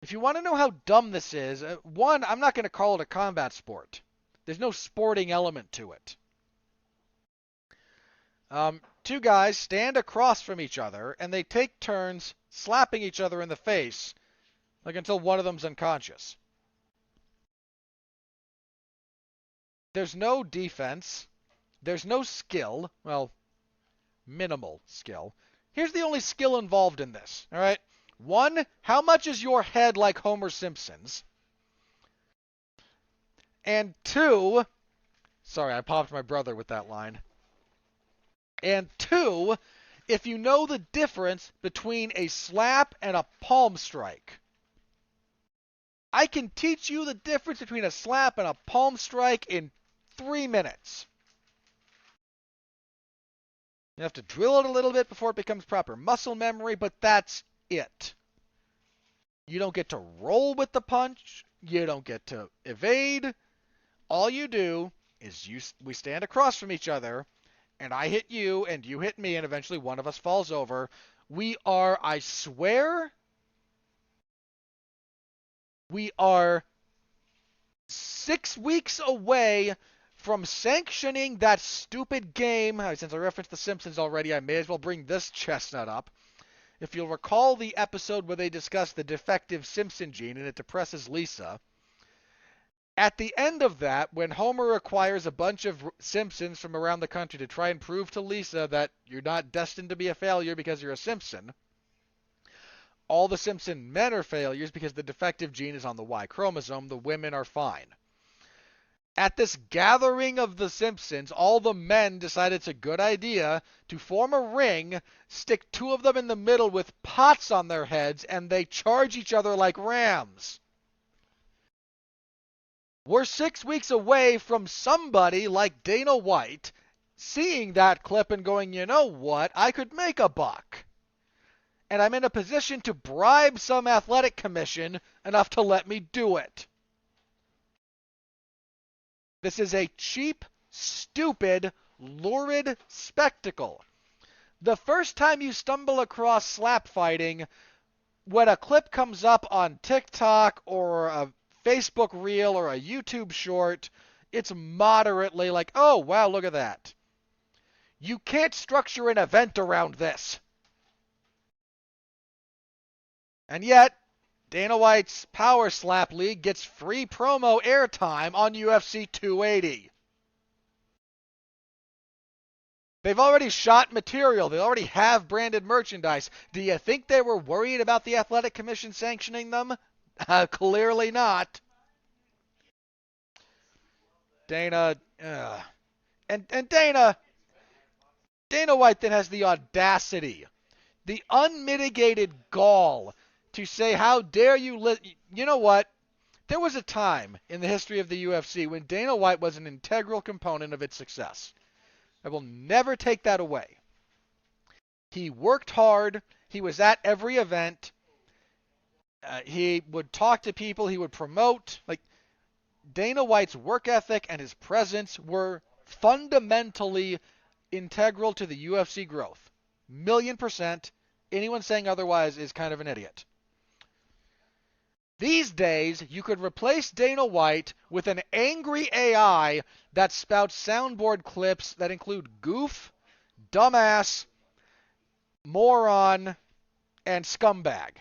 If you want to know how dumb this is, one, I'm not going to call it a combat sport. There's no sporting element to it. Two guys stand across from each other, and they take turns slapping each other in the face, like until one of them's unconscious. There's no defense. There's no skill. Well, minimal skill. Here's the only skill involved in this, all right? One, how much is your head like Homer Simpson's? And two, sorry, I popped my brother with that line. And two, if you know the difference between a slap and a palm strike. I can teach you the difference between a slap and a palm strike in 3 minutes. You have to drill it a little bit before it becomes proper muscle memory, but that's it. You don't get to roll with the punch. You don't get to evade. All you do is we stand across from each other, and I hit you, and you hit me, and eventually one of us falls over. We are 6 weeks away from sanctioning that stupid game. Since I referenced The Simpsons already, I may as well bring this chestnut up. If you'll recall the episode where they discuss the defective Simpson gene and it depresses Lisa, at the end of that, when Homer acquires a bunch of Simpsons from around the country to try and prove to Lisa that you're not destined to be a failure because you're a Simpson, all the Simpson men are failures because the defective gene is on the Y chromosome. The women are fine. At this gathering of the Simpsons, all the men decide it's a good idea to form a ring, stick two of them in the middle with pots on their heads, and they charge each other like rams. We're 6 weeks away from somebody like Dana White seeing that clip and going, you know what, I could make a buck. And I'm in a position to bribe some athletic commission enough to let me do it. This is a cheap stupid, lurid spectacle. The first time you stumble across slap fighting, when a clip comes up on TikTok or a Facebook reel or a YouTube short, it's moderately like, oh, wow, look at that. You can't structure an event around this. And yet, Dana White's Power Slap League gets free promo airtime on UFC 280. They've already shot material. They already have branded merchandise. Do you think they were worried about the Athletic Commission sanctioning them? Clearly not. Dana, and Dana White then has the audacity, the unmitigated gall to say, how dare you you know what? There was a time in the history of the UFC when Dana White was an integral component of its success. I will never take that away. He worked hard. He was at every event. He would talk to people. He would promote. Like, Dana White's work ethic and his presence were fundamentally integral to the UFC growth. 1,000,000%. Anyone saying otherwise is kind of an idiot. These days, you could replace Dana White with an angry AI that spouts soundboard clips that include goof, dumbass, moron, and scumbag.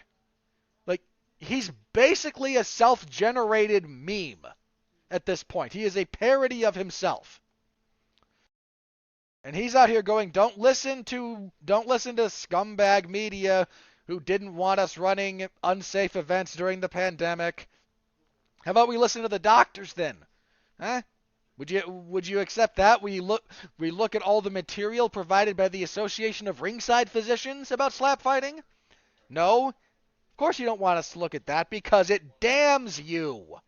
Like, he's basically a self-generated meme at this point. He is a parody of himself. And he's out here going, don't listen to scumbag media who didn't want us running unsafe events during the pandemic. How about we listen to the doctors then? Huh? Would you accept that? We look at all the material provided by the Association of Ringside Physicians about slap fighting? No. Of course you don't want us to look at that because it damns you.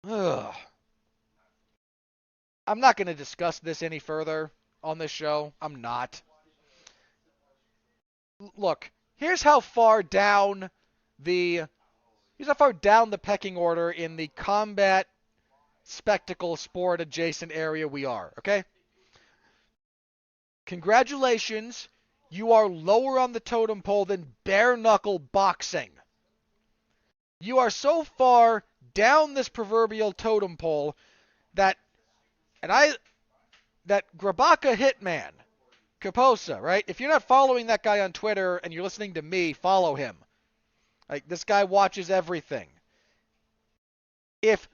Ugh. I'm not going to discuss this any further on this show. I'm not. Look, here's how far down the pecking order in the combat spectacle sport adjacent area we are, okay? Congratulations, you are lower on the totem pole than bare knuckle boxing. You are so far down this proverbial totem pole that Grabaka Hitman, Kaposa, right? If you're not following that guy on Twitter and you're listening to me, follow him. Like, this guy watches everything. If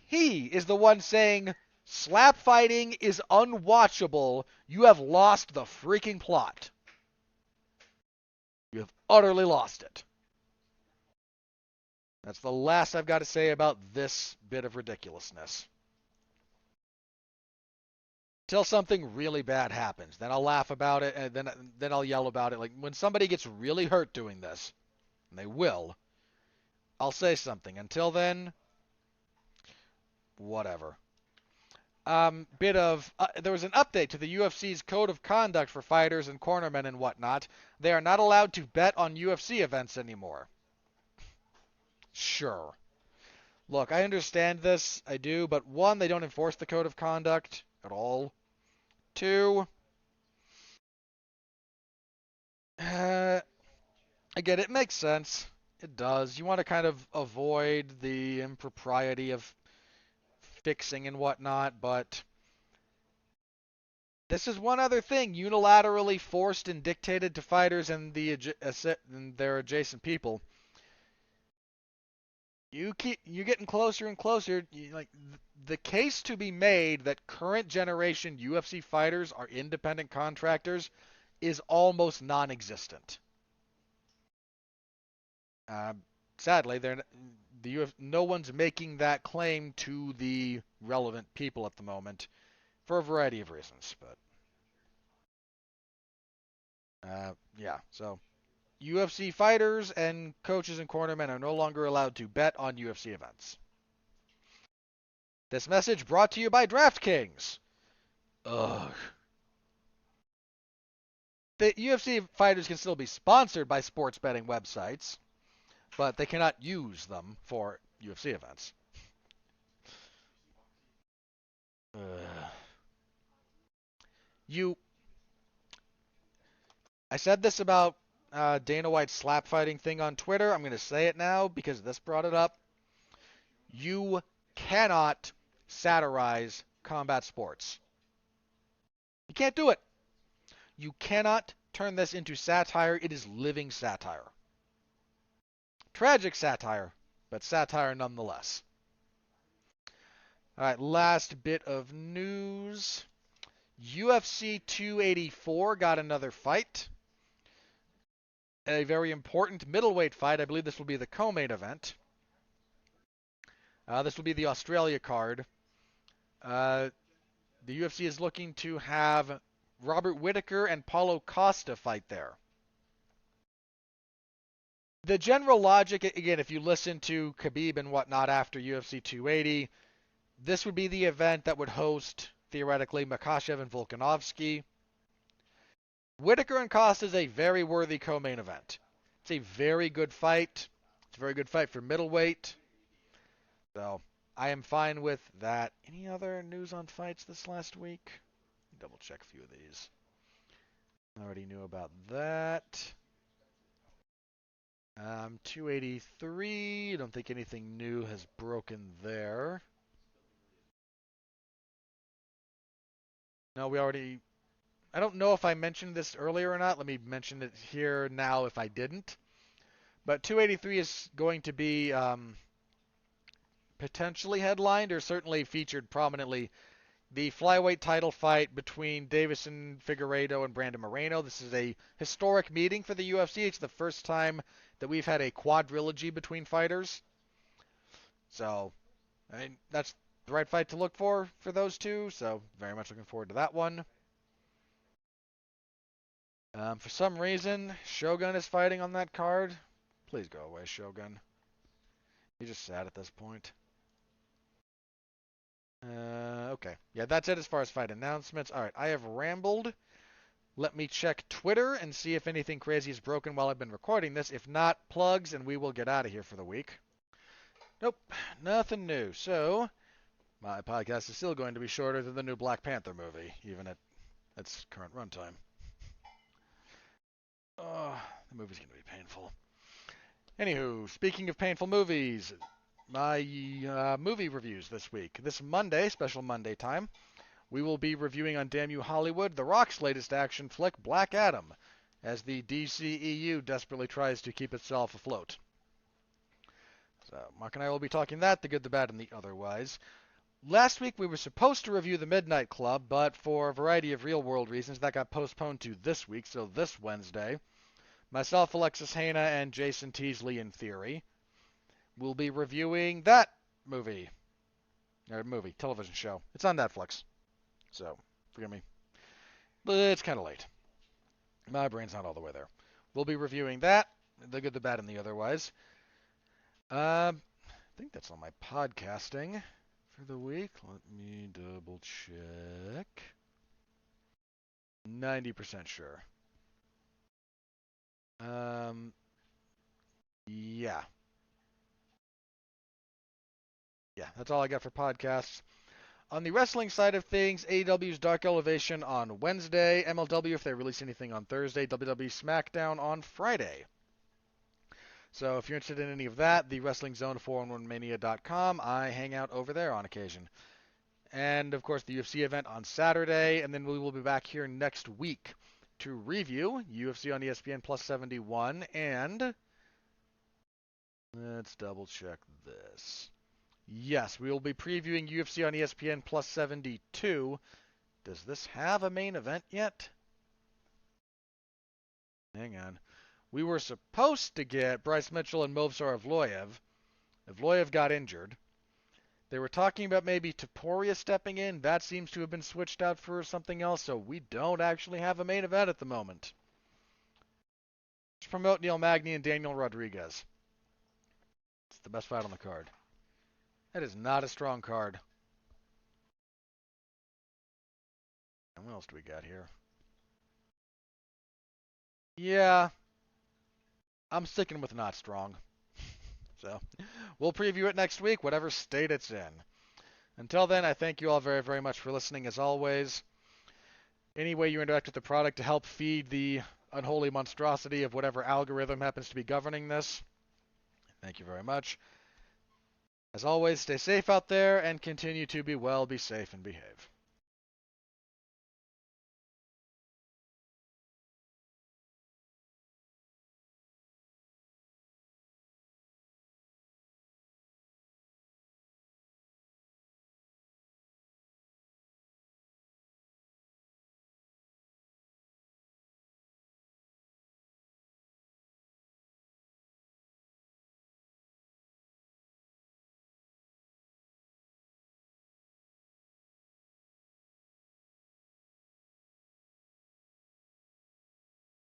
he is the one saying slap fighting is unwatchable, you have lost the freaking plot. You have utterly lost it. That's the last I've got to say about this bit of ridiculousness. Till something really bad happens. Then I'll laugh about it, and then I'll yell about it. Like, when somebody gets really hurt doing this, and they will, I'll say something. Until then, whatever. There was an update to the UFC's code of conduct for fighters and cornermen and whatnot. They are not allowed to bet on UFC events anymore. Sure. Look, I understand this. I do. But one, they don't enforce the code of conduct at all. Two, I get it. It makes sense. It does. You want to kind of avoid the impropriety of fixing and whatnot, but this is one other thing unilaterally forced and dictated to fighters and their adjacent people. You're getting closer and closer. The case to be made that current generation UFC fighters are independent contractors is almost non-existent. Sadly, no one's making that claim to the relevant people at the moment for a variety of reasons. But yeah, so UFC fighters and coaches and cornermen are no longer allowed to bet on UFC events. This message brought to you by DraftKings. Ugh. The UFC fighters can still be sponsored by sports betting websites, but they cannot use them for UFC events. Ugh. I said this about Dana White's slap fighting thing on Twitter. I'm going to say it now because this brought it up. You cannot satirize combat sports. You can't do it. You cannot turn this into satire. It is living satire. Tragic satire, but satire nonetheless. All right, last bit of news. UFC 284 got another fight. A very important middleweight fight. I believe this will be the co-main event. This will be the Australia card. The UFC is looking to have Robert Whittaker and Paulo Costa fight there. The general logic, again, if you listen to Khabib and whatnot after UFC 280, this would be the event that would host, theoretically, Makhachev and Volkanovski. Whittaker and Costa is a very worthy co-main event. It's a very good fight. It's a very good fight for middleweight. So, I am fine with that. Any other news on fights this last week? Double check a few of these. I already knew about that. 283. I don't think anything new has broken there. No, we already... I don't know if I mentioned this earlier or not. Let me mention it here now if I didn't. But 283 is going to be potentially headlined or certainly featured prominently. The flyweight title fight between Davison Figueiredo and Brandon Moreno. This is a historic meeting for the UFC. It's the first time that we've had a quadrilogy between fighters. So, I mean, that's the right fight to look for those two. So, very much looking forward to that one. For some reason, Shogun is fighting on that card. Please go away, Shogun. He's just sad at this point. Okay. Yeah, that's it as far as fight announcements. All right, I have rambled. Let me check Twitter and see if anything crazy is broken while I've been recording this. If not, plugs, and we will get out of here for the week. Nope, nothing new. So, my podcast is still going to be shorter than the new Black Panther movie, even at its current runtime. Oh, the movie's going to be painful. Anywho, speaking of painful movies, my movie reviews this week. This Monday, special Monday time, we will be reviewing on Damn You Hollywood, The Rock's latest action flick, Black Adam, as the DCEU desperately tries to keep itself afloat. So, Mark and I will be talking that, the good, the bad, and the otherwise. Last week we were supposed to review The Midnight Club, but for a variety of real-world reasons, that got postponed to this week, so this Wednesday. Myself, Alexis Haina, and Jason Teasley, in theory, will be reviewing that movie. Television show. It's on Netflix. So, forgive me. But it's kind of late. My brain's not all the way there. We'll be reviewing that, the good, the bad, and the otherwise. I think that's all my podcasting for the week. Let me double check. 90% sure. Yeah. Yeah, that's all I got for podcasts. On the wrestling side of things, AEW's Dark Elevation on Wednesday, MLW if they release anything on Thursday, WWE SmackDown on Friday. So if you're interested in any of that, the Wrestling Zone 411mania.com, I hang out over there on occasion. And of course the UFC event on Saturday, and then we will be back here next week to review UFC on ESPN Plus 71, and let's double check this. Yes, we will be previewing UFC on ESPN Plus 72. Does this have a main event yet? Hang on. We were supposed to get Bryce Mitchell and Movsar Evloev. Evloev got injured. They were talking about maybe Topuria stepping in. That seems to have been switched out for something else, so we don't actually have a main event at the moment. Let's promote Neil Magny and Daniel Rodriguez. It's the best fight on the card. That is not a strong card. And what else do we got here? Yeah, I'm sticking with not strong. So, we'll preview it next week, whatever state it's in. Until then, I thank you all very, very much for listening, as always. any way you interact with the product to help feed the unholy monstrosity of whatever algorithm happens to be governing this. Thank you very much. As always, stay safe out there and continue to be well, be safe, and behave.